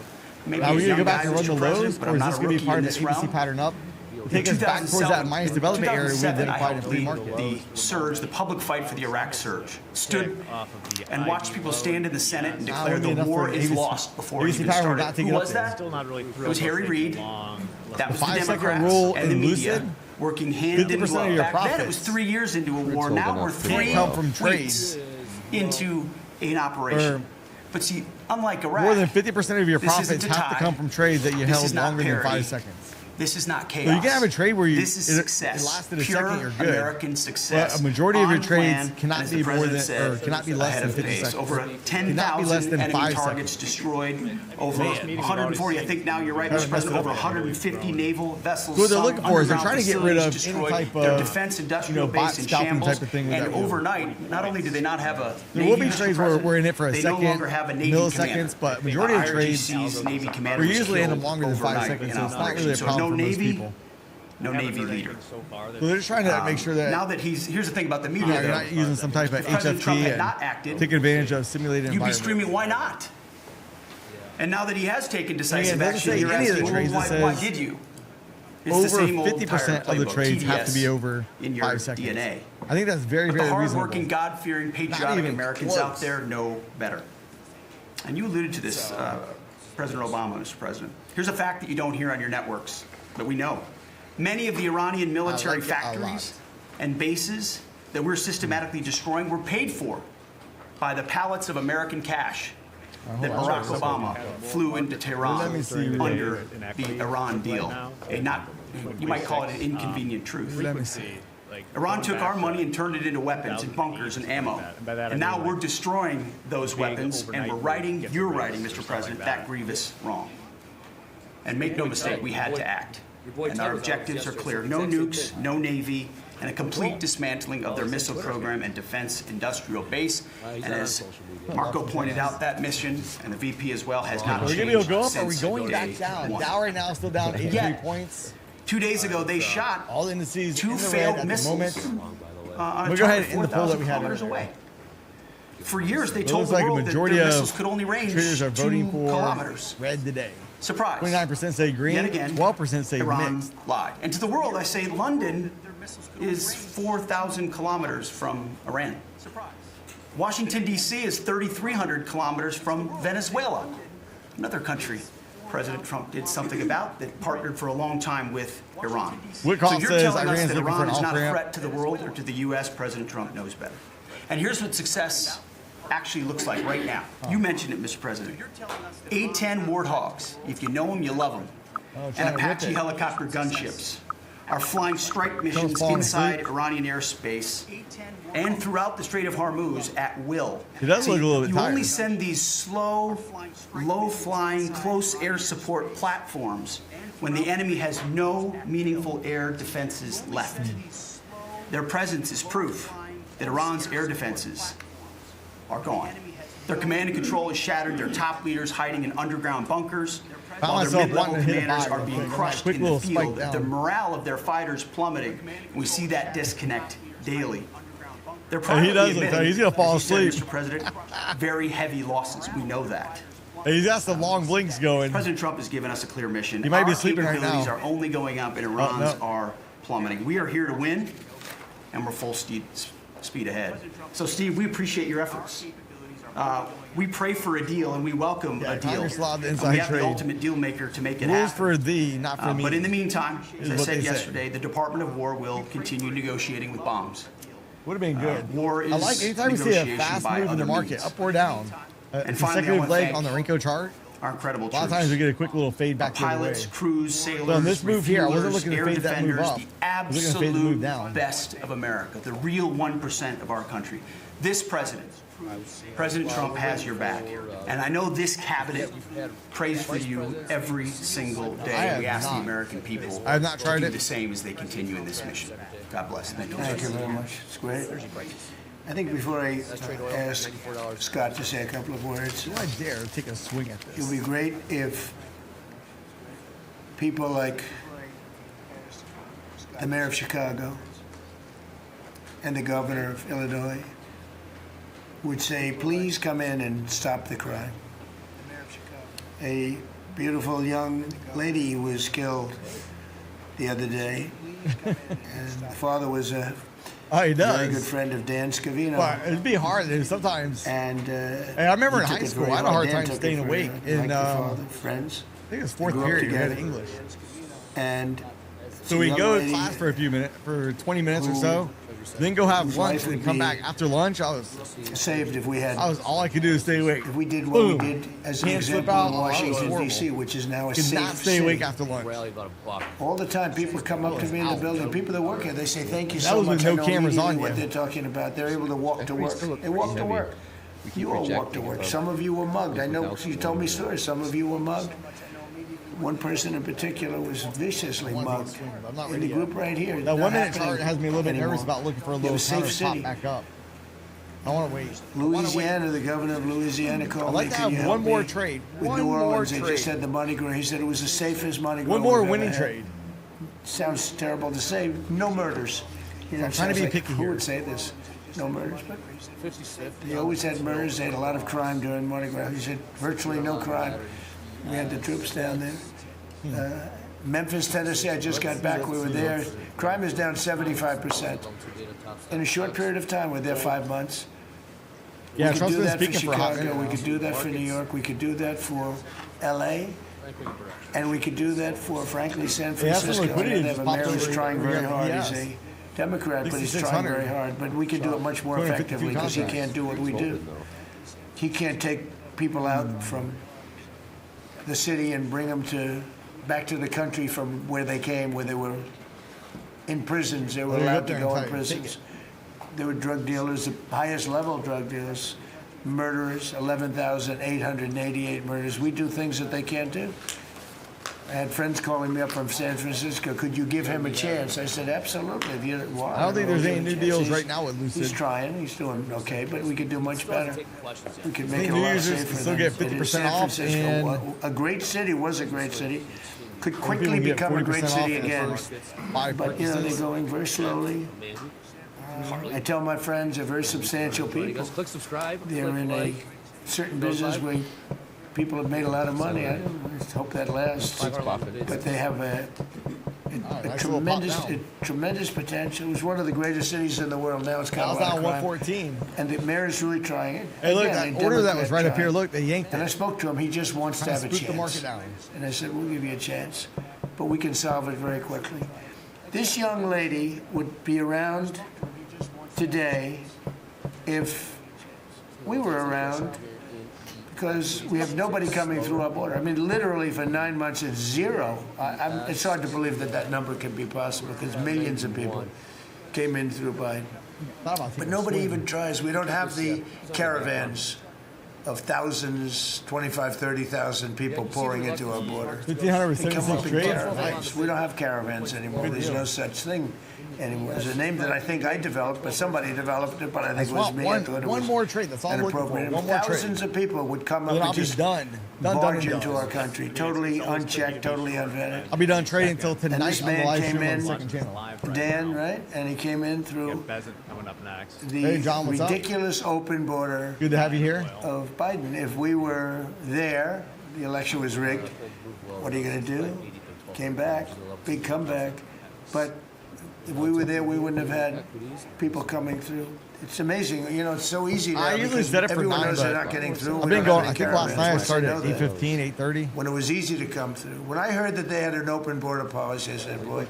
Maybe Now, are a we going young to go back guy, and run the Mr. President, lows, but or I'm is not this a going to be rookie part in of the this ABC realm. pattern up? In Take us back towards that 2007, minus development area with 2007, the I quiet helped free lead market. the surge, the public fight for the Iraq surge. Stood and watched people stand in the Senate and declare the war is lost before it even started. Who was that? It was Harry Reid. That was the 5-second Democrats rule and the in media Lucid, working hand in 50% of glove. your Back then, it was profits 3 years into a war. Now we're can't come from weeks trades. into an operation. But see, unlike Iraq, More than 50% of your this profits isn't a have to tie. come from trades that you This held is not longer than parity. 5 seconds. This is not chaos. So you can have a trade where you this is success. It lasted a Pure second, you're good. American success. But a majority of your On trades plan, cannot as be the more president than said, or cannot be less ahead than of 50 pace. seconds. Over Cannot be less 10,000 than enemy 5 targets seconds. destroyed. Over Man. 140, I think now you're right, Mr. President. Over 150 naval vessels. So what they're sunk, looking for is they're underground trying to get rid of facilities any destroyed, type their of, defense industrial bot base in scalping shambles. type of thing with And that move. overnight, not only do they not have a There Navy, will be Mr. trades where President, we're in it for a they second, no longer have a Navy milliseconds, commander. but majority of trades, IRGC's Navy commander we're was usually in them killed longer than 5 overnight seconds, in so it's not operation. really a So problem no for most Navy, people. no Navy leader. So they're just trying to make sure that now that here's the thing about the media, you're though. not using some type of If President Trump HFT had not and acted, taking advantage of simulated you'd be environment. screaming, why not? And now that he has taken decisive it doesn't action, say you're any of the asking, trades. well, It why says did you? It's the over same old 50% tired of the playbook, trades have to be TDS over in your 5 seconds. DNA. I think that's very, But very the reasonable. hardworking, God-fearing, patriotic even Americans close. out there know better. and you alluded to this, President Obama, Mr. President. Here's a fact that you don't hear on your networks, but we know. Many of the Iranian military factories and bases that we're systematically destroying were paid for by the pallets of American cash that Barack Obama flew into Tehran under the Iran deal. You might call it an inconvenient truth. Let me see. Iran took our money and turned it into weapons and bunkers and ammo. And now we're destroying those weapons, and you're writing, Mr. President, that grievous wrong. And make no mistake, we had to act. And our objectives are clear. No nukes, no Navy, and a complete dismantling of their missile program and defense industrial base. And as Marco pointed out, that mission, and the VP as well, has not changed. Are we going to go up? Are we since going back day down? one. Dow right now is still down 83 points. 2 days ago, they shot all indices two in the red failed at the missiles moment. on a We'll go ahead target in the poll that we 4,000 had kilometers earlier. away. For years, they It told looks the like a world that majority their of missiles could only range traders are voting 2 for kilometers. red today. Surprise. 29% say green. Yet again, 12% say Iran mixed. lied. And to the world, I say London is 4,000 kilometers from Iran. Washington, D.C. is 3,300 kilometers from Venezuela, another country President Trump did something about that partnered for a long time with Iran. Whitcock So you're says telling us Iran's that looking for Iran an is not a off-ramp. threat to the world or to the U.S. President Trump knows better. And here's what success actually looks like right now. You mentioned it, Mr. President. A-10 Warthogs, if you know them, you love them, and Apache helicopter gunships are flying strike missions inside Iranian airspace and throughout the Strait of Hormuz at will. It does look a little bit You only tired. send these slow, low-flying, close air support platforms when the enemy has no meaningful air defenses left. Their presence is proof that Iran's air defenses are gone. Their command and control is shattered, their top leaders hiding in underground bunkers, while their mid-level commanders are being crushed in the field. The morale of their fighters plummeting. We see that disconnect daily. They're He does privately look tired. admitting, He's gonna fall as you said, asleep. Mr. President, very heavy losses. We know that. He's got some long blinks going. President Trump has given us a clear mission. He might be Our sleeping right capabilities now. are only going up, and Iran's are plummeting. We are here to win, and we're full speed ahead. So, Steve, we appreciate your efforts. We pray for a deal, and we welcome a deal. Congress allowed the And inside we have trade. the ultimate deal maker to make it Rules happen. for thee, not for me. But in the meantime, as is I what said they say. yesterday, the Department of War will continue negotiating with bombs. Would have been good. War is I like anytime we see a negotiation fast by move in the other market, means. up or down. A And finally, I consecutive wanna leg thank on the Renko chart. Our incredible A lot of troops. times we get a quick little fade back the other way. Pilots, crews, sailors, So on this move here, I wasn't refuelers, looking to air fade that move defenders, up. the I was looking to fade the move absolute down. best of America, the real 1% of our country. This president, President Trump, has your back. And I know this cabinet prays for you every single I day. have We ask the not. American people I have not tried to do it. the same as they continue in this mission. God bless. Thank you. Thank you very much. It's great. I think before I ask Scott to say a couple of words, Do I dare take a swing at it this? would be great if people like the mayor of Chicago and the governor of Illinois would say, please come in and stop the crime. A beautiful young lady was killed the other day, and the father was a He does. very good friend of Dan Scavino. But it'd be hard sometimes. And I remember he in took high it school, very I had a hard Dan time took it staying very awake hard. in, Like the father, friends. I think it was They fourth grew up period, we had together. English. And So we go to class for a few minutes, for 20 minutes or so, then go have whose lunch life and would come be back. After lunch, I was saved if we had. all I could do is stay awake. If we did what Boom. we did as an Can't slip example out. in Oh, that was Washington, horrible. D.C., which is now a Could safe not stay city. awake after lunch. All the time, people come up to me in the building, people that work here, they say, thank you That so was with much. no I know cameras immediately on what you. they're talking about. They're able to walk to work. They walk to work. You all walk to work. Some of you were mugged. I know you told me stories. Some of you were mugged. One person in particular was viciously mugged in the group right here. That Not 1 minute happening chart has me a little bit anymore. nervous about looking for a You have little a safe counter to pop city. back up. I want to wait. Louisiana, the governor of Louisiana called I'd like me. to "Can you have help one more me trade. with One New more Orleans?" They trade. just said the Mardi Gras. He said it was the safest Mardi Gras. One more we've ever winning had. trade. Sounds terrible to say. No murders. You know, I'm trying to sounds be like, picky who here. would say this? No murders. But they always had murders. They had a lot of crime during Mardi Gras. He said virtually no crime. We had the troops down there. Memphis, Tennessee, I just got back. We were there. Crime is down 75%. In a short period of time, we're there 5 months. Yeah, we could Trump's do been that for speaking for a hot Chicago. minute We now. could do that for New York. We could do that for L.A. And we could do that for, frankly, San He has some Francisco. liquidity They have a just popped mayor who's over trying here. very hard. Yes. He's a Democrat, but he's trying 6,600. very hard. But we could do it much more 252 effectively because he contracts. can't do what we do. He can't take people out from the city and bring them back to the country from where they came, where they were in prisons. They were Well, you allowed get to there go and in take prisons. it. There were drug dealers, the highest level drug dealers, murderers, 11,888 murders. We do things that they can't do. I had friends calling me up from San Francisco. Could you give him a chance? I said, absolutely. Why? I don't think there's any new deals He's- right now with Lucid. He's trying. He's doing okay, but we could do much better. We could make think it a New lot Users safer. can still than get it 50% is. San off Francisco, and- a great city, was a great city, could People quickly get become a great 40% off city in the again. first 5 But, you know, purchases. they're going very slowly. I tell my friends, they're very substantial people. Click subscribe. They're in a certain business where people have made a lot of money. I hope that lasts. But they have a nice little pop tremendous potential. It was one of the greatest cities in the world. Now it's kind Now of it's a down lot of crime. 114. And the mayor's really trying it. Hey, look, Again, that a order that was Democrat right up here, trying. look, they yanked And I it. spoke to him. He just wants to Trying have to a spook the market chance. down. And I said, we'll give you a chance. But we can solve it very quickly. This young lady would be around today if we were around, because we have nobody coming through our border. I mean, literally for 9 months, it's zero. It's hard to believe that that number can be possible, because millions of people came in through Biden. But nobody even tries. We don't have the caravans of thousands, 25, 30,000 people pouring into our border. 1,576 They come up in trades. caravans. We don't have caravans anymore. There's no such thing anymore. There's a name that I think I developed, but somebody developed it, but I think it was me. I thought it One was more trade. That's all I'm looking for. inappropriate. One more trade. Thousands of people would come Then up I'll and be just done. barge Done. into our country, totally unchecked, totally unvetted. I'll be done trading until And tonight this on the man live came stream on in, the second channel. Dan, right? And he came in through Coming up next. the Hey, John, what's up? ridiculous open border Good to have you here. of Biden. If we were there, the election was rigged. What are you going to do? Came back, big comeback. But if we were there, we wouldn't have had people coming through. It's amazing. You know, it's so easy now. I usually because set it for everyone 9, knows they're but not getting through. I've We been don't going, have I any think last caravans. night I Once they started know at that. 8:15, 8:30. When it was easy to come through. When I heard that they had an open border policy, I said, boy,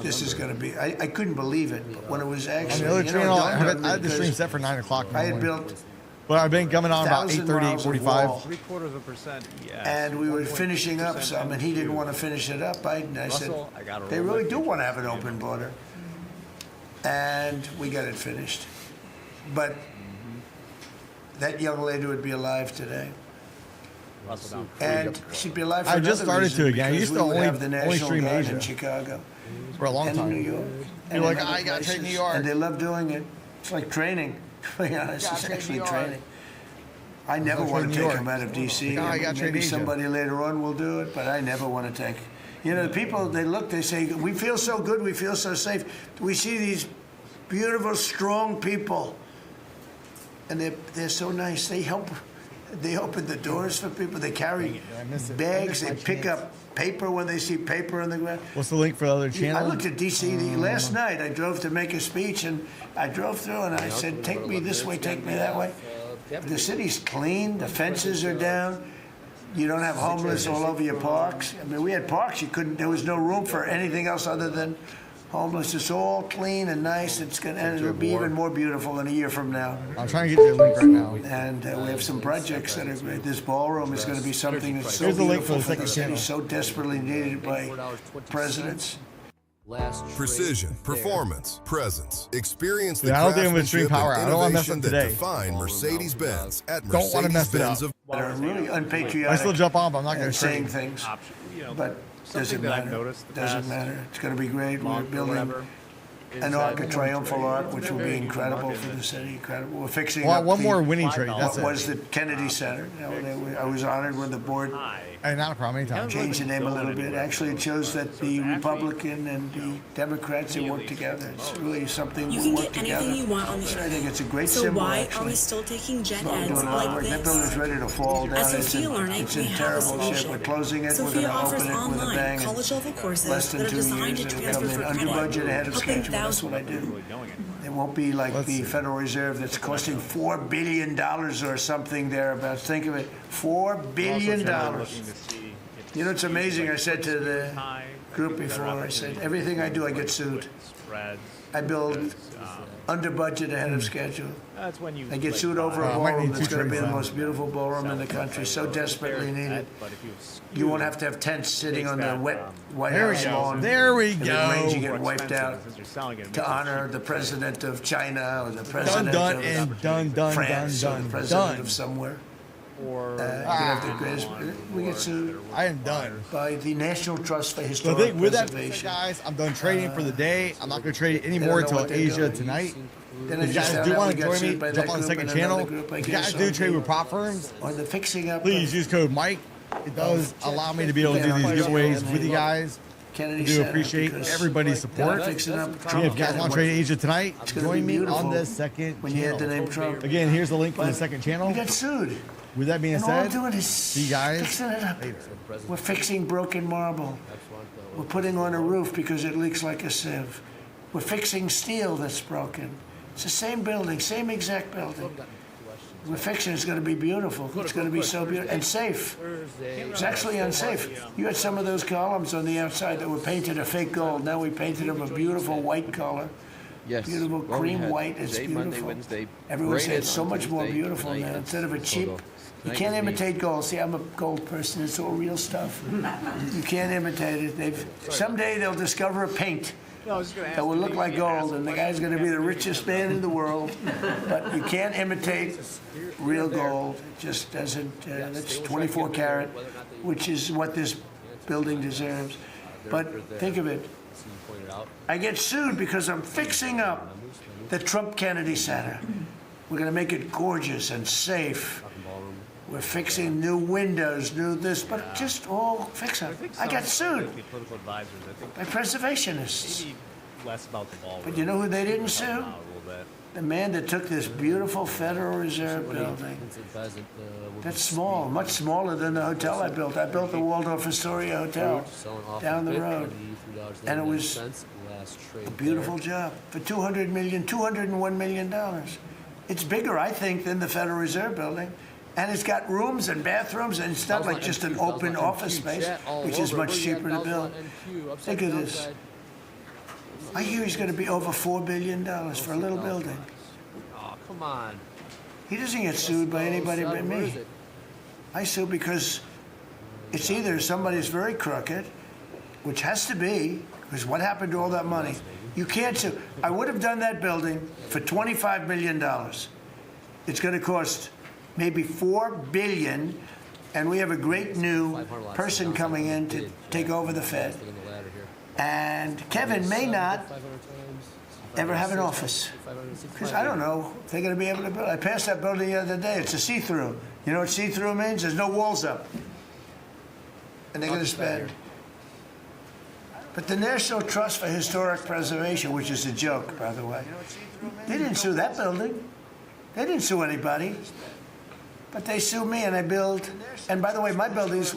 this is going to be, I couldn't believe it. But when it was On actually, the other you know, channel, it I dawned on me had the stream because set for 9 o'clock. I had normally. built But I've been coming on about 1,000 8:30, miles of 8:45. wall. 0.75%, yes. And we were finishing up some, and he didn't want to finish it up. I said, Russell, I gotta they roll really with do you. want to have an open border. And we got it finished. But that young lady would be alive today. And she'd be alive for I just another started reason, to again. I because used we to would only- have the only National stream Guard Asia. in Chicago. For a long and time. New York. You're and like, in other I gotta trade places. New York. And they love doing it. It's like training. To be honest, Gotta it's trade actually New York. training. I never gotta want trade to New take York. them out of D.C. I gotta trade Maybe Asia. somebody later on will do it, but I never want to take. You know, the people, they look, they say, we feel so good, we feel so safe. We see these beautiful, strong people, and they're so nice. They help. They open the doors for people. They carry bags. They pick up paper when they see paper on the ground. What's the link for the other channel? I looked at D.C. last night. I drove to make a speech, and I drove through, and I said, take me this way, take me that way. The city's clean. The fences are down. You don't have homeless all over your parks. I mean, we had parks. There was no room for anything else other than homeless. It's all clean and nice. And it'll be even more beautiful in a year from now. I'm trying to get you the link right now. And we have some projects that are great. This ballroom is going to be something that's so Here's the link for beautiful the for the second city, channel. so desperately needed by presidents. Precision, performance, presence. Experience the Yeah, I don't think I'm gonna stream craftsmanship Power and Hour. I don't wanna mess innovation up that today. define Mercedes-Benz at Don't wanna mess it up. Mercedes-Benz of That are really unpatriotic. I still jump on, but I'm not going and to saying stream. things. You know, But doesn't that I've matter. noticed the Doesn't past matter. It's going to be great. We're month or building whatever an is arc, that a triumphal arc, which will be incredible for the city. Incredible. We're fixing Well, up one the- more winning trade. That's what it. was the Kennedy Center. You know, I was honored when the board Hey, not a problem. Anytime. changed the name a little bit. Actually, it shows that the Republican and the Democrats they work together. It's really something You we can work get together. anything you want on the I think it's a great So symbol. why actually. are we still taking gen We're eds doing a lot of like work. That this? building's ready to fall down. At It's Sophia in, Learning, it's we in have a terrible shape. solution. We're closing it. Sophia We're going to offers open it with a online bang. college-level courses Less than that are 2 designed years. to It'll transfer come in for under credit, budget, ahead of helping schedule. That's what I do. It won't be like the Federal Reserve that's costing $4 billion or something thereabouts. Think of it, $4 billion. You know, it's amazing. I said to the group before, I said, everything I do, I get sued. I build under budget, ahead of schedule. That's when you I get sued over a ballroom that's going to be the most beautiful ballroom in the country, so desperately needed. You won't have to have tents sitting on the wet White House lawn. There we If it go. rains, you get wiped out to honor the president of China or the president Done of and done, France or the done, president done. of somewhere. Or you have the greatest, we get sued. I am done. By the National Trust for So I Historic think with that, Preservation. guys, I'm done trading for the day. I'm not going to trade They anymore don't know until what they're Asia doing. tonight. Then If I you just guys found do out want we to got join me, sued by jump that on the group second and channel. another group, I If you guys guess, do on trade the- with prop firms, On the fixing up. please use code Mike. It does allow me to be able to do these giveaways with you guys. Kennedy I do Center, appreciate because everybody's support. they're fixing up Again, Trump if you guys want to trade Asia tonight, It's gonna join be me on beautiful the second when you had channel. the name Trump. Again, here's the link for the But second channel. We got sued. With that being And all I'm said, doing is see you guys fixing it up. later. We're fixing broken marble. We're putting on a roof because it leaks like a sieve. We're fixing steel that's broken. It's the same building, same exact building. We're fixing it's going to be beautiful. It's going to be so beautiful and safe. It's actually unsafe. You had some of those columns on the outside that were painted a fake gold. Now we painted them a beautiful white color. Yes. Beautiful Well, we cream had white. It's today, beautiful. Monday, Wednesday, Everyone said graded it's so on much more Tuesday, beautiful tonight now it's instead of a cheap. photo. You Tonight can't is me. imitate gold. See, I'm a gold person. It's all real stuff. You can't imitate it. Someday they'll discover a paint that will look like gold, and the guy's going to be the richest man in the world. But you can't imitate real gold. It just doesn't. That's 24 karat, which is what this building deserves. But think of it. I get sued because I'm fixing up the Trump Kennedy Center. We're going to make it gorgeous and safe. We're fixing new windows, new this, but just all fix up. I got sued political advisors, I think by preservationists. maybe less about the ball. But you know who they didn't sue? The man that took this beautiful Federal Reserve building. That's small, much smaller than the hotel I built. I built the Waldorf Astoria Hotel down the road. And it was a beautiful job for $201 million. It's bigger, I think, than the Federal Reserve building. And it's got rooms and bathrooms, and it's not like just an open office space, which is much cheaper to build. Think of this. I hear he's going to be over $4 billion for a little building. Oh, come on. He doesn't get sued by anybody but me. I sue because it's either somebody's very crooked, which has to be, because what happened to all that money? You can't sue. I would have done that building for $25 million. It's going to cost maybe $4 billion, and we have a great new person coming in to take over the Fed. And Kevin may not ever have an office, because I don't know if they're going to be able to build. I passed that building the other day. It's a see-through. You know what see-through means? There's no walls up. And they're going to spend. But the National Trust for Historic Preservation, which is a joke, by the way, they didn't sue that building. They didn't sue anybody. But they sued me, and I build. And by the way, my buildings,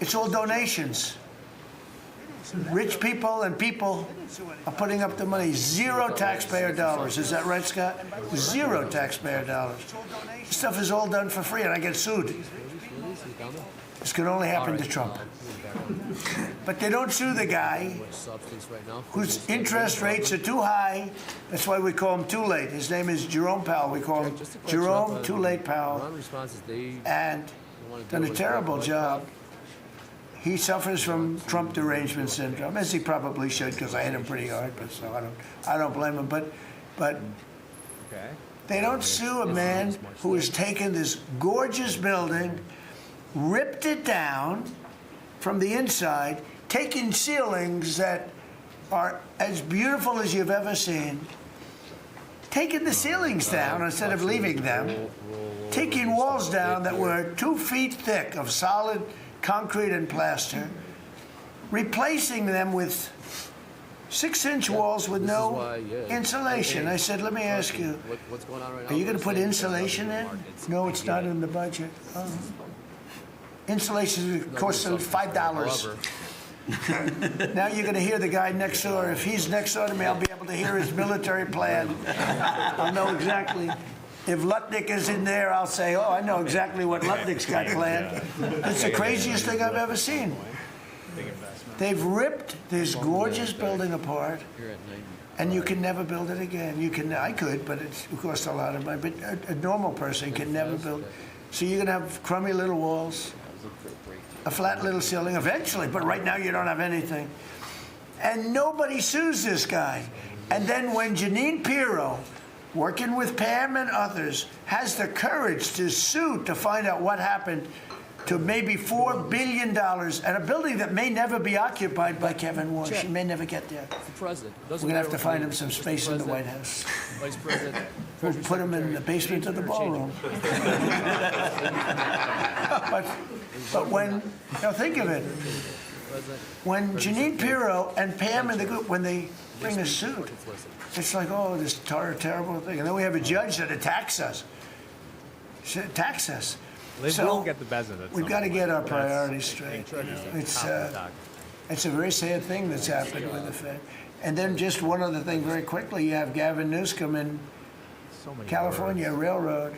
it's all donations. Rich people and people are putting up the money. Zero taxpayer dollars. Is that right, Scott? Zero taxpayer dollars. This stuff is all done for free, and I get sued. This can only happen to Trump. But they don't sue the guy whose interest rates are too high. That's why we call him Too Late. His name is Jerome Powell. We call him Jerome Too Late Powell. And done a terrible job. He suffers from Trump derangement syndrome, as he probably should, because I hit him pretty hard. But so I don't blame him. But they don't sue a man who has taken this gorgeous building, ripped it down from the inside, taking ceilings that are as beautiful as you've ever seen, taking the ceilings down instead of leaving them, taking walls down that were 2 feet thick of solid concrete and plaster, replacing them with 6-inch walls with no insulation. I said, let me ask you, are you going to put insulation in? No, it's not in the budget. Oh. Insulation costs $5. Now you're going to hear the guy next door. If he's next door to me, I'll be able to hear his military plan. I'll know exactly. If Lutnick is in there, I'll say, oh, I know exactly what Lutnick's got planned. It's the craziest thing I've ever seen. They've ripped this gorgeous building apart, and you can never build it again. I could, but it costs a lot of money. But a normal person can never build. So you're going to have crummy little walls, a flat little ceiling eventually, but right now you don't have anything. And nobody sues this guy. And then when Jeanine Pirro, working with Pam and others, has the courage to sue to find out what happened to maybe $4 billion and a building that may never be occupied by Kevin Walsh. He may never get there. The president. We're going to have to find him some space in the White House. Vice President. We'll put him in the basement of the ballroom. but when, now think of it, when Jeanine Pirro and Pam and the group, when they bring a suit, it's like, oh, this terrible thing. And then we have a judge that attacks us. Attacks us. They will get the Bezin. We've got to get our priorities straight. It's a very sad thing that's happened with the Fed. And then just one other thing very quickly, you have Gavin Newsom in California Railroad.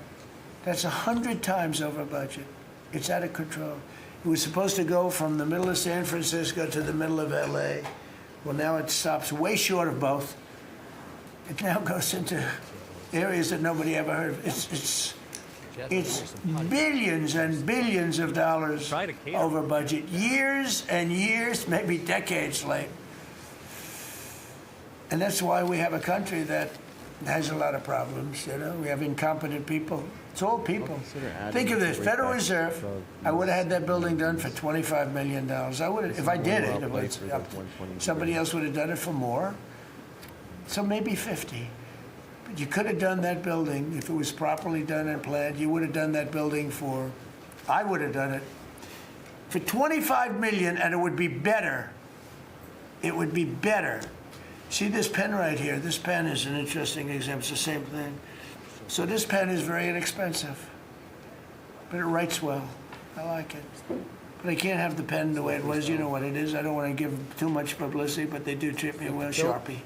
That's 100 times over budget. It's out of control. It was supposed to go from the middle of San Francisco to the middle of LA. Well, now it stops way short of both. It now goes into areas that nobody ever heard of. It's billions and billions of dollars over budget, years and years, maybe decades late. And that's why we have a country that has a lot of problems. You know, we have incompetent people. It's all people. Think of this: Federal Reserve. I would have had that building done for $25 million. I would, if I did it. Somebody else would have done it for more. So maybe 50. But you could have done that building if it was properly done and planned. You would have done that building for, I would have done it for $25 million, and it would be better. It would be better. See this pen right here? This pen is an interesting example. It's the same thing. So this pen is very inexpensive, but it writes well. I like it. But I can't have the pen the way it was. You know what it is. I don't want to give too much publicity, but they do treat me well. Sharpie.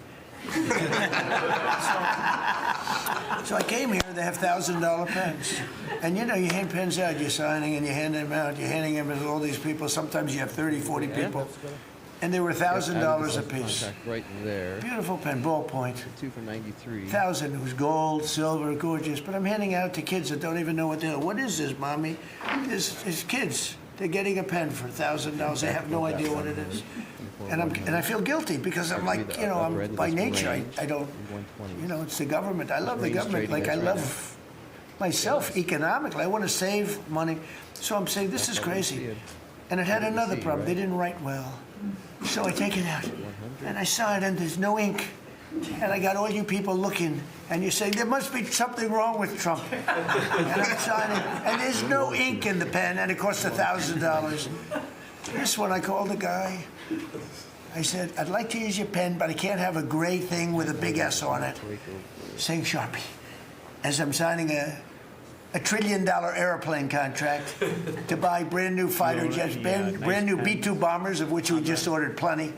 So I came here, they have $1,000 pens. And you know, you hand pens out, you're signing and you hand them out, you're handing them to all these people. Sometimes you have 30, 40 people. And they were $1,000 a piece. Right there. Beautiful pen, ballpoint. 2 for 93. 1,000. It was gold, silver, gorgeous. But I'm handing out to kids that don't even know what they're. What is this, mommy? It's kids. They're getting a pen for $1,000. They have no idea what it is. And I feel guilty because I'm like, you know, I'm by nature, I don't, you know, it's the government. I love the government like I love myself economically. I want to save money. So I'm saying, this is crazy. And it had another problem. They didn't write well. So I take it out and I sign, and there's no ink. And I got all you people looking, and you say, there must be something wrong with Trump. And I'm signing, and there's no ink in the pen, and it costs $1,000. This one, I called the guy. I said, I'd like to use your pen, but I can't have a gray thing with a big S on it, saying Sharpie, as I'm signing a $1 trillion airplane contract to buy brand new fighter jets, brand new B-2 bombers, of which we just ordered plenty.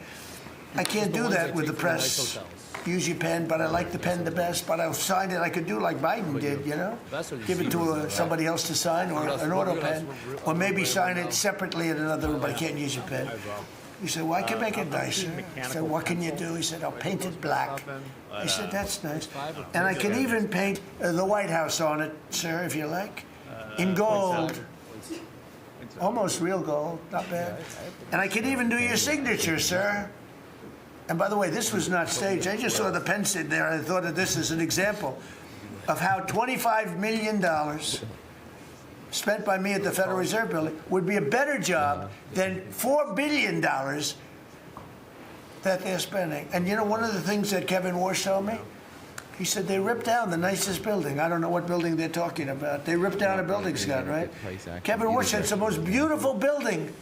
I can't do that with the press. Use your pen, but I like the pen the best, but I'll sign it. I could do like Biden did, you know? Give it to somebody else to sign, or an auto pen, or maybe sign it separately in another room, but I can't use your pen. He said, well, I can make it nicer. I said, what can you do? He said, I'll paint it black. I said, that's nice. And I can even paint the White House on it, sir, if you like, in gold. Almost real gold, not bad. And I can even do your signature, sir. And by the way, this was not staged. I just saw the pen sitting there. I thought of this as an example of how $25 million spent by me at the Federal Reserve Building would be a better job than $4 billion that they're spending. And you know, one of the things that Kevin Walsh told me, he said they ripped down the nicest building. I don't know what building they're talking about. They ripped down a building, Scott, right? Kevin Walsh said it's the most beautiful building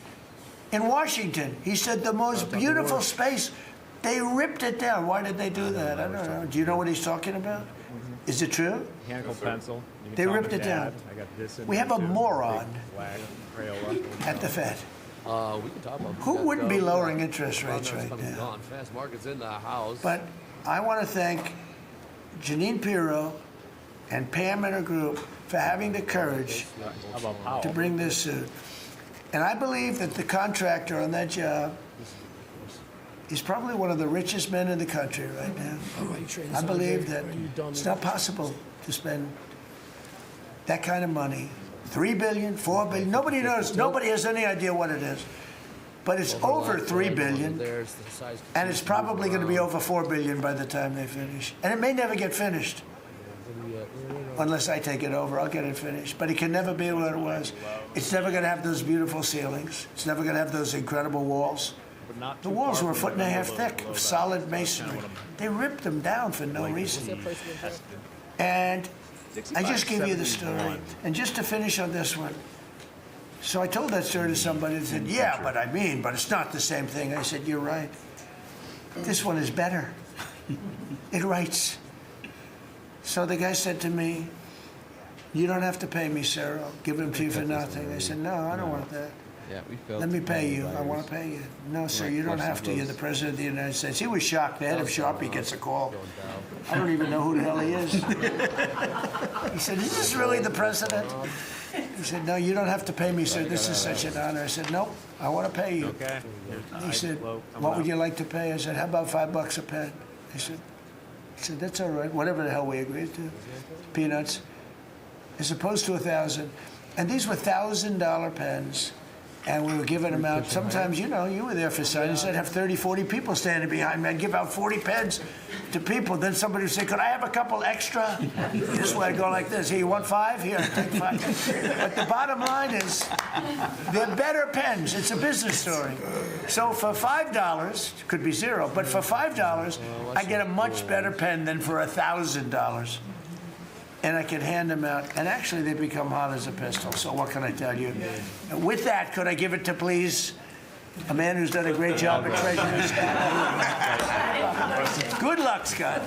in Washington. He said the most beautiful space. They ripped it down. Why did they do that? I don't know. Do you know what he's talking about? Is it true? Mechanical pencil. They ripped it down. We have a moron at the Fed. We can talk about Who wouldn't be lowering interest rates right now? Gone fast. Markets in the house. But I want to thank Janine Pirro and Pam and her group for having the courage to bring this suit. And I believe that the contractor on that job is probably one of the richest men in the country right now. I believe that it's not possible to spend that kind of money. $3 billion, $4 billion, nobody knows, nobody has any idea what it is. But it's over $3 billion, and it's probably going to be over $4 billion by the time they finish. And it may never get finished. Unless I take it over, I'll get it finished. But it can never be what it was. It's never going to have those beautiful ceilings. It's never going to have those incredible walls. The walls were 1.5 feet thick of solid masonry. They ripped them down for no reason. And I just gave you the story. And just to finish on this one. So I told that story to somebody and said, yeah, but it's not the same thing. I said, you're right. This one is better. It writes. So the guy said to me, you don't have to pay me, sir. I'll give them to you for nothing. I said, no, I don't want that. Yeah, we felt. Let me pay you. I want to pay you. No, sir, you don't have to. You're the president of the United States. He was shocked. The head of Sharpie gets a call. I don't even know who the hell he is. He said, is this really the president? He said, no, you don't have to pay me, sir. This is such an honor. I said, nope, I want to pay you. Okay. He said, what would you like to pay? I said, how about $5 a pen? He said, that's all right, whatever the hell we agreed to. Peanuts. As opposed to 1,000. And these were $1,000 pens. And we were giving them out. Sometimes, you were there for signings. I'd have 30, 40 people standing behind me. I'd give out 40 pens to people. Then somebody would say, could I have a couple extra? This way I'd go like this. Here, you want 5? Here, take 5. But the bottom line is, they're better pens. It's a business story. So for $5, could be 0, but for $5, I get a much better pen than for $1,000. And I could hand them out, and actually they become hot as a pistol, so what can I tell you? With that, could I give it to, please, a man who's done a great job at Treasury Scott? Good luck, Scott.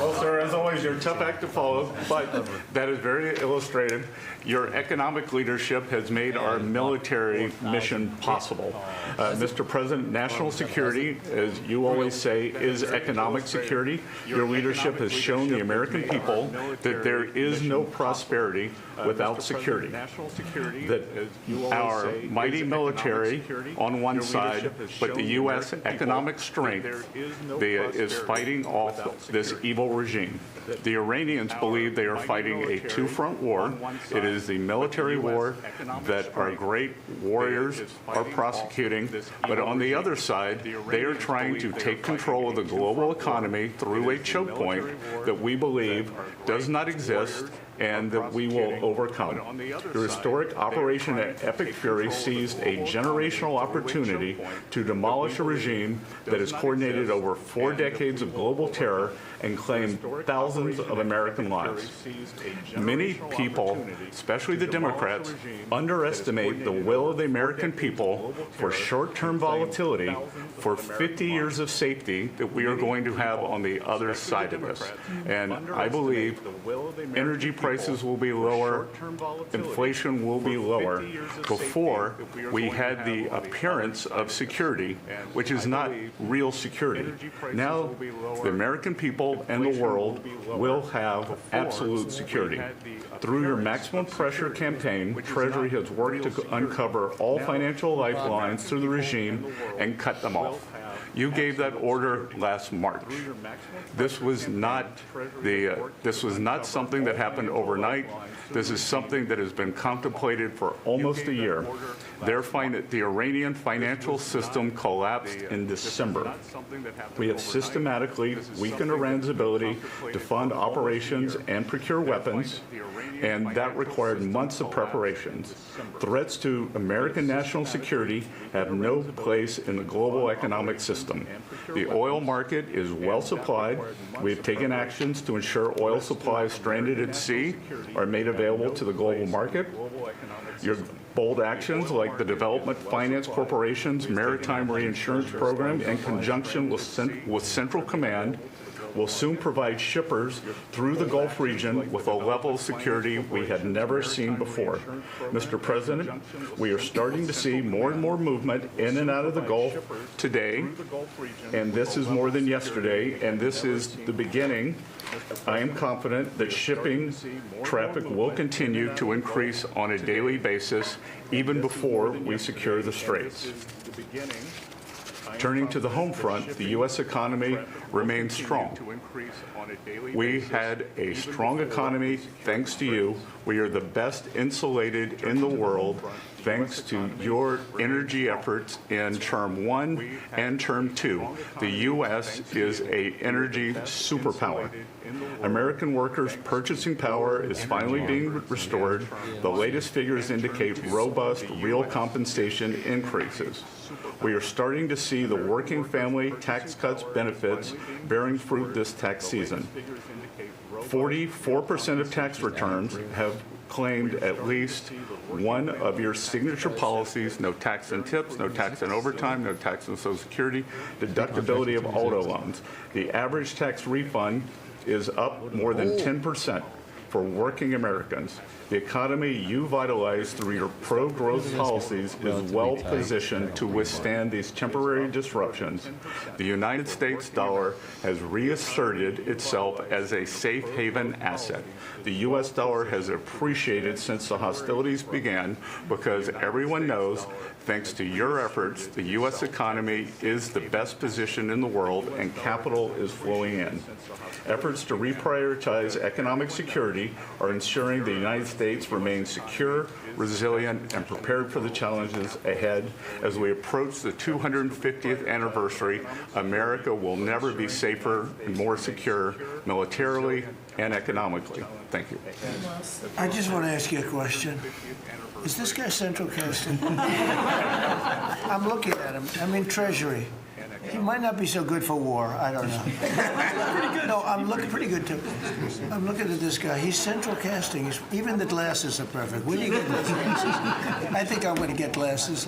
Well, sir, as always, you're a tough act to follow, but that is very illustrative. Your economic leadership has made our military mission possible. Mr. President, national security, as you always say, is economic security. Your leadership has shown the American people that there is no prosperity without security. That our mighty military on one side, but the U.S. economic strength is fighting off this evil regime. The Iranians believe they are fighting a two-front war. It is the military war that our great warriors are prosecuting, but on the other side, they are trying to take control of the global economy through a choke point that we believe does not exist and that we will overcome. The historic Operation Epic Fury seized a generational opportunity to demolish a regime that has coordinated over 4 decades of global terror and claimed thousands of American lives. Many people, especially the Democrats, underestimate the will of the American people for short-term volatility, for 50 years of safety that we are going to have on the other side of this. And I believe energy prices will be lower, inflation will be lower before we had the appearance of security, which is not real security. Now, the American people and the world will have absolute security. Through your maximum pressure campaign, Treasury has worked to uncover all financial lifelines through the regime and cut them off. You gave that order last March. This was not something that happened overnight. This is something that has been contemplated for almost a year. The Iranian financial system collapsed in December. We have systematically weakened Iran's ability to fund operations and procure weapons, and that required months of preparations. Threats to American national security have no place in the global economic system. The oil market is well supplied. We have taken actions to ensure oil supplies stranded at sea are made available to the global market. Your bold actions like the Development Finance Corporation's Maritime Reinsurance Program in conjunction with Central Command will soon provide shippers through the Gulf region with a level of security we had never seen before. Mr. President, we are starting to see more and more movement in and out of the Gulf today, and this is more than yesterday, and this is the beginning. I am confident that shipping traffic will continue to increase on a daily basis even before we secure the straits. Turning to the home front, the U.S. economy remains strong. We had a strong economy thanks to you. We are the best insulated in the world thanks to your energy efforts in Term 1 and Term 2. The U.S. is an energy superpower. American workers' purchasing power is finally being restored. The latest figures indicate robust real compensation increases. We are starting to see the working family tax cuts benefits bearing fruit this tax season. 44% of tax returns have claimed at least one of your signature policies: no tax on tips, no tax on overtime, no tax on Social Security, deductibility of auto loans. The average tax refund is up more than 10% for working Americans. The economy you vitalized through your pro-growth policies is well positioned to withstand these temporary disruptions. The United States dollar has reasserted itself as a safe haven asset. The U.S. dollar has appreciated since the hostilities began because everyone knows, thanks to your efforts, the U.S. economy is the best position in the world and capital is flowing in. Efforts to reprioritize economic security are ensuring the United States remains secure, resilient, and prepared for the challenges ahead. As we approach the 250th anniversary, America will never be safer and more secure militarily and economically. Thank you. I just want to ask you a question. Is this guy central casting? I'm looking at him. I'm in Treasury. He might not be so good for war. I don't know. Pretty good. No, I'm looking pretty good too. I'm looking at this guy. He's central casting. Even the glasses are perfect. Where do you get those glasses? I think I'm going to get glasses.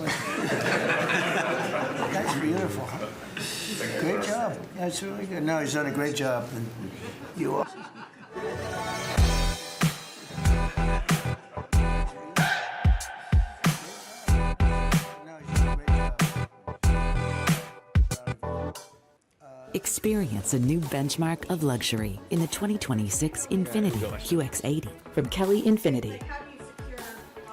That's beautiful. Great job. That's really good. No, he's done a great job. And you are. Experience a new benchmark of luxury in the 2026 Infiniti QX80 from Kelly Infiniti.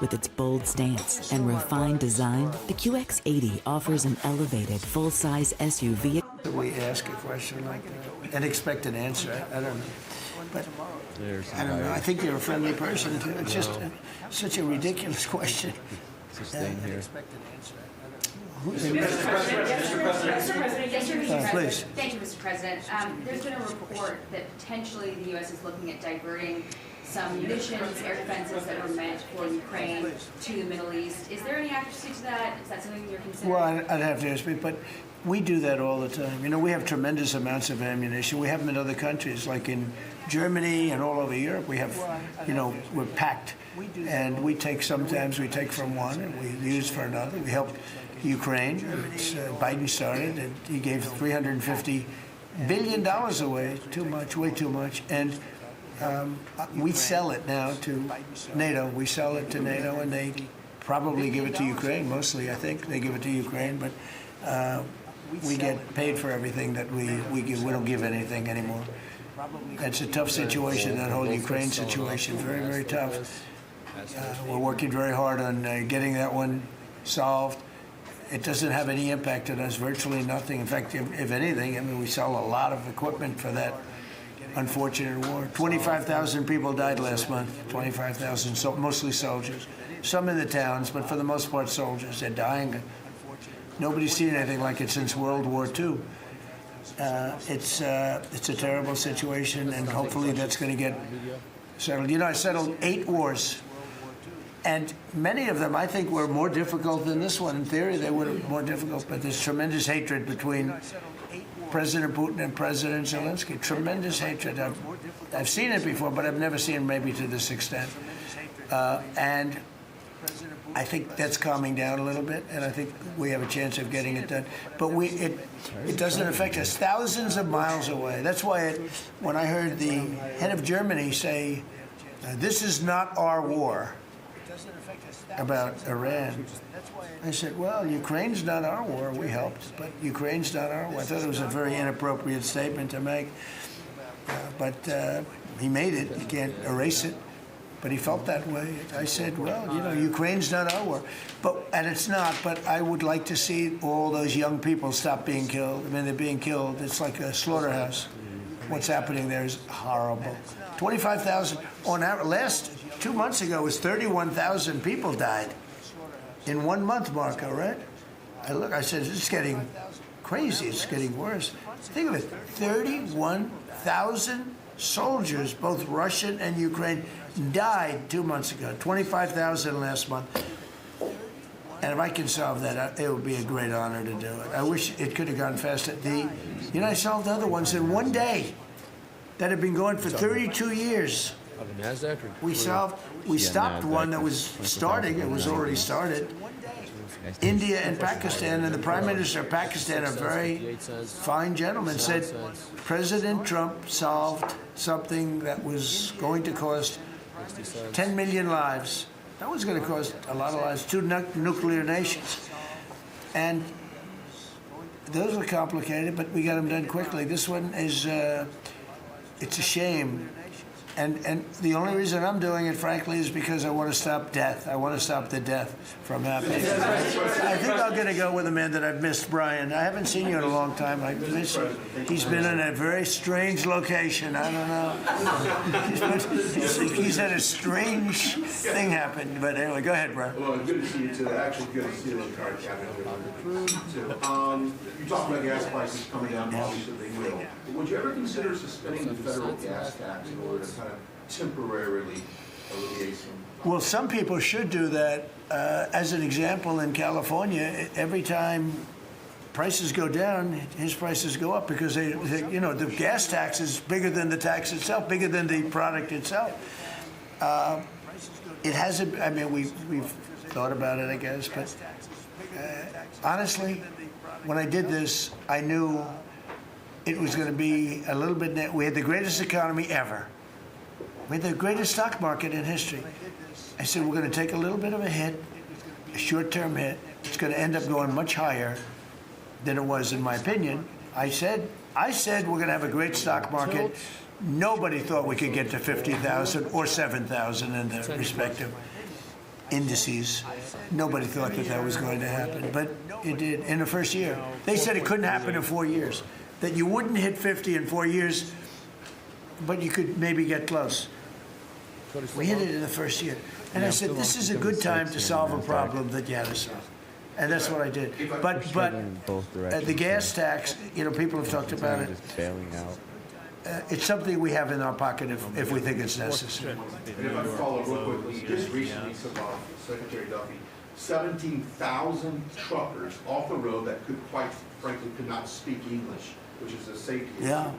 With its bold stance and refined design, the QX80 offers an elevated full-size SUV. We ask a question like that and expect an answer. I don't know. But I don't know. I think you're a friendly person too. It's just such a ridiculous question. Here. Mr. President, please. Thank you, Mr. President. There's been a report that potentially the U.S. is looking at diverting some munitions, air defenses that were meant for Ukraine to the Middle East. Is there any accuracy to that? Is that something you're considering? Well, I'd have to ask me, but we do that all the time. You know, we have tremendous amounts of ammunition. We have them in other countries, like in Germany and all over Europe. We have, you know, we're packed. And we take, sometimes we take from one and we use for another. We help Ukraine. Biden started, and he gave $350 billion away. Too much, way too much. And we sell it now to NATO. We sell it to NATO, and they probably give it to Ukraine. Mostly, I think they give it to Ukraine. But we get paid for everything that we give. We don't give anything anymore. It's a tough situation. That whole Ukraine situation, very, very tough. We're working very hard on getting that one solved. It doesn't have any impact on us, virtually nothing. In fact, if anything, I mean, we sell a lot of equipment for that unfortunate war. 25,000 people died last month, 25,000, so mostly soldiers. Some in the towns, but for the most part, soldiers. They're dying. Nobody's seen anything like it since World War II. It's a terrible situation, and hopefully that's going to get settled. You know, I settled 8 wars. And many of them, I think, were more difficult than this one. In theory, they were more difficult, but there's tremendous hatred between President Putin and President Zelensky. Tremendous hatred. I've seen it before, but I've never seen maybe to this extent. And I think that's calming down a little bit, and I think we have a chance of getting it done. But it doesn't affect us thousands of miles away. That's why when I heard the head of Germany say, "This is not our war," about Iran, I said, well, Ukraine's not our war. We helped, but Ukraine's not our war. I thought it was a very inappropriate statement to make, but he made it. You can't erase it. But he felt that way. I said, well, Ukraine's not our war. And it's not, but I would like to see all those young people stop being killed. I mean, they're being killed. It's like a slaughterhouse. What's happening there is horrible. 25,000 on average. 2 months ago, it was 31,000 people died in 1 month, Marco, right? I said, it's getting crazy. It's getting worse. Think of it, 31,000 soldiers, both Russian and Ukraine, died 2 months ago, 25,000 last month. And if I can solve that, it would be a great honor to do it. I wish it could have gone faster. I solved other ones in 1 day that have been going for 32 years. We stopped one that was starting. It was already started. India and Pakistan, and the Prime Minister of Pakistan, a very fine gentleman, said President Trump solved something that was going to cost 10 million lives. That was going to cost a lot of lives, 2 nuclear nations. And those were complicated, but we got them done quickly. This one is, it's a shame. And the only reason I'm doing it, frankly, is because I want to stop death. I want to stop the death from happening. I think I'm going to go with a man that I've missed, Brian. I haven't seen you in a long time. I miss you. He's been in a very strange location. I don't know. He's had a strange thing happen. But anyway, go ahead, Brian. Well, good to see you today. Actually, good to see the entire cabinet too. You talked about gas prices coming down. Obviously, they will. But would you ever consider suspending the federal gas tax in order to kind of temporarily alleviate some? Well, some people should do that. As an example, in California, every time prices go down, his prices go up because the gas tax is bigger than the tax itself, bigger than the product itself. It hasn't. I mean, we've thought about it, I guess, but honestly, when I did this, I knew it was going to be a little bit. We had the greatest economy ever. We had the greatest stock market in history. I said, we're going to take a little bit of a hit, a short-term hit. It's going to end up going much higher than it was, in my opinion. I said we're going to have a great stock market. Nobody thought we could get to 50,000 or 7,000 in the respective indices. Nobody thought that was going to happen, but it did in the first year. They said it couldn't happen in 4 years, that you wouldn't hit 50 in 4 years, but you could maybe get close. We hit it in the first year. And I said, this is a good time to solve a problem that you had to solve. And that's what I did. But the gas tax, people have talked about it. It's something we have in our pocket if we think it's necessary. And if I follow real quickly, just recently, Secretary Duffy, 17,000 truckers off the road that quite frankly could not speak English, which is a safety issue. Yeah.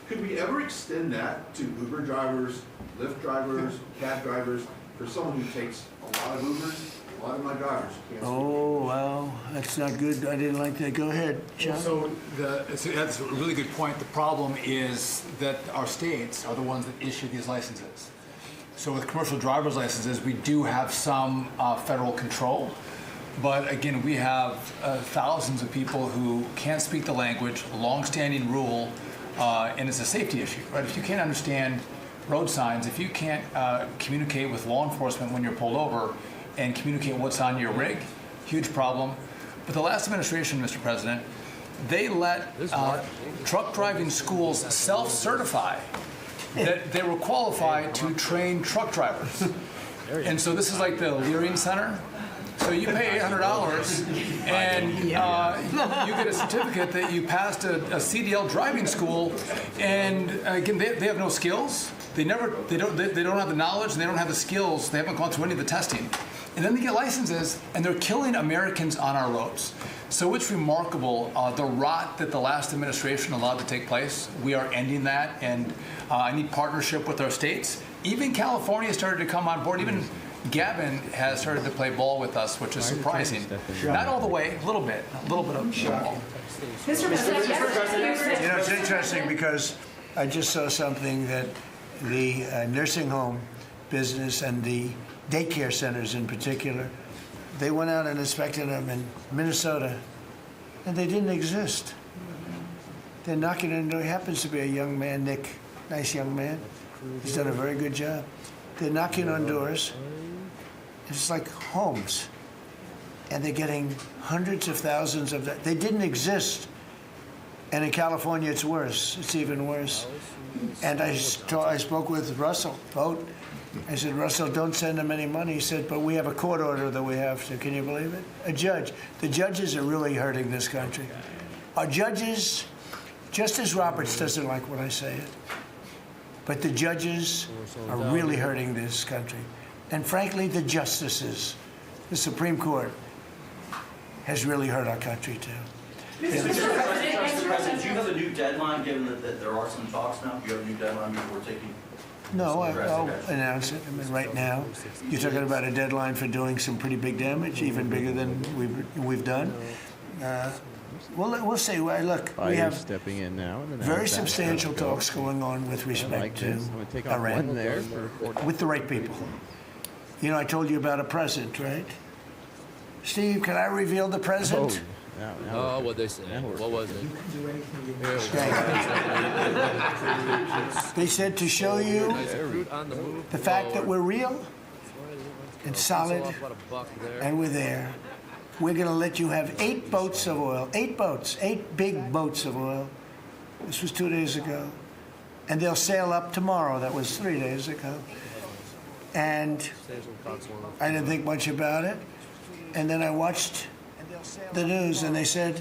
Could we ever extend that to Uber drivers, Lyft drivers, cab drivers, for someone who takes a lot of Ubers? A lot of my drivers can't speak English. Wow, that's not good. I didn't like that. Go ahead, John. So that's a really good point. The problem is that our states are the ones that issue these licenses. So with commercial driver's licenses, we do have some federal control. But again, we have thousands of people who can't speak the language, long-standing rule, and it's a safety issue, right? If you can't understand road signs, if you can't communicate with law enforcement when you're pulled over and communicate what's on your rig, huge problem. But the last administration, Mr. President, they let truck driving schools self-certify that they were qualified to train truck drivers. And so this is like the Leering Center. So you pay $800 and you get a certificate that you passed a CDL driving school, and again, they have no skills. They don't have the knowledge, and they don't have the skills. They haven't gone through any of the testing. And then they get licenses, and they're killing Americans on our roads. So it's remarkable, the rot that the last administration allowed to take place. We are ending that, and I need partnership with our states. Even California started to come on board. Even Gavin has started to play ball with us, which is surprising. Not all the way, a little bit of shocking. Mr. President, You know, it's interesting because I just saw something that the nursing home business and the daycare centers in particular, they went out and inspected them in Minnesota, and they didn't exist. They're knocking on the door. He happens to be a young man, Nick, nice young man. He's done a very good job. They're knocking on doors. It's like homes. And they're getting hundreds of thousands of that. They didn't exist. And in California, it's worse. It's even worse. And I spoke with Russell Vogt. I said, Russell, don't send them any money. He said, but we have a court order that we have to. Can you believe it? A judge. The judges are really hurting this country. Our judges, Justice Roberts doesn't like when I say it, but the judges are really hurting this country. And frankly, the justices, the Supreme Court, has really hurt our country too. Mr. President, do you have a new deadline, given that there are some talks now? Do you have a new deadline before taking? No, I'll announce it. I mean, right now, you're talking about a deadline for doing some pretty big damage, even bigger than we've done. We'll see. Look, we have stepping in now. Very substantial talks going on with respect to Iran, with the right people. You know, I told you about a present, right? Steve, can I reveal the present? Oh, what they say? What was it? They said to show you the fact that we're real and solid, and we're there. We're going to let you have 8 boats of oil, 8 boats, 8 big boats of oil. This was 2 days ago. And they'll sail up tomorrow. That was 3 days ago. And I didn't think much about it. And then I watched the news, and they said,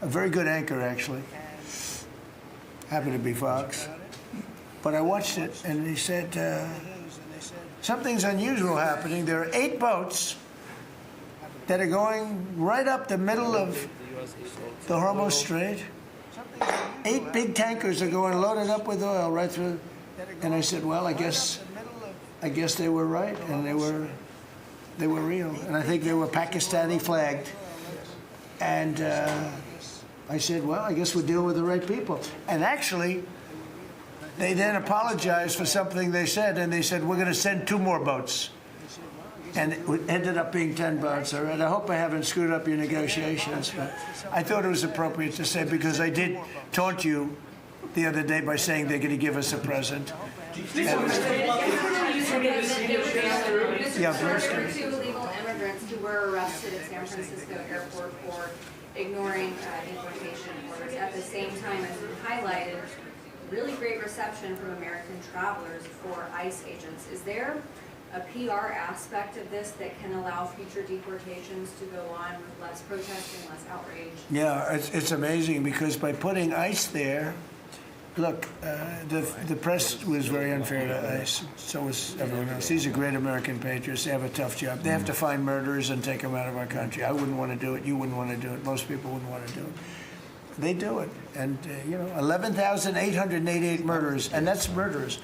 a very good anchor, actually. Happened to be Fox. But I watched it, and he said, something's unusual happening. There are 8 boats that are going right up the middle of the Hormuz Strait. 8 big tankers are going loaded up with oil right through. And I said, well, I guess they were right, and they were real. And I think they were Pakistani flagged. And I said, well, I guess we're dealing with the right people. And actually, they then apologized for something they said, and they said, we're going to send 2 more boats. And it ended up being 10 boats. All right, I hope I haven't screwed up your negotiations, but I thought it was appropriate to say, because I did taunt you the other day by saying they're going to give us a present. There were 2 illegal immigrants who were arrested at San Francisco airport for ignoring deportation orders. At the same time, as you highlighted, really great reception from American travelers for ICE agents. Is there a PR aspect of this that can allow future deportations to go on with less protesting, less outrage? Yeah, it's amazing, because by putting ICE there, look, the press was very unfair to ICE. So was everyone else. These are great American patriots. They have a tough job. They have to find murderers and take them out of our country. I wouldn't want to do it. You wouldn't want to do it. Most people wouldn't want to do it. They do it. And, 11,888 murderers. And that's murderers.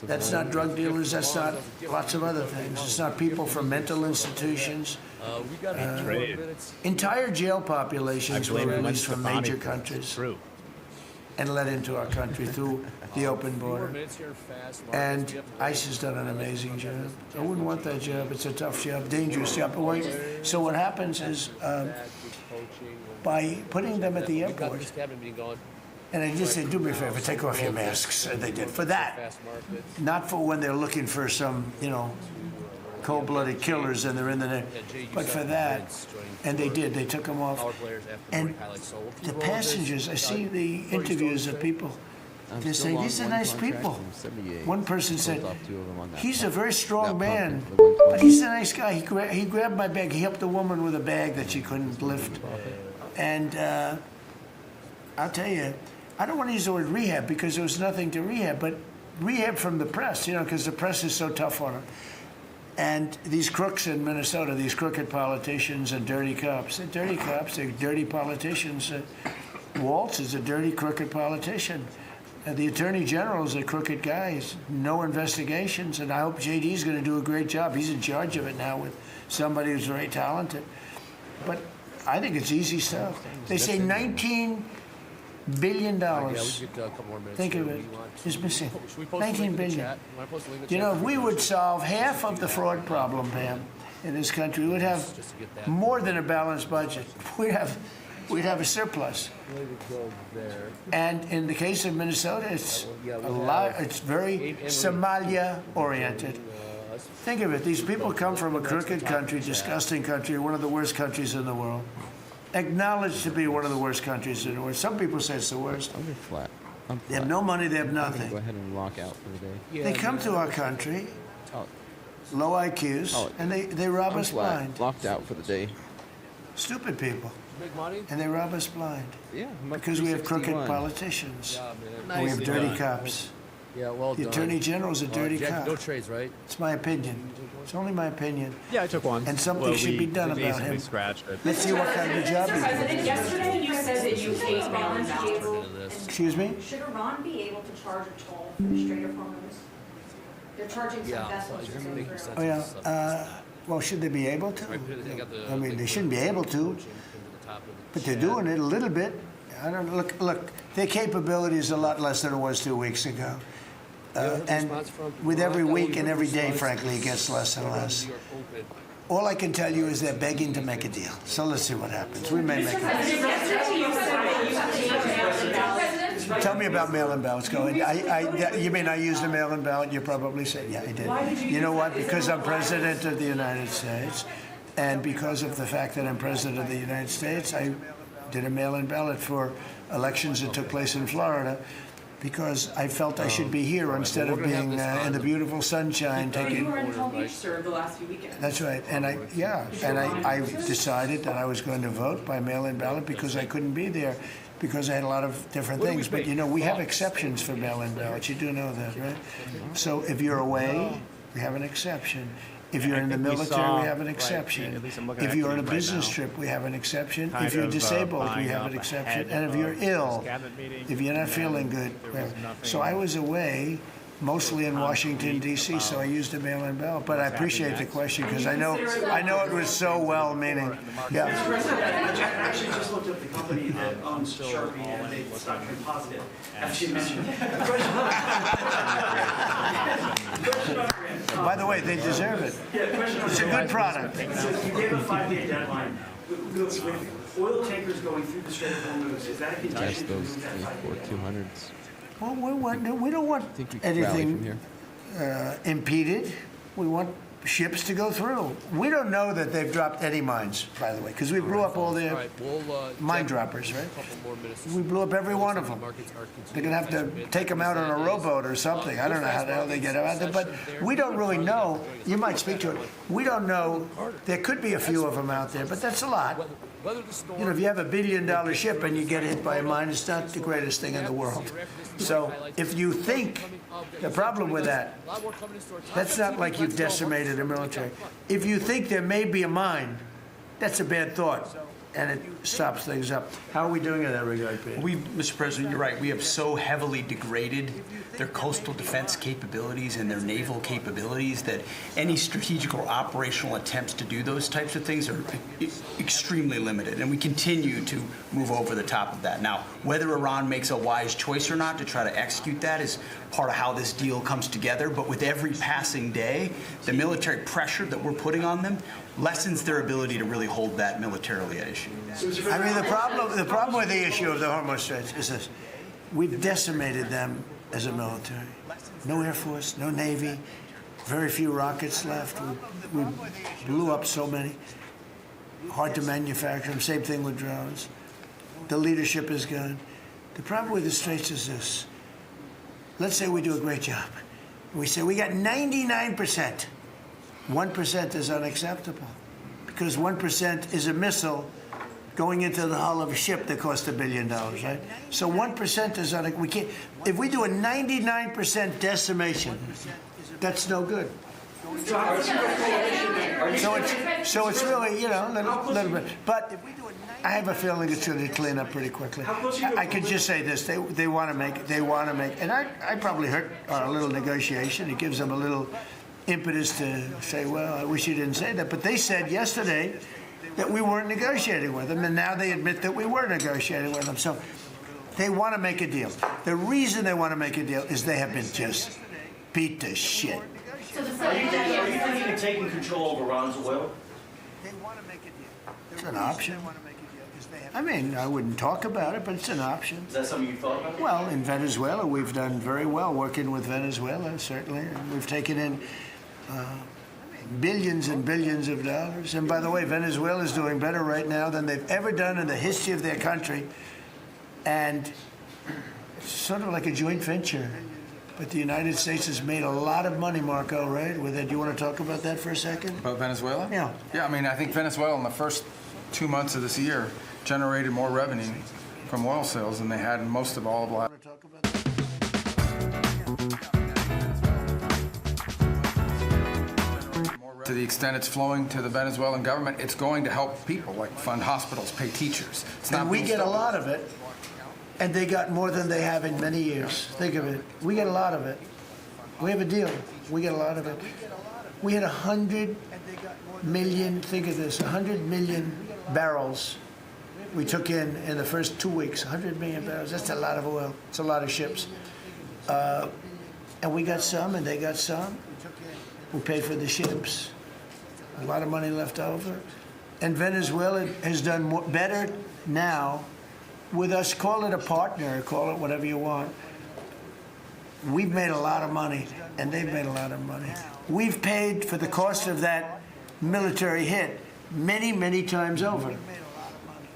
That's not drug dealers. That's not lots of other things. It's not people from mental institutions. Entire jail populations were released from major countries and let into our country through the open border. And ICE has done an amazing job. I wouldn't want that job. It's a tough job, dangerous job. So what happens is, by putting them at the airport, and I just said, do me a favor, take off your masks. And they did. For that, not for when they're looking for some, cold-blooded killers and they're in the net, but for that. And they did. They took them off. And the passengers, I see the interviews of people. They're saying, these are nice people. One person said, he's a very strong man, but he's a nice guy. He grabbed my bag. He helped a woman with a bag that she couldn't lift. And I'll tell you, I don't want to use the word rehab, because there was nothing to rehab, but rehab from the press, because the press is so tough on them. And these crooks in Minnesota, these crooked politicians and dirty cops, they're dirty politicians. Waltz is a dirty, crooked politician. The Attorney General is a crooked guy. He's no investigations, and I hope JD's going to do a great job. He's in charge of it now with somebody who's very talented. But I think it's easy stuff. They say $19 billion. Think of it. Is missing. $19 billion. You know, if we would solve half of the fraud problem, Pam, in this country, we would have more than a balanced budget. We'd have a surplus. And in the case of Minnesota, it's a lot. It's very Somalia-oriented. Think of it. These people come from a crooked country, disgusting country, one of the worst countries in the world. Acknowledged to be one of the worst countries in the world. Some people say it's the worst. I'm flat. They have no money. They have nothing. Go ahead and lock out for the day. They come to our country, low IQs, and they rob us blind. Locked out for the day. Stupid people. Make money? And they rob us blind. Yeah. Because we have crooked politicians. And we have dirty cops. Yeah, well the done. Attorney General's a dirty Jack, cop. no trades, right? It's my opinion. It's only my opinion. Yeah, I took one. And something should be done about him. Scratched it. Let's see what kind of job he's President, doing. yesterday you said that you hate mail-in ballots. Excuse me? Should Iran be able to charge a toll for the Strait of Hormuz? They're charging some vessels to go through. Oh, yeah. Well, should they be able to? I mean, they shouldn't be able to. But they're doing it a little bit. I don't look. Their capability is a lot less than it was 2 weeks ago. And with every week and every day, frankly, it gets less and less. All I can tell you is they're begging to make a deal. So let's see what happens. We may make a deal. Tell me about mail-in ballots. Go ahead. You mean I used a mail-in ballot? You probably said, yeah, I did. You know what? Because I'm president of the United States, and because of the fact that I'm president of the United States, I did a mail-in ballot for elections that took place in Florida, because I felt I should be here instead of being in the beautiful sunshine taking. You were in Palm Beach, sir, the last few weekends. That's right, and I decided that I was going to vote by mail-in ballot because I couldn't be there, because I had a lot of different things. But you know, we have exceptions for mail-in ballots. You do know that, right? So if you're away, we have an exception. If you're in the military, we have an exception. If you're on a business trip, we have an exception. If you're disabled, we have an exception. And if you're ill, if you're not feeling good. So I was away, mostly in Washington, D.C., so I used a mail-in ballot. But I appreciate the question, because I know it was so well-meaning. Yeah. I actually just looked up the company that owns Sharpie, and it's not very positive. Actually mentioned. By the way, they deserve it. It's a good product. So you gave a 5-day deadline. With oil tankers going through the Strait of Hormuz, is that a condition? Those 200s. Well, we don't want anything impeded. We want ships to go through. We don't know that they've dropped any mines, by the way, because we blew up all their mine droppers, right? We blew up every one of them. They're going to have to take them out on a rowboat or something. I don't know how the hell they get out there, but we don't really know. You might speak to it. We don't know. There could be a few of them out there, but that's a lot. You know, if you have $1 billion ship and you get hit by a mine, it's not the greatest thing in the world. So if you think, the problem with that, that's not like you've decimated the military. If you think there may be a mine, that's a bad thought, and it stops things up. How are we doing in that regard, Peter? Mr. President, you're right. We have so heavily degraded their coastal defense capabilities and their naval capabilities that any strategic or operational attempts to do those types of things are extremely limited, and we continue to move over the top of that. Now, whether Iran makes a wise choice or not to try to execute that is part of how this deal comes together, but with every passing day, the military pressure that we're putting on them lessens their ability to really hold that militarily at issue. I mean, the problem with the issue of the Hormuz Straits is this: we've decimated them as a military. No Air Force, no Navy, very few rockets left. We blew up so many. Hard to manufacture them. Same thing with drones. The leadership is gone. The problem with the Straits is this: let's say we do a great job. We say we got 99%. 1% is unacceptable, because 1% is a missile going into the hull of a ship that cost $1 billion, right? So 1% is we can't. If we do a 99% decimation, that's no good. So it's really, you know, a little bit. But if we do a I have a feeling it's going to clean up pretty quickly. I could just say this: they want to make, and I probably hurt our little negotiation. It gives them a little impetus to say, well, I wish you didn't say that. But they said yesterday that we weren't negotiating with them, and now they admit that we were negotiating with them. So they want to make a deal. The reason they want to make a deal is they have been just beat to shit. Are you thinking of taking control of Iran's oil? It's an option. I mean, I wouldn't talk about it, but it's an option. Is that something you thought about? Well, in Venezuela, we've done very well working with Venezuela, certainly. And we've taken in billions and billions of dollars. And by the way, Venezuela is doing better right now than they've ever done in the history of their country. And it's sort of like a joint venture. But the United States has made a lot of money, Marco, right? With it. Do you want to talk about that for a second? About Venezuela? Yeah. Yeah, I mean, I think Venezuela in the first 2 months of this year generated more revenue from oil sales than they had in most of all of last. To the extent it's flowing to the Venezuelan government, it's going to help people, like fund hospitals, pay teachers. It's not and we being get a stolen. lot of it, and they got more than they have in many years. Think of it. We get a lot of it. We have a deal. We get a lot of it. We had 100 million, think of this, 100 million barrels we took in the first 2 weeks. 100 million barrels. That's a lot of oil. It's a lot of ships. And we got some, and they got some. We paid for the ships. A lot of money left over. And Venezuela has done better now with us. Call it a partner, call it whatever you want. We've made a lot of money, and they've made a lot of money. We've paid for the cost of that military hit many, many times over.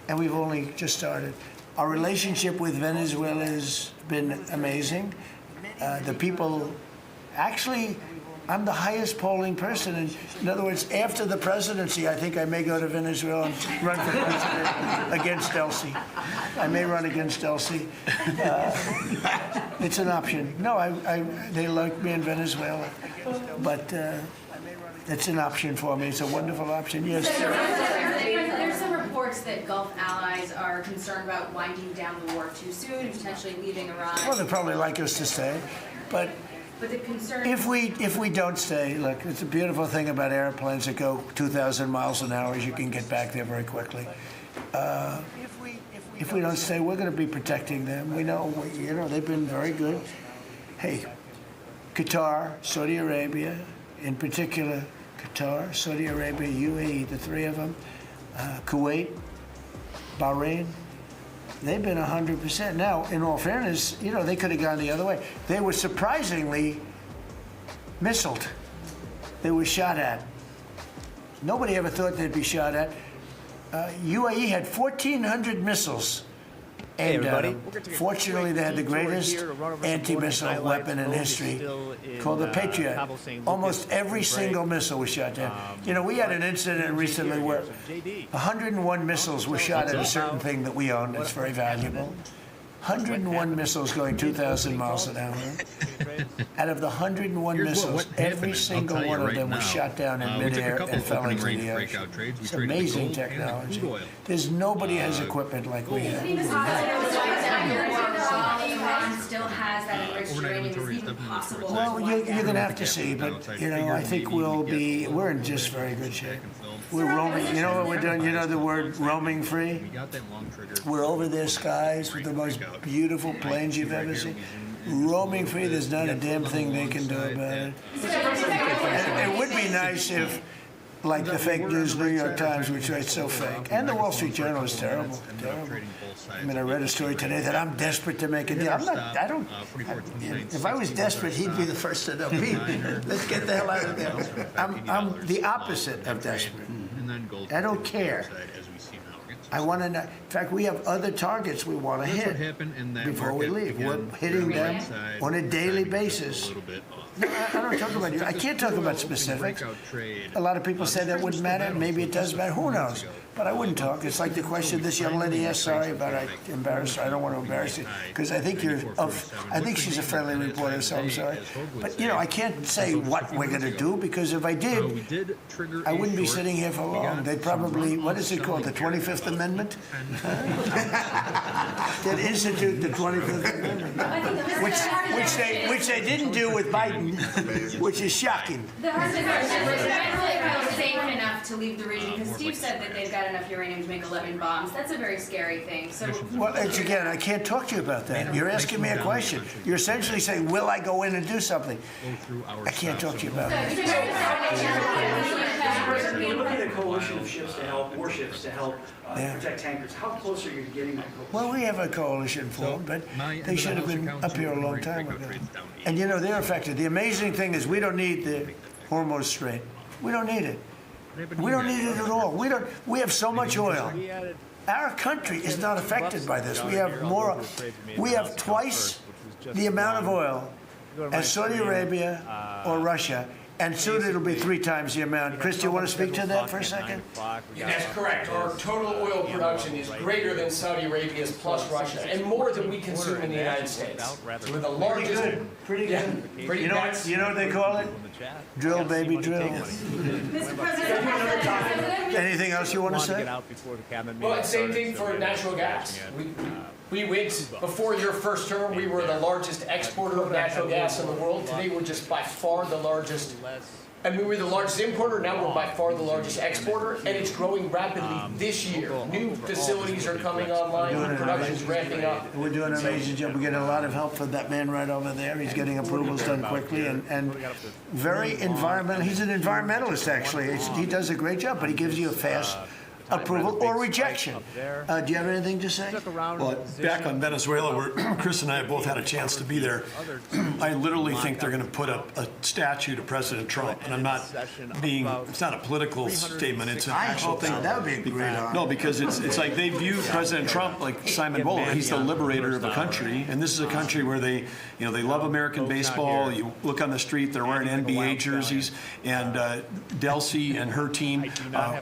And we've only just started. Our relationship with Venezuela has been amazing. The people, actually, I'm the highest polling person. And in other words, after the presidency, I think I may go to Venezuela and run for president against Elsie. I may run against Elsie. It's an option. No, they like me in Venezuela, but it's an option for me. It's a wonderful option. Yes. There's some reports that Gulf allies are concerned about winding down the war too soon and potentially leaving Iran. Well, they'd probably like us to stay, but the concern. If we don't stay, look, it's a beautiful thing about airplanes that go 2,000 miles an hour is you can get back there very quickly. If we don't stay, we're going to be protecting them. We know, they've been very good. Hey, Qatar, Saudi Arabia, in particular, Qatar, Saudi Arabia, UAE, the three of them, Kuwait, Bahrain. They've been 100%. Now, in all fairness, they could have gone the other way. They were surprisingly missiled. They were shot at. Nobody ever thought they'd be shot at. UAE had 1,400 missiles aimed at them. Fortunately, they had the greatest anti-missile weapon in history called the Patriot. Almost every single missile was shot down. We had an incident recently where 101 missiles were shot at a certain thing that we own that's very valuable. 101 missiles going 2,000 miles an hour. Out of the 101 missiles, every single one of them was shot down in midair and fell into the ocean. It's amazing technology. There's nobody has equipment like we have. Iran still has that enriched uranium. Is it even possible? Well, you're going to have to see, but I think we're in just very good shape. We're roaming. You know what we're doing? You know the word roaming free? We're over their skies with the most beautiful planes you've ever seen. Roaming free, there's not a damn thing they can do about it. And it would be nice if, like the fake news New York Times, which writes so fake, and the Wall Street Journal is terrible. I mean, I read a story today that I'm desperate to make a deal. If I was desperate, he'd be the first to know. Pete, let's get the hell out of there. I'm the opposite of desperate. I don't care. I want to know. In fact, we have other targets we want to hit before we leave. We're hitting them on a daily basis. No, I don't talk about you. I can't talk about specifics. A lot of people say that wouldn't matter. Maybe it does matter. Who knows? but I wouldn't talk. It's like the question this young lady asked, sorry, but I embarrassed her. I don't want to embarrass you, because I think I think she's a friendly reporter, so I'm sorry. But, you know, I can't say what we're going to do, because if I did, I wouldn't be sitting here for long. They'd probably, what is it called, the 25th Amendment? They'd institute the 25th Amendment, which they didn't do with Biden, which is shocking. The husband is safe enough to leave the region, because Steve said that they've got enough uranium to make 11 bombs. That's a very scary thing. So, well, again, I can't talk to you about that. You're asking me a question. You're essentially saying, will I go in and do something? I can't talk to you about that. You're looking at a coalition of ships to help, warships to help protect tankers. How close are you to getting that coalition? Well, we have a coalition formed, but they should have been up here a long time ago. And, you know, they're affected. The amazing thing is we don't need the Hormuz Strait. We don't need it. We don't need it at all. We have so much oil. Our country is not affected by this. We have twice the amount of oil as Saudi Arabia or Russia, and soon it'll be 3 times the amount. Chris, do you want to speak to that for a second? That's correct. Our total oil production is greater than Saudi Arabia's plus Russia, and more than we consume in the United States. We're the largest. Pretty good. You know what they call it? Drill, baby, drill. Mr. President, anything else you want to say? Well, it's same thing for natural gas. We went, before your first term, we were the largest exporter of natural gas in the world. Today, we're just by far the largest. I mean, we're the largest importer, now we're by far the largest exporter, and it's growing rapidly this year. New facilities are coming online, production's ramping up. We're doing an amazing job. We're getting a lot of help from that man right over there. He's getting approvals done quickly and very environmental. He's an environmentalist, actually. He does a great job, but he gives you a fast approval or rejection. Do you have anything to say? Well, back on Venezuela, where Chris and I both had a chance to be there, I literally think they're going to put up a statue to President Trump. And I'm not being, it's not a political statement, it's an actual thing. That would be a great honor. No, because it's like they view President Trump like Simon Bolton. He's the liberator of a country. And this is a country where they love American baseball. You look on the street, they're wearing NBA jerseys. And Delcy and her team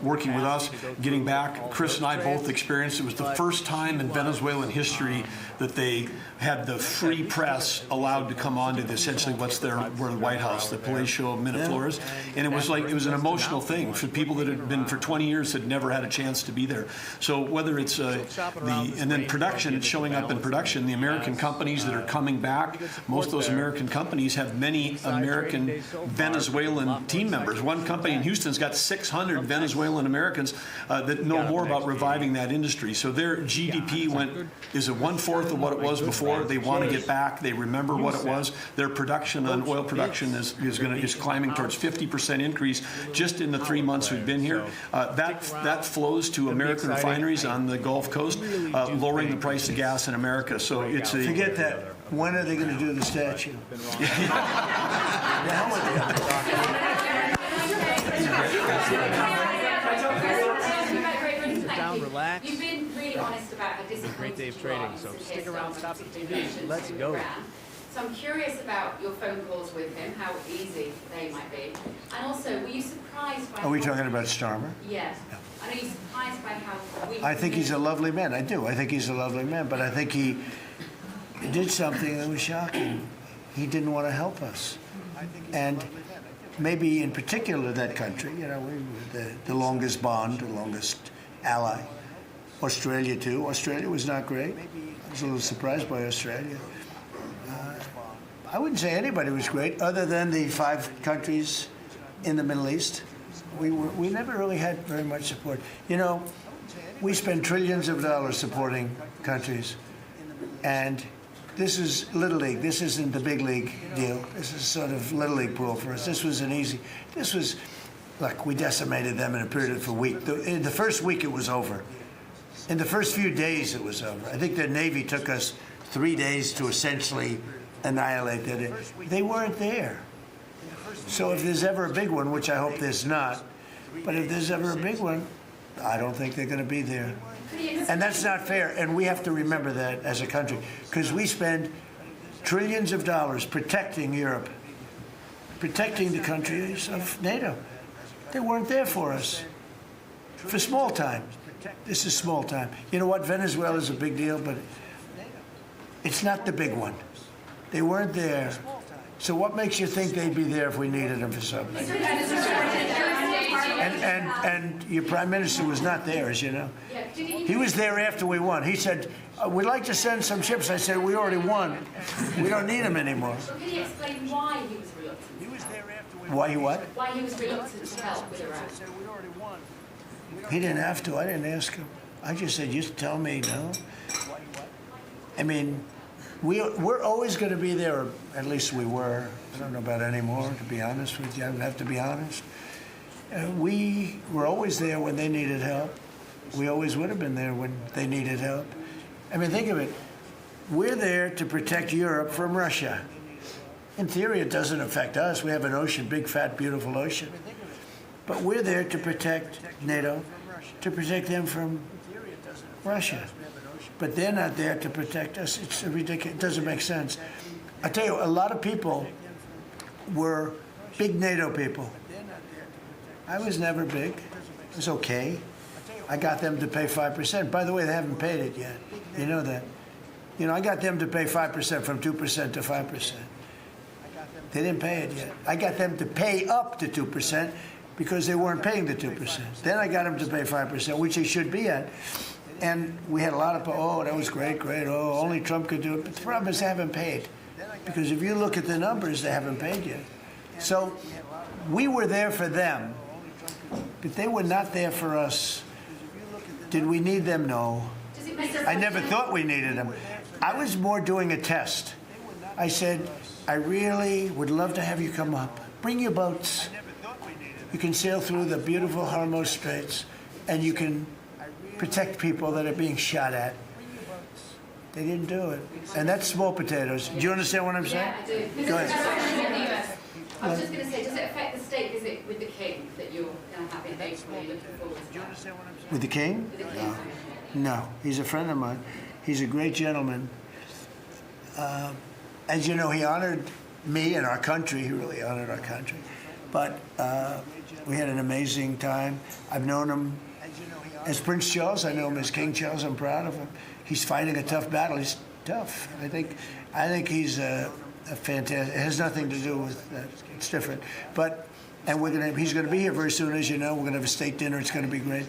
working with us, getting back. Chris and I both experienced it was the first time in Venezuelan history that they had the free press allowed to come on to essentially where the White House, the Palacio Miraflores, and it was an emotional thing for people that had been for 20 years had never had a chance to be there. So whether it's and then production, it's showing up in production. The American companies that are coming back, most of those American companies have many American Venezuelan team members. One company in Houston's got 600 Venezuelan Americans that know more about reviving that industry. So their GDP is a 1/4 of what it was before. They want to get back. They remember what it was. Their production on oil production is climbing towards 50% increase just in the 3 months we've been here. That flows to American refineries on the Gulf Coast, lowering the price of gas in America. So it's a forget that. When are they going to do the statue? Relax. You've been really honest about how disciplined Great day of trading, so stick around, stop the TV. Let's go. So I'm curious about your phone calls with him, how easy they might be. And also, were you surprised by... Are we talking about Starmer? Yes. Are you surprised by how weak... I think he's a lovely man. I do. I think he's a lovely man. But I think he did something that was shocking. He didn't want to help us. And maybe in particular that country, we were the longest bond, the longest ally. Australia, too. Australia was not great. I was a little surprised by Australia. I wouldn't say anybody was great, other than the 5 countries in the Middle East. We never really had very much support. We spend trillions of dollars supporting countries, and this is Little League. This isn't the big league deal. This is sort of Little League pool for us. This was look, we decimated them in a period of a week. In the first week, it was over. In the first few days, it was over. I think the Navy took us 3 days to essentially annihilate it. They weren't there. So if there's ever a big one, which I hope there's not, but if there's ever a big one, I don't think they're going to be there. And that's not fair. And we have to remember that as a country, because we spend trillions of dollars protecting Europe, protecting the countries of NATO. They weren't there for us for small time. This is small time. You know what? Venezuela is a big deal, but it's not the big one. They weren't there. So what makes you think they'd be there if we needed them for something? And your prime minister was not there, as you know. He was there after we won. He said, we'd like to send some ships. I said, we already won. We don't need them anymore. Can you explain why he was reluctant? He was there after we won. Why he what? Why he was reluctant to help with Iraq? He didn't have to. I didn't ask him. I just said, just tell me, no. I mean, we're always going to be there, or at least we were. I don't know about anymore, to be honest with you. I would have to be honest. We were always there when they needed help. We always would have been there when they needed help. I mean, think of it. We're there to protect Europe from Russia. In theory, it doesn't affect us. We have an ocean, big, fat, beautiful ocean. But we're there to protect NATO, to protect them from Russia. But they're not there to protect us. It's ridiculous. It doesn't make sense. I tell you, a lot of people were big NATO people. I was never big. It was okay. I got them to pay 5%. By the way, they haven't paid it yet. You know that. You know, I got them to pay 5% from 2% to 5%. They didn't pay it yet. I got them to pay up to 2% because they weren't paying the 2%. Then I got them to pay 5%, which they should be at. And we had a lot of, oh, that was great, great. Oh, only Trump could do it. But the problem is they haven't paid. Because if you look at the numbers, they haven't paid yet. So we were there for them, but they were not there for us. Did we need them? No. I never thought we needed them. I was more doing a test. I said, I really would love to have you come up. Bring your boats. You can sail through the beautiful Hormuz Straits, and you can protect people that are being shot at. They didn't do it. And that's small potatoes. Do you understand what I'm saying? Yeah, I do. Go ahead. I was just going to say, does it affect the state visit with the king that you're going to have in April? Are you looking forward to that? With the king? With the king? No. He's a friend of mine. He's a great gentleman. As you know, he honored me and our country. He really honored our country. But we had an amazing time. I've known him as Prince Charles. I know him as King Charles. I'm proud of him. He's fighting a tough battle. He's tough. I think he's a fantastic. It has nothing to do with that. It's different. But he's going to be here very soon, as you know. We're going to have a state dinner. It's going to be great.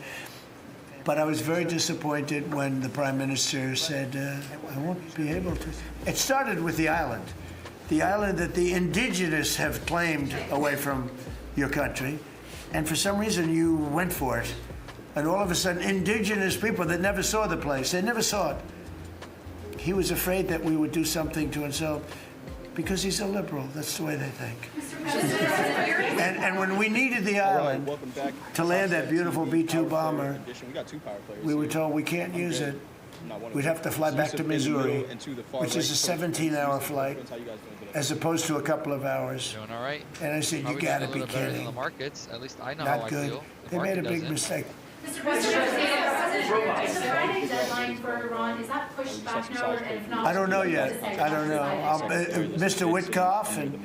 But I was very disappointed when the Prime Minister said, I won't be able to. It started with the island that the indigenous have claimed away from your country. And for some reason, you went for it. And all of a sudden, indigenous people that never saw the place, they never saw it. He was afraid that we would do something to insult, because he's a liberal. That's the way they think. And when we needed the island to land that beautiful B-2 bomber, we were told we can't use it. We'd have to fly back to Missouri, which is a 17-hour flight, as opposed to a couple of hours. Doing all right. And I said, you got to be kidding. The markets, at least I know Not how good. I feel. They made a big mistake. Mr. President, is the Friday deadline for Iran, is that pushed back now, and if not? I don't know yet. I don't know. Mr. Witkoff and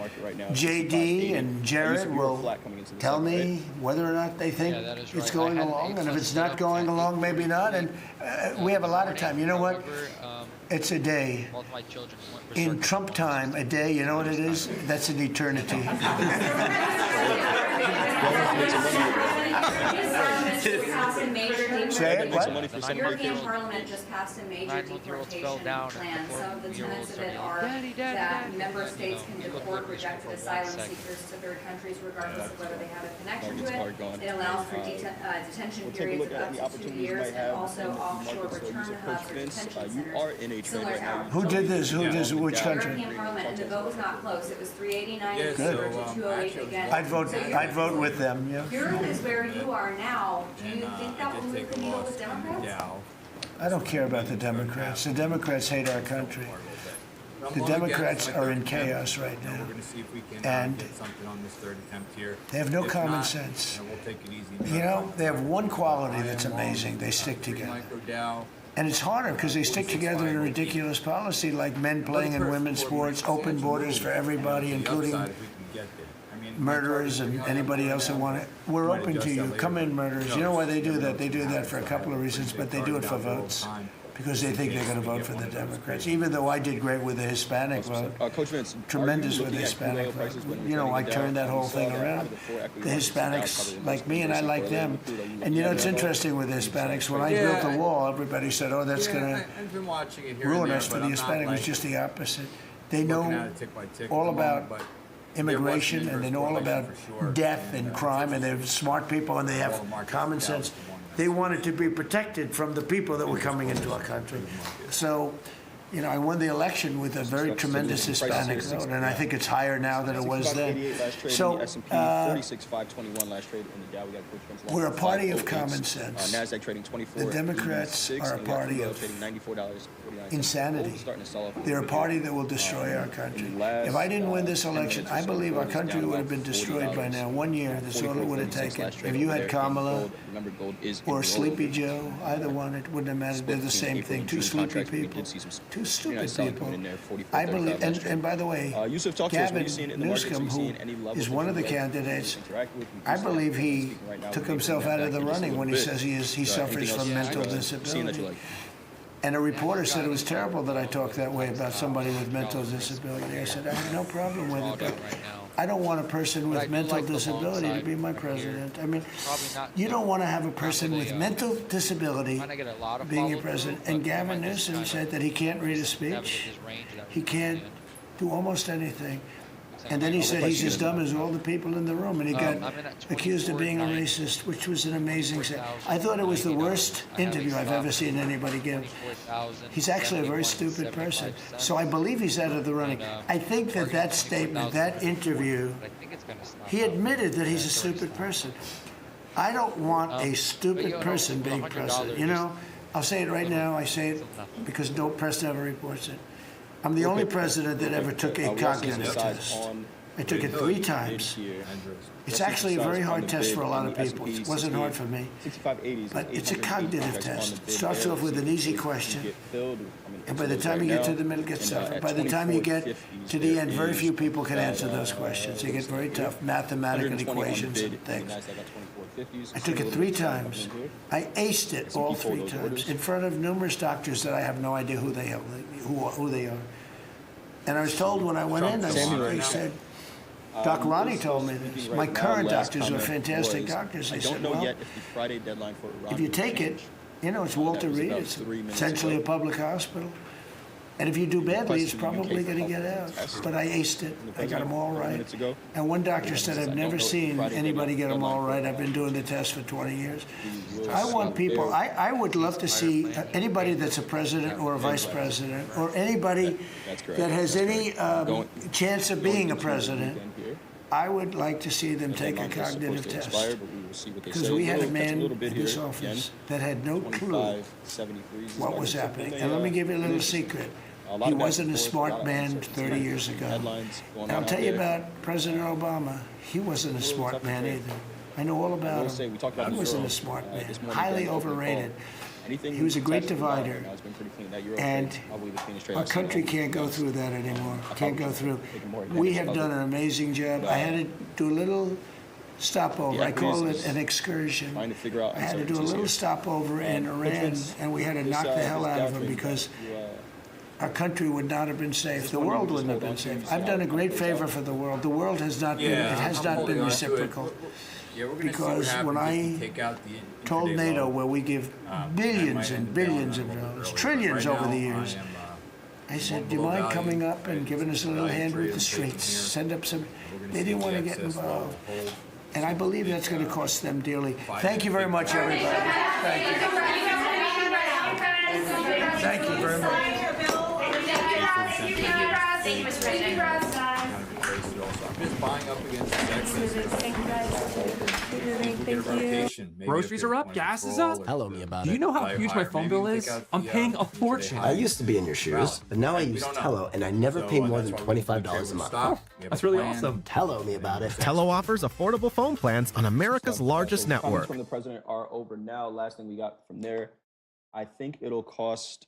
JD and Jared will tell me whether or not they think it's going along. And if it's not going along, maybe not. And we have a lot of time. You know what? It's a day. In Trump time, a day, you know what it is? That's an eternity. Say it, what? The European Parliament just passed a major deportation plan. Some of the tenets of it are that member states can deport rejected asylum seekers to third countries regardless of whether they have a connection to it. It allows for detention periods of up to 2 years and also offshore return hubs or detention centers. Similar to Who did this? Who does which country? The European Parliament, and the vote was not close. It was 389 to 208 against. I'd vote with them, yeah. Europe is where you are now. Do you think that will move the needle with Democrats? I don't care about the Democrats. The Democrats hate our country. The Democrats are in chaos right now. And they have no common sense. You know, they have one quality that's amazing. They stick together. And it's harder because they stick together in a ridiculous policy like men playing in women's sports, open borders for everybody, including murderers and anybody else that want it. We're open to you. Come in, murderers. You know why they do that? They do that for a couple of reasons, but they do it for votes because they think they're going to vote for the Democrats. Even though I did great with the Hispanic vote, tremendous with the Hispanic vote. You know, I turned that whole thing around. The Hispanics like me, and I like them. And you know, it's interesting with the Hispanics. When I built the wall, everybody said, "Oh, that's going to ruin us." For the Hispanic, it was just the opposite. They know all about immigration, and they know all about death and crime, and they're smart people, and they have common sense. They wanted to be protected from the people that were coming into our country. So, you know, I won the election with a very tremendous Hispanic vote, and I think it's higher now than it was then. So, we're a party of common sense. The Democrats are a party of insanity. They're a party that will destroy our country. If I didn't win this election, I believe our country would have been destroyed by now. 1 year, that's all it would have taken. If you had Kamala or Sleepy Joe, either one, it wouldn't have mattered. They're the same thing. Two sleepy people. Two stupid people. I believe, and by the way, Gavin Newsom, who is one of the candidates, I believe he took himself out of the running when he says he suffers from mental disability. And a reporter said it was terrible that I talked that way about somebody with mental disability. I said, I have no problem with it, but I don't want a person with mental disability to be my president. I mean, you don't want to have a person with mental disability being your president. And Gavin Newsom said that he can't read a speech. He can't do almost anything. And then he said he's as dumb as all the people in the room, and he got accused of being a racist, which was an amazing thing. I thought it was the worst interview I've ever seen anybody give. He's actually a very stupid person. So I believe he's out of the running. I think that statement, that interview, he admitted that he's a stupid person. I don't want a stupid person being president. You know, I'll say it right now. I say it because no press never reports it. I'm the only president that ever took a cognitive test. I took it 3 times. It's actually a very hard test for a lot of people. It wasn't hard for me. But it's a cognitive test. It starts off with an easy question. And by the time you get to the middle, it gets tougher. By the time you get to the end, very few people can answer those questions. They get very tough mathematical equations and things. I took it 3 times. I aced it all 3 times in front of numerous doctors that I have no idea who they are. And I was told when I went in, I said, Doc Ronnie told me this. My current doctors are fantastic doctors. They said, well, if you take it, you know, it's Walter Reed. It's essentially a public hospital. And if you do badly, it's probably going to get out. But I aced it. I got them all right. And one doctor said, I've never seen anybody get them all right. I've been doing the test for 20 years. I want people, I would love to see anybody that's a president or a vice president or anybody that has any chance of being a president. I would like to see them take a cognitive test. Because we had a man in this office that had no clue what was happening. And let me give you a little secret. He wasn't a smart man 30 years ago. And I'll tell you about President Obama. He wasn't a smart man either. I know all about him. He wasn't a smart man. Highly overrated. He was a great divider. And our country can't go through that anymore. Can't go through. We have done an amazing job. I had to do a little stopover. I call it an excursion. I had to do a little stopover in Iran, and we had to knock the hell out of them because our country would not have been safe. The world wouldn't have been safe. I've done a great favor for the world. The world has not been, it has not been reciprocal. Because when I told NATO, where we give billions and billions of dollars, trillions over the years, I said, do you mind coming up and giving us a little hand with the streets? Send up some. They didn't want to get involved. And I believe that's going to cost them dearly. Thank you very much, everybody. Thank you. Thank you very much. Just buying up against the Groceries are up, gas is up. Tell me about it. Do you know how huge my phone bill is? I'm paying a fortune. I used to be in your shoes, but now I use Tello, and I never pay more than $25 a month. Oh, that's really awesome. Tell me about it. Tello offers affordable phone plans on America's largest network. From the president are over now. Last thing we got from there, I think it'll cost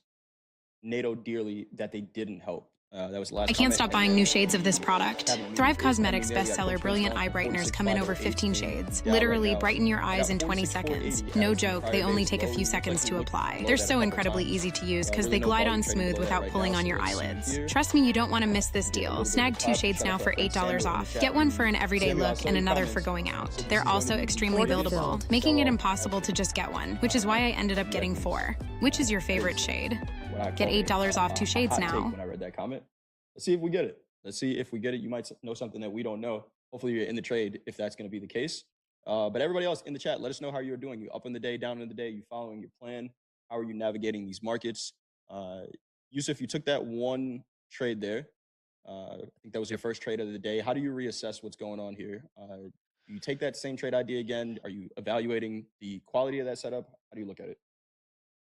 NATO dearly that they didn't help. That was the last I can't comment. stop buying new shades of this product. Thrive Cosmetics bestseller Brilliant Eye Brighteners come in over 15 shades. Literally brighten your eyes in 20 seconds. No joke, they only take a few seconds to apply. They're so incredibly easy to use because they glide on smooth without pulling on your eyelids. Trust me, you don't want to miss this deal. Snag 2 shades now for $8 off. Get one for an everyday look and another for going out. They're also extremely buildable, making it impossible to just get one, which is why I ended up getting 4. Which is your favorite shade? Get $8 off 2 shades now. When I read that comment, let's see if we get it. Let's see if we get it. You might know something that we don't know. Hopefully you're in the trade if that's going to be the case. But everybody else in the chat, let us know how you're doing. You up in the day, down in the day, you following your plan? How are you navigating these markets? Yusuf, you took that one trade there. I think that was your first trade of the day. How do you reassess what's going on here? Do you take that same trade idea again? Are you evaluating the quality of that setup? How do you look at it?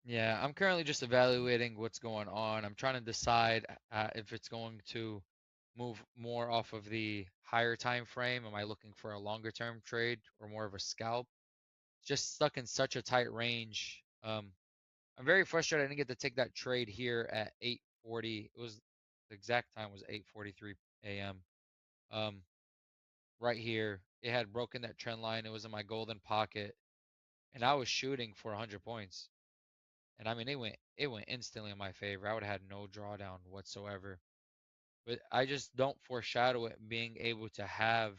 Yeah, I'm currently just evaluating what's going on. I'm trying to decide if it's going to move more off of the higher time frame. Am I looking for a longer term trade or more of a scalp? Just stuck in such a tight range. I'm very frustrated I didn't get to take that trade here at 8:40. It was the exact time was 8:43 a.m. Right here, it had broken that trend line. It was in my golden pocket, and I was shooting for 100 points. And I mean, it went instantly in my favor. I would have had no drawdown whatsoever. But I just don't foreshadow it being able to have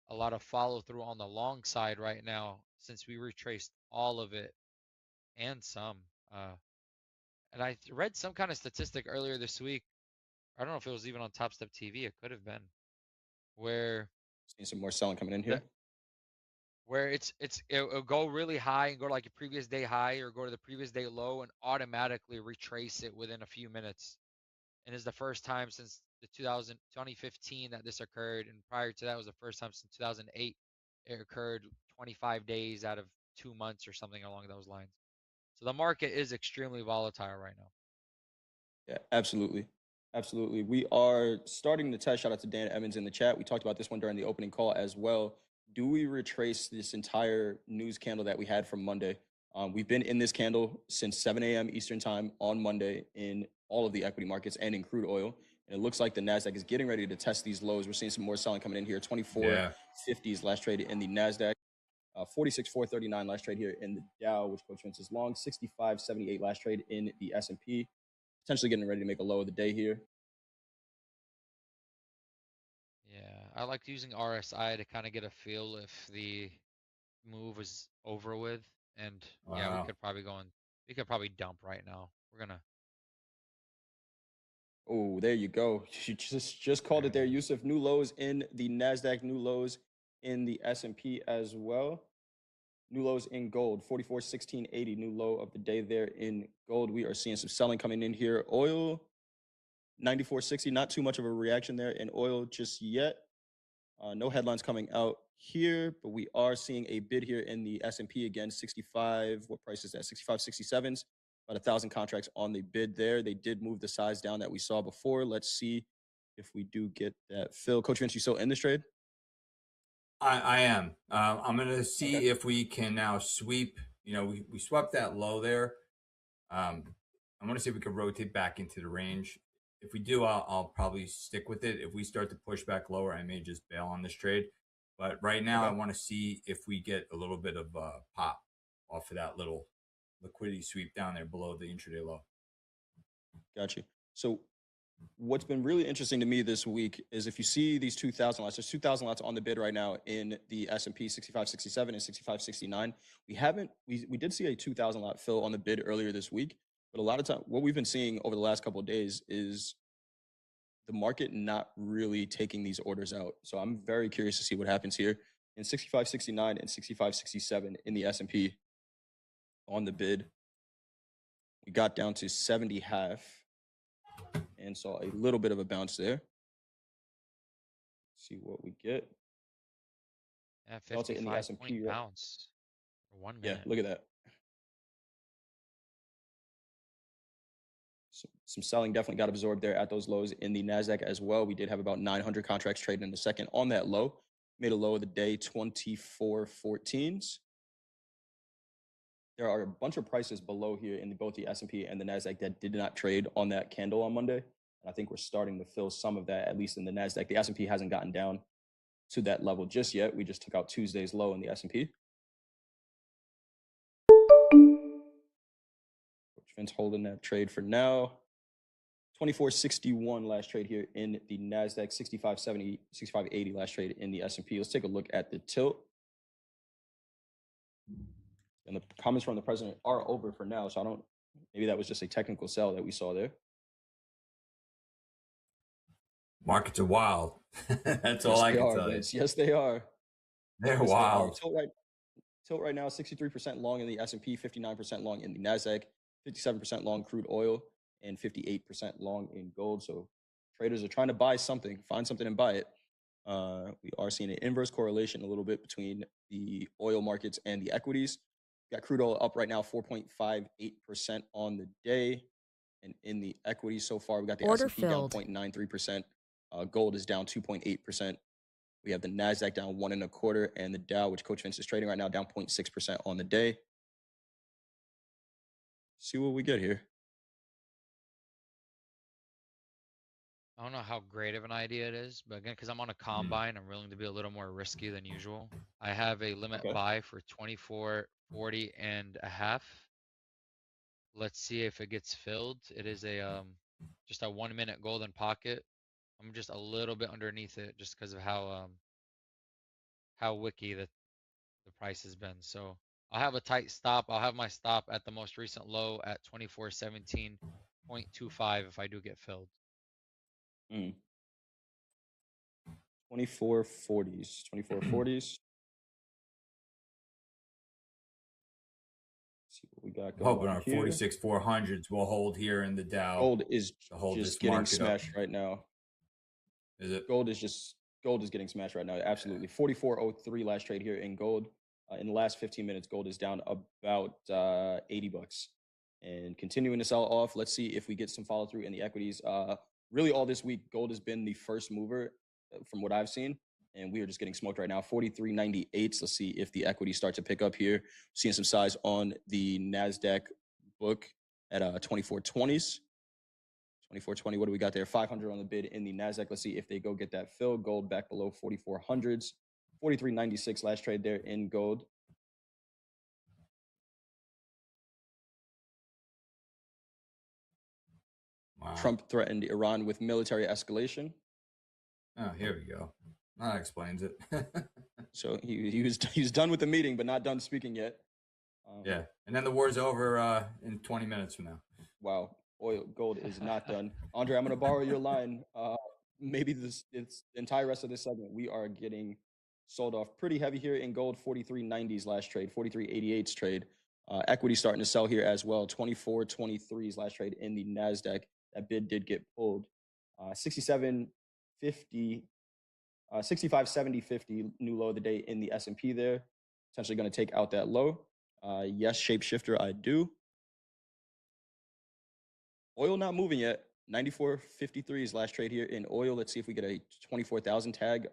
a lot of follow through on the long side right now, since we retraced all of it and some. And I read some kind of statistic earlier this week. I don't know if it was even on Top Step TV. It could have been where Seeing some more selling coming in here. where it'll go really high and go to like a previous day high or go to the previous day low and automatically retrace it within a few minutes. And it's the first time since the 2015 that this occurred, and prior to that was the first time since 2008 it occurred 25 days out of 2 months or something along those lines. So the market is extremely volatile right now. Yeah, absolutely. Absolutely. We are starting the test. Shout out to Dan Evans in the chat. We talked about this one during the opening call as well. Do we retrace this entire news candle that we had from Monday? We've been in this candle since 7 a.m. Eastern time on Monday in all of the equity markets and in crude oil. And it looks like the NASDAQ is getting ready to test these lows. We're seeing some more selling coming in here. 24.50s last trade in the NASDAQ. 46.439 last trade here in the Dow, which Coach Vince is long. 65.78 last trade in the S&P. Potentially getting ready to make a low of the day here. Yeah, I like using RSI to kind of get a feel if the move is over with. And yeah, we could probably dump right now. We're gonna. Oh, there you go. You just called it there, Yusuf. New lows in the NASDAQ, new lows in the S&P as well. New lows in gold, 44.1680, new low of the day there in gold. We are seeing some selling coming in here. Oil, 94.60, not too much of a reaction there in oil just yet. No headlines coming out here, but we are seeing a bid here in the S&P again, 65, what price is that? 65.67s, about 1,000 contracts on the bid there. They did move the size down that we saw before. Let's see if we do get that fill. Coach Vince, you still in this trade? I am. I'm going to see if we can now sweep. You know, we swept that low there. I want to see if we can rotate back into the range. If we do, I'll probably stick with it. If we start to push back lower, I may just bail on this trade. But right now, I want to see if we get a little bit of pop off of that little liquidity sweep down there below the intraday low. Got you. So what's been really interesting to me this week is if you see these 2,000 lots, there's 2,000 lots on the bid right now in the S&P 65.67 and 65.69. We did see a 2,000 lot fill on the bid earlier this week, but a lot of time what we've been seeing over the last couple of days is the market not really taking these orders out. So I'm very curious to see what happens here in 65.69 and 65.67 in the S&P on the bid. We got down to 70.5 and saw a little bit of a bounce there. Let's see what we get. Yeah, 55 point bounce for 1 minute. Yeah, look at that. Some selling definitely got absorbed there at those lows in the NASDAQ as well. We did have about 900 contracts trading in the second on that low. Made a low of the day, 24.14s. there are a bunch of prices below here in both the S&P and the NASDAQ that did not trade on that candle on Monday. And I think we're starting to fill some of that, at least in the NASDAQ. The S&P hasn't gotten down to that level just yet. We just took out Tuesday's low in the S&P. Vince holding that trade for now. 24.61 last trade here in the NASDAQ, 65.70, 65.80 last trade in the S&P. Let's take a look at the tilt. And the comments from the president are over for now, so maybe that was just a technical sell that we saw there. Markets are wild. That's all I can tell you. Yes, they are. They're wild. Tilt right now, 63% long in the S&P, 59% long in the NASDAQ, 57% long crude oil, and 58% long in gold. So traders are trying to buy something, find something and buy it. We are seeing an inverse correlation a little bit between the oil markets and the equities. We got crude oil up right now 4.58% on the day. And in the equities so far, we got the S&P down 0.93%. Gold is down 2.8%. We have the NASDAQ down 1.25%, and the Dow, which Coach Vince is trading right now, down 0.6% on the day. See what we get here. I don't know how great of an idea it is, but again, because I'm on a combine, I'm willing to be a little more risky than usual. I have a limit buy for 24.40 and a half. Let's see if it gets filled. It is a just a 1 minute golden pocket. I'm just a little bit underneath it just because of how wicky the price has been. So I'll have a tight stop. I'll have my stop at the most recent low at 24.17.25 if I do get filled. 24.40s. 24.40s. See what we got going hoping our 46.400s will hold here in the Dow. Gold is just getting smashed right now. Is it? Gold is getting smashed right now. Absolutely. 44.03 last trade here in gold. In the last 15 minutes, gold is down about $80. And continuing to sell off. Let's see if we get some follow through in the equities. Really all this week, gold has been the first mover from what I've seen. And we are just getting smoked right now. 43.98. Let's see if the equities start to pick up here. Seeing some size on the NASDAQ book at 24.20s. 24.20, what do we got there? 500 on the bid in the NASDAQ. Let's see if they go get that fill. Gold back below 4,400s. 43.96 last trade there in gold. Wow. Trump threatened Iran with military escalation. Oh, here we go. That explains it. So he was done with the meeting, but not done speaking yet. Yeah, and then the war's over in 20 minutes from now. Wow, gold is not done. Andre, I'm going to borrow your line. Maybe it's the entire rest of this segment. We are getting sold off pretty heavy here in gold. 43.90s last trade, 43.88s trade. Equity starting to sell here as well. 24.23s last trade in the NASDAQ. That bid did get pulled. 65.70.50 new low of the day in the S&P there. Potentially going to take out that low. Yes, shapeshifter, I do. Oil not moving yet. 94.53s last trade here in oil. Let's see if we get a 24,000 tag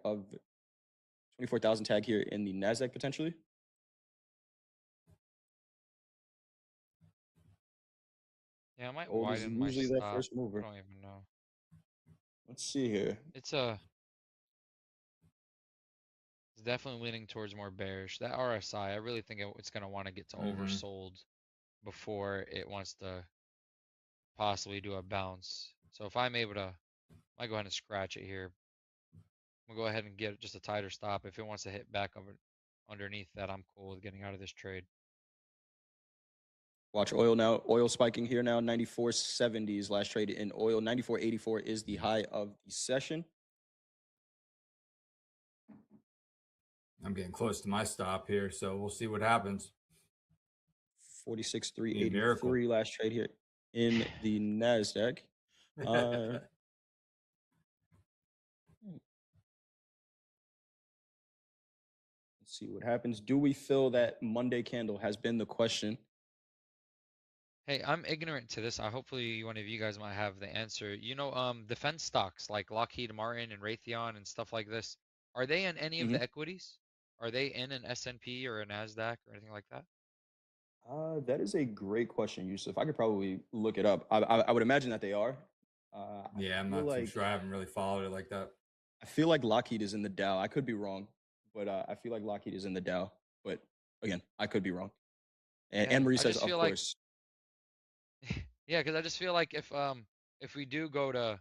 here in the NASDAQ potentially. Yeah, I might Gold is widen my usually stop. that first mover. I don't even know. Let's see here. It's definitely leaning towards more bearish. That RSI, I really think it's going to want to get to oversold before it wants to possibly do a bounce. So if I'm able to, I might go ahead and scratch it here. I'm going to go ahead and get just a tighter stop. If it wants to hit back underneath that, I'm cool with getting out of this trade. Watch oil now. Oil spiking here now. 94.70s last trade in oil. 94.84 is the high of the session. I'm getting close to my stop here, so we'll see what happens. 46.383 last trade here in the NASDAQ. Let's see what happens. Do we fill that Monday candle has been the question. Hey, I'm ignorant to this. Hopefully one of you guys might have the answer. You know, defense stocks like Lockheed Martin and Raytheon and stuff like this, are they in any of the equities? Are they in an S&P or a NASDAQ or anything like that? That is a great question, Yusuf. I could probably look it up. I would imagine that they are. Yeah, I'm not too sure. I haven't really followed it like that. I feel like Lockheed is in the Dow. I could be wrong, but I feel like Lockheed is in the Dow. But again, I could be wrong. And Yeah, Anne Marie I says, just of feel like course. yeah, because I just feel like if we do go to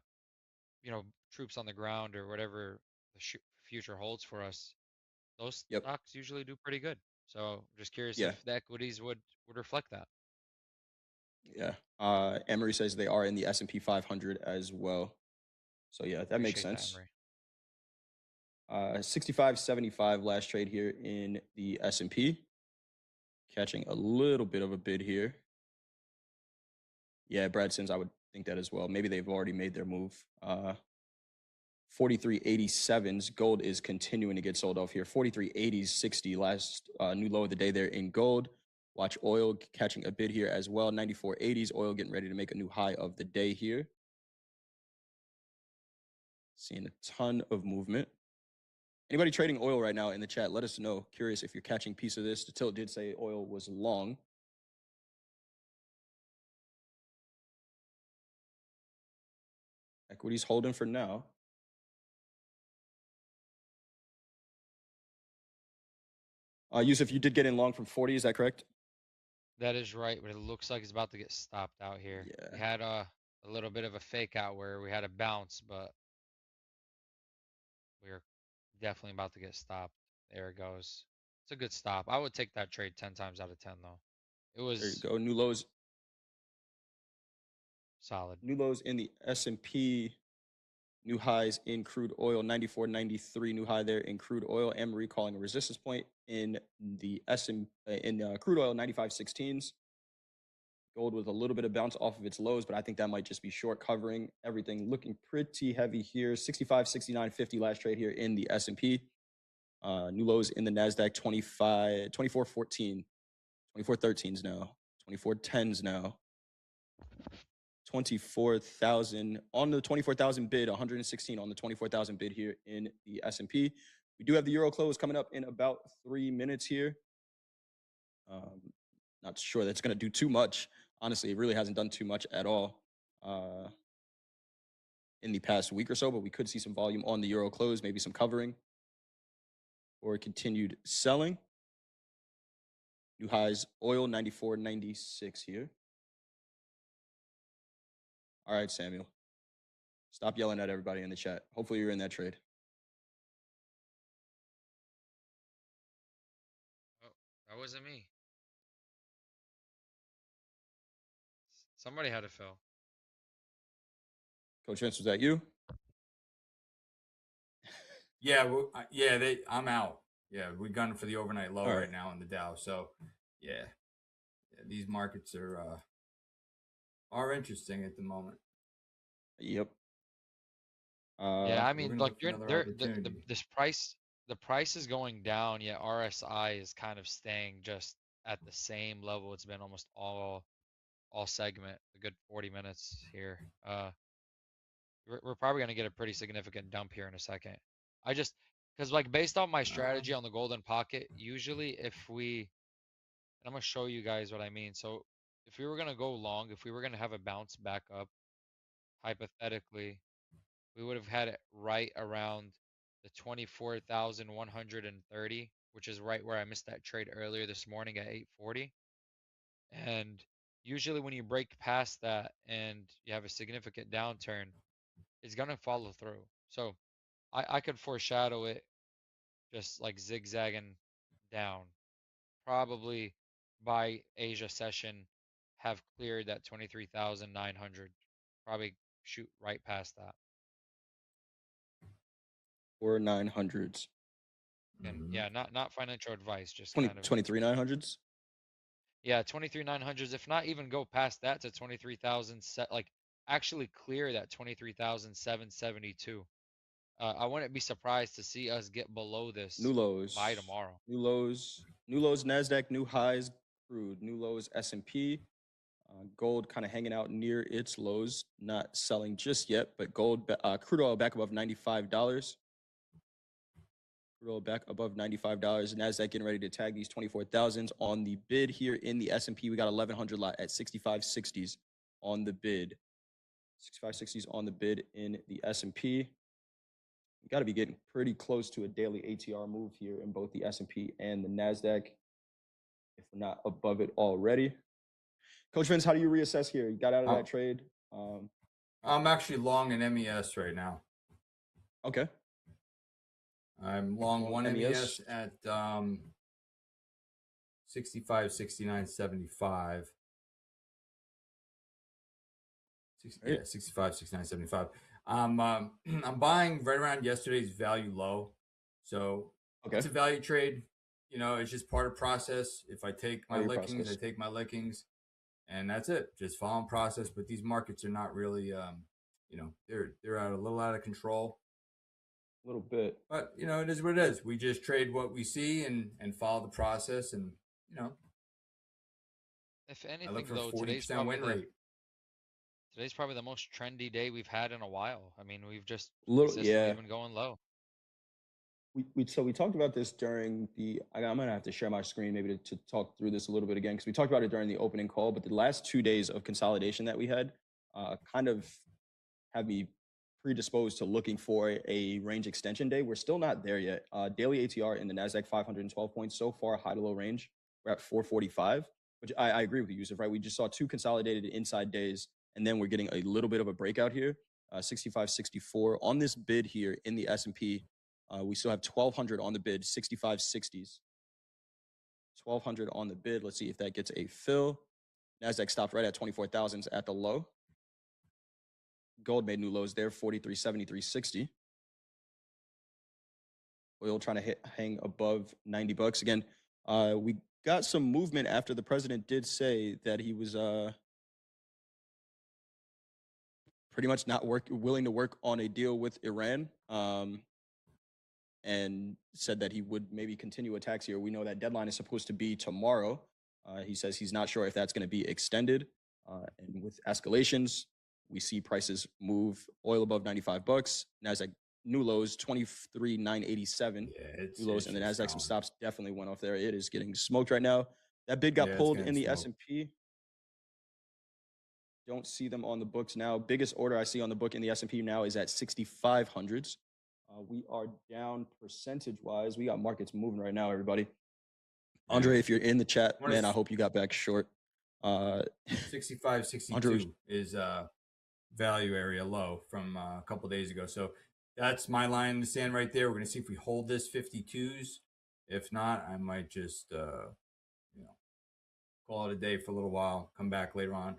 troops on the ground or whatever the future holds for us, those Yep. stocks usually do pretty good. So I'm just curious Yeah. if the equities would reflect that. Yeah. Anne Marie says they are in the S&P 500 as well. So yeah, that makes Appreciate that, sense. Emery. 65.75 last trade here in the S&P. Catching a little bit of a bid here. Yeah, Brad Sims, I would think that as well. Maybe they've already made their move. 43.87s. Gold is continuing to get sold off here. 43.80s, 60 last new low of the day there in gold. Watch oil catching a bid here as well. 94.80s. Oil getting ready to make a new high of the day here. Seeing a ton of movement. Anybody trading oil right now in the chat, let us know. Curious if you're catching piece of this. The tilt did say oil was long. Equities holding for now. Yusuf, you did get in long from 40, is that correct? That is right, but it looks like it's about to get stopped out here. Yeah. We had a little bit of a fake out where we had a bounce, but we're definitely about to get stopped. There it goes. It's a good stop. I would take that trade 10 times out of 10, though. It was There you go. New lows. Solid. New lows in the S&P. New highs in crude oil. 94.93 new high there in crude oil. Anne-Marie calling a resistance point in the crude oil. 95.16s. Gold with a little bit of bounce off of its lows, but I think that might just be short covering. Everything looking pretty heavy here. 65, 69, 50 last trade here in the S&P. New lows in the NASDAQ, 24.14, 24.13s now, 24.10s now. 24,000 on the 24,000 bid, 116 on the 24,000 bid here in the S&P. We do have the Euro close coming up in about 3 minutes here. Not sure that's going to do too much. Honestly, it really hasn't done too much at all in the past week or so, but we could see some volume on the Euro close, maybe some covering or continued selling. New highs, oil 94.96 here. All right, Samuel. Stop yelling at everybody in the chat. Hopefully you're in that trade. Oh, that wasn't me. Somebody had to fill. Coach Vince, was that you? Yeah, well, I'm out. Yeah, we're gunning for the overnight low right now in the Dow. So, yeah, these markets are interesting at the moment. Yep. Yeah, I mean, look, this price, the price is going down, yet RSI is kind of staying just at the same level it's been almost all segment, a good 40 minutes here. We're probably going to get a pretty significant dump here in a second. Because like based on my strategy on the golden pocket, usually if we, and I'm going to show you guys what I mean. So if we were going to go long, if we were going to have a bounce back up, hypothetically, we would have had it right around the 24,130, which is right where I missed that trade earlier this morning at 8:40. And usually when you break past that and you have a significant downturn, it's going to follow through. So I could foreshadow it just like zigzagging down. Probably by Asia session, have cleared that 23,900. Probably shoot right past that. Or 900s. And yeah, not financial advice, just 23,900s. Yeah, 23,900s. If not even go past that to 23,000, like actually clear that 23,772. I wouldn't be surprised to see us get below this New lows by tomorrow. New lows NASDAQ, new highs crude, new lows S&P. Gold kind of hanging out near its lows, not selling just yet, but gold, crude oil back above $95. Crude Roll back above $95. Nasdaq getting ready to tag these 24,000s on the bid here in the S&P. We got 1,100 lot at 65.60s on the bid. 65.60s on the bid in the S&P. We got to be getting pretty close to a daily ATR move here in both the S&P and the Nasdaq, if we're not above it already. Coach Vince, how do you reassess here? You got out of that trade. I'm actually long an MES right now. Okay. I'm long one MES at 65, 69, 75. Yeah, 65, 69, 75. I'm buying right around yesterday's value low. So it's a value trade. You know, it's just part of process. If I take my lickings, I take my lickings. And that's it. Just following process. But these markets are not really, you know, they're a little out of control. A little bit. But, you know, it is what it is. We just trade what we see and follow the process. And, you know, if anything, I look for though, 40% win rate. Today's probably the most trendy day we've had in a while. I mean, we've just Yeah. been going low. We talked about this during the. I'm gonna have to share my screen maybe to talk through this a little bit again, because we talked about it during the opening call. But the last 2 days of consolidation that we had kind of have me predisposed to looking for a range extension day. We're still not there yet. Daily ATR in the Nasdaq 512 points so far, high to low range. We're at 445, which I agree with you, Yusuf. Right, we just saw 2 consolidated inside days, and then we're getting a little bit of a breakout here. 65.64 on this bid here in the S&P. We still have 1,200 on the bid, 65.60s. 1,200 on the bid. Let's see if that gets a fill. Nasdaq stopped right at 24,000s at the low. Gold made new lows there, 43.73.60. Oil trying to hang above $90. Again, we got some movement after the president did say that he was pretty much not willing to work on a deal with Iran. And said that he would maybe continue attacks here. We know that deadline is supposed to be tomorrow. He says he's not sure if that's going to be extended. And with escalations, we see prices move. Oil above $95. Nasdaq new lows 23,987. New lows, and the Nasdaq some stops definitely went off there. It is getting smoked right now. That bid got pulled in the S&P. Don't see them on the books now. Biggest order I see on the book in the S&P now is at 6,500s. We are down percentage-wise. We got markets moving right now, everybody. Andre, if you're in the chat, man, I hope you got back short. 65, 62 is value area low from a couple days ago. So that's my line in the sand right there. We're going to see if we hold this 52s. If not, I might just, you know, call it a day for a little while, come back later on.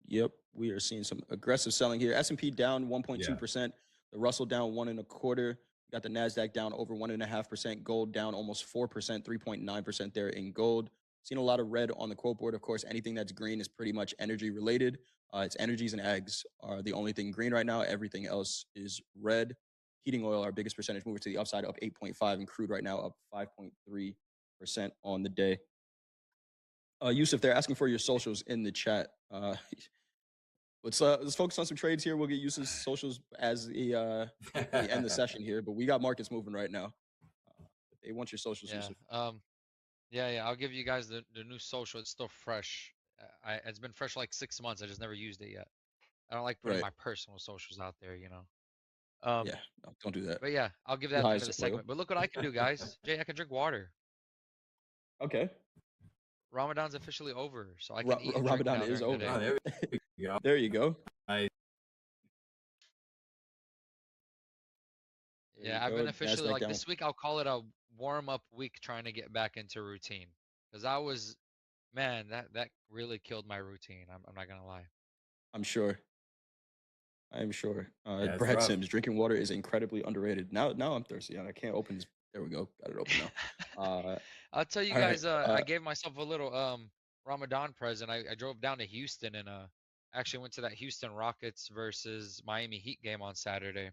Yep, we are seeing some aggressive selling here. S&P down 1.2%. The Russell down 1.25%. Got the Nasdaq down over 1.5%. Gold down almost 4%, 3.9% there in gold. Seen a lot of red on the quote board. Of course, anything that's green is pretty much energy related. It's energies and ags are the only thing green right now. Everything else is red. Heating oil, our biggest percentage mover to the upside, up 8.5%, and crude right now up 5.3% on the day. Yusuf, they're asking for your socials in the chat. Let's focus on some trades here. We'll get Yusuf's socials as we end the session here. But we got markets moving right now. They want your socials, Yusuf. Yeah. I'll give you guys the new social. It's still fresh. It's been fresh like 6 months. I just never used it yet. I don't like putting my personal socials out there, you know. Yeah, no, don't do that. But yeah, I'll give that for the segment. But look what I can do, guys. Jay, I can drink water. Okay. Ramadan's officially over, so I can eat and drink Ramadan now is during the over. day. There you go. Yeah, I've been officially like this week. I'll call it a warm-up week, trying to get back into routine, because I was, man, that really killed my routine. I'm not gonna lie. I'm sure. Brad Sims, drinking water is incredibly underrated. Now I'm thirsty. I can't open this. There we go. Got it open now. I'll tell you guys. I gave myself a little Ramadan present. I drove down to Houston and actually went to that Houston Rockets versus Miami Heat game on Saturday.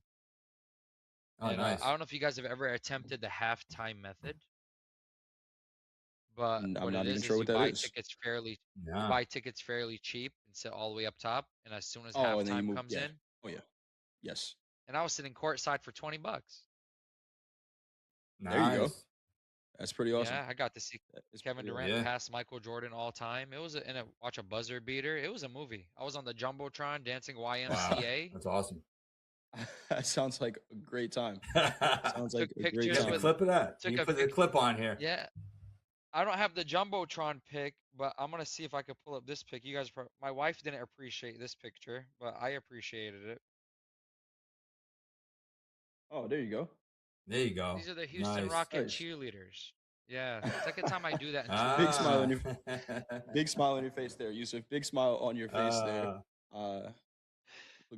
Oh, and, nice. I don't know if you guys have ever attempted the halftime method, but I'm what not it even is sure what you that buy is. tickets fairly. Yeah. You buy tickets fairly cheap and sit all the way up top, and as soon as Oh, and then you halftime move. comes Yeah. in, Oh yeah. Yes. and I was sitting courtside for $20. There you go. That's pretty awesome. Yeah, I got to see Kevin Durant pass Michael Jordan all time. It was watch a buzzer beater. It was a movie. I was on the Jumbotron dancing YMCA. Wow, that's awesome. That sounds like a great time. Sounds like Took a great pictures time. with Clip of that. You put the clip on here. Yeah. I don't have the Jumbotron pic, but I'm gonna see if I could pull up this pic. You guys, my wife didn't appreciate this picture, but I appreciated it. Oh, there you go. There you go. These are the Houston Nice. Rocket cheerleaders. Yeah, second time I do that in 2 Big weeks. smile on your big smile on your face there, Yusuf. Big smile on your face there.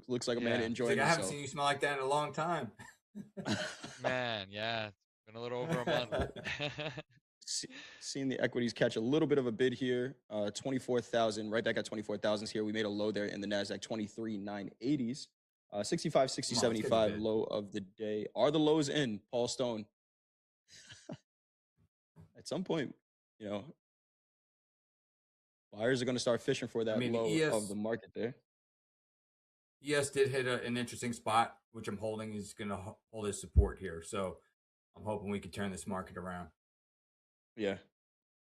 Looks like a man enjoying I himself. haven't seen you smile like that in a long time. Man, yeah, it's been a little over a month. Seeing the equities catch a little bit of a bid here. 24,000, right back at 24,000s here. We made a low there in the NASDAQ 23,980s. 65, 60, 75 low of the day. Are the lows in, Paul Stone? At some point, buyers are going to start fishing for that low of the market there. ES did hit an interesting spot, which I'm holding. He's going to hold his support here. So I'm hoping we can turn this market around. Yeah.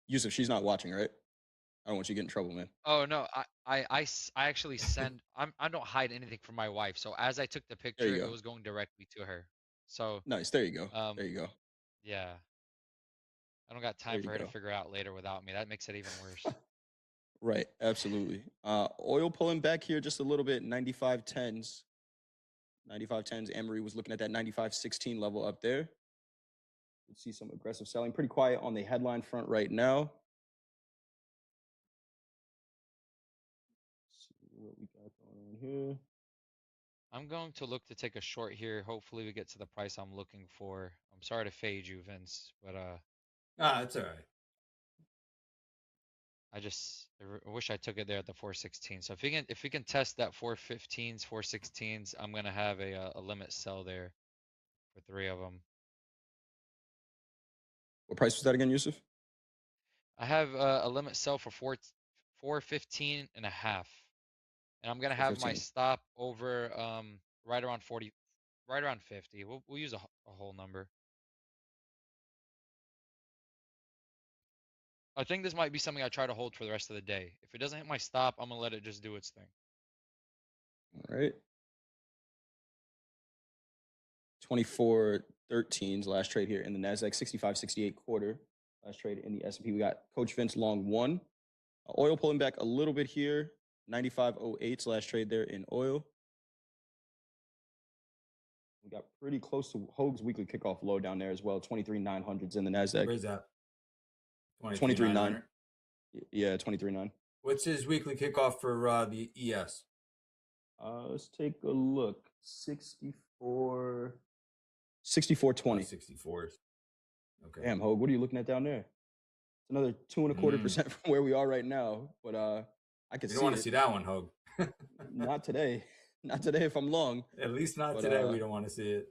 Yusuf, she's not watching, right? I don't want you to get in trouble, man. Oh no, I actually send. I don't hide anything from my wife. So as I took the picture, it was going directly to her. So nice. There you go. There you go. Yeah. I don't got time for her to figure out later without me. That makes it even worse. Right. Absolutely. Oil pulling back here just a little bit. 95.10s. 95.10s. Anne-Marie was looking at that 95.16 level up there. Let's see some aggressive selling. Pretty quiet on the headline front right now. Let's see what we got going on here. I'm going to look to take a short here. Hopefully we get to the price I'm looking for. I'm sorry to fade you, Vince, but it's all right. I wish I took it there at the 416. So if we can test that 415s, 416s, I'm gonna have a limit sell there for 3 of them. What price was that again, Yusuf? I have a limit sell for 415 and a half, and I'm gonna have my stop over right around 40, right around 50. We'll use a whole number. I think this might be something I try to hold for the rest of the day. If it doesn't hit my stop, I'm gonna let it just do its thing. All right. 24.13s last trade here in the NASDAQ. 65.68 quarter last trade in the S&P. We got Coach Vince long 1. Oil pulling back a little bit here. 95.08s last trade there in oil. We got pretty close to Hoag's weekly kickoff low down there as well. 23.900s in the NASDAQ. Where's that? 23.9. Yeah, 23.9. What's his weekly kickoff for the ES? Let's take a look. 64.20. 64s. Okay. Damn, Hoag, what are you looking at down there? It's another 2.25% from where we are right now. But I can see. You don't want to see that one, Hoag. Not today. Not today if I'm long. At least not today. We don't want to see it.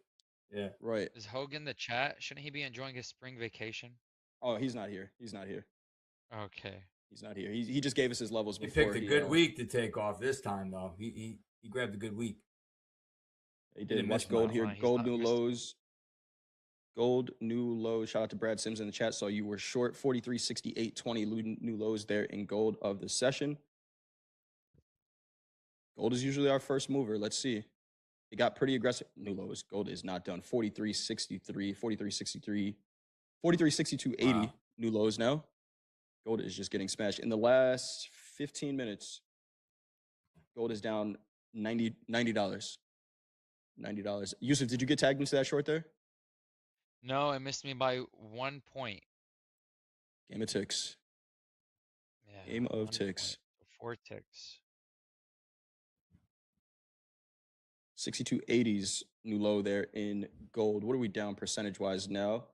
Yeah. Right. Is Hoag in the chat? Shouldn't he be enjoying his spring vacation? Oh, he's not here. He's not here. Okay. He's not here. He just gave us his levels He before. picked a good week to take off this time, though. He grabbed a good week. He did. Watch gold here. Gold new lows. Gold new lows. Shout out to Brad Sims in the chat. So you were short 43.68.20 new lows there in gold of the session. Gold is usually our first mover. Let's see. It got pretty aggressive. New lows. Gold is not done. 43.63, 43.63, 43.62.80 new lows now. Gold is just getting smashed. In the last 15 minutes, gold is down $90. $90. Yusuf, did you get tagged into that short there? No, it missed me by 1 point. Game of ticks. Yeah, Game of ticks. 4 ticks. 62.80s new low there in gold. What are we down percentage-wise now?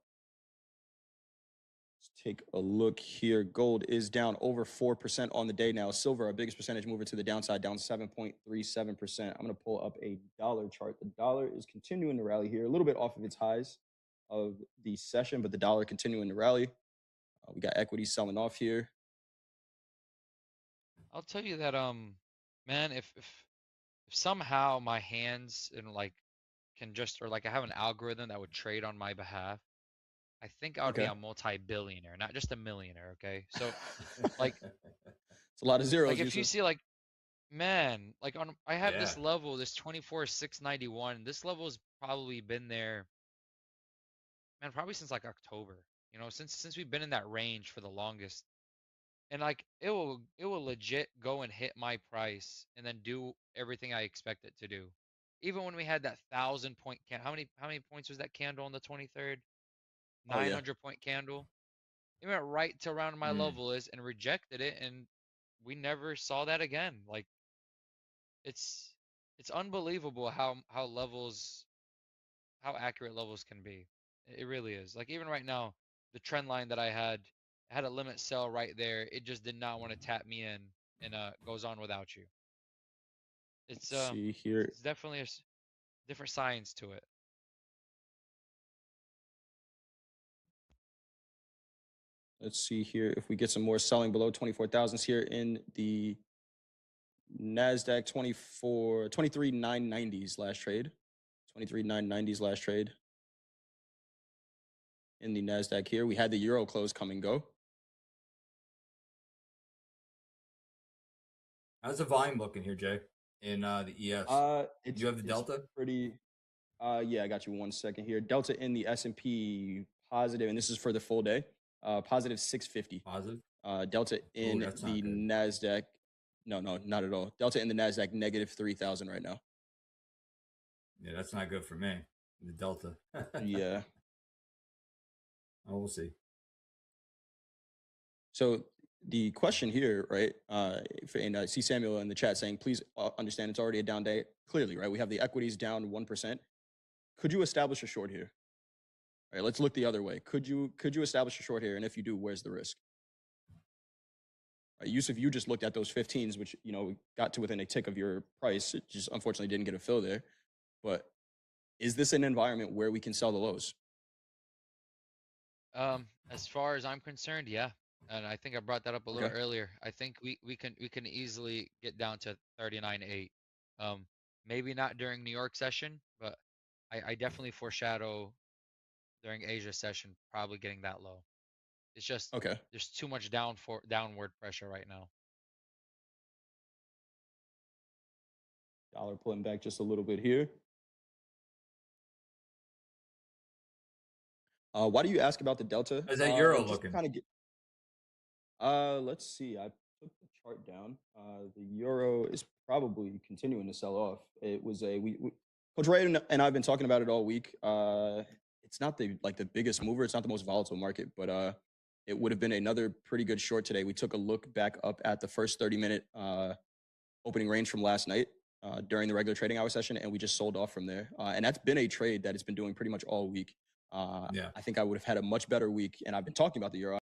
Let's take a look here. Gold is down over 4% on the day now. Silver, our biggest percentage mover to the downside, down 7.37%. I'm going to pull up a dollar chart. The dollar is continuing to rally here, a little bit off of its highs of the session, but the dollar continuing to rally. We got equities selling off here. I'll tell you that, man, if somehow my hands and like can just, or like I have an algorithm that would trade on my behalf, I think I would be a multi-billionaire, not just a millionaire. Okay, so like it's a lot of zeros. like if you Yusuf. see like, man, like I have this Yeah. level, this 24,691. This level has probably been there, man, probably since like October. You know, since we've been in that range for the longest. And like it will legit go and hit my price and then do everything I expect it to do. Even when we had that 1,000-point how many points was that candle on the 23rd? Oh yeah. 900-point candle. It went right to around my level is and rejected it, and we never saw that again. Like it's unbelievable how accurate levels can be. It really is. Like even right now, the trend line that I had a limit sell right there. It just did not want to tap me in and goes on without you. It's Let's see here. it's definitely a different science to it. Let's see here if we get some more selling below 24,000s here in the NASDAQ 23,990s last trade. 23,990s last trade. In the NASDAQ here, we had the Euro close come and go. How's the volume looking here, Jay? In the ES? Do you have the delta? Pretty. Yeah, I got you 1 second here. Delta in the S&P positive, and this is for the full day. Positive 650. Positive. Delta in the NASDAQ. No, not at all. Delta in the NASDAQ negative 3,000 right now. Yeah, that's not good for me. The delta. Yeah. Oh, we'll see. So the question here, right? And I see Samuel in the chat saying, please understand it's already a down day. Clearly, right? We have the equities down 1%. Could you establish a short here? All right, let's look the other way. Could you establish a short here? And if you do, where's the risk? Right, Yusuf, you just looked at those 15s, which, you know, got to within a tick of your price. It just unfortunately didn't get a fill there. But is this an environment where we can sell the lows? As far as I'm concerned, yeah. And I think I brought that up a little earlier. I think we can easily get down to 39.8. Maybe not during New York session, but I definitely foreshadow during Asia session probably getting that low. It's just there's too much downward pressure right now. Dollar pulling back just a little bit here. Why do you ask about the delta? How's that Euro looking? Let's see. I took the chart down. The Euro is probably continuing to sell off. It was Coach Ray and I've been talking about it all week. It's not the biggest mover. It's not the most volatile market, but it would have been another pretty good short today. We took a look back up at the first 30-minute opening range from last night during the regular trading hour session, and we just sold off from there. And that's been a trade that has been doing pretty much all week. I think I would have had a much better week, and I've been talking about the Euro.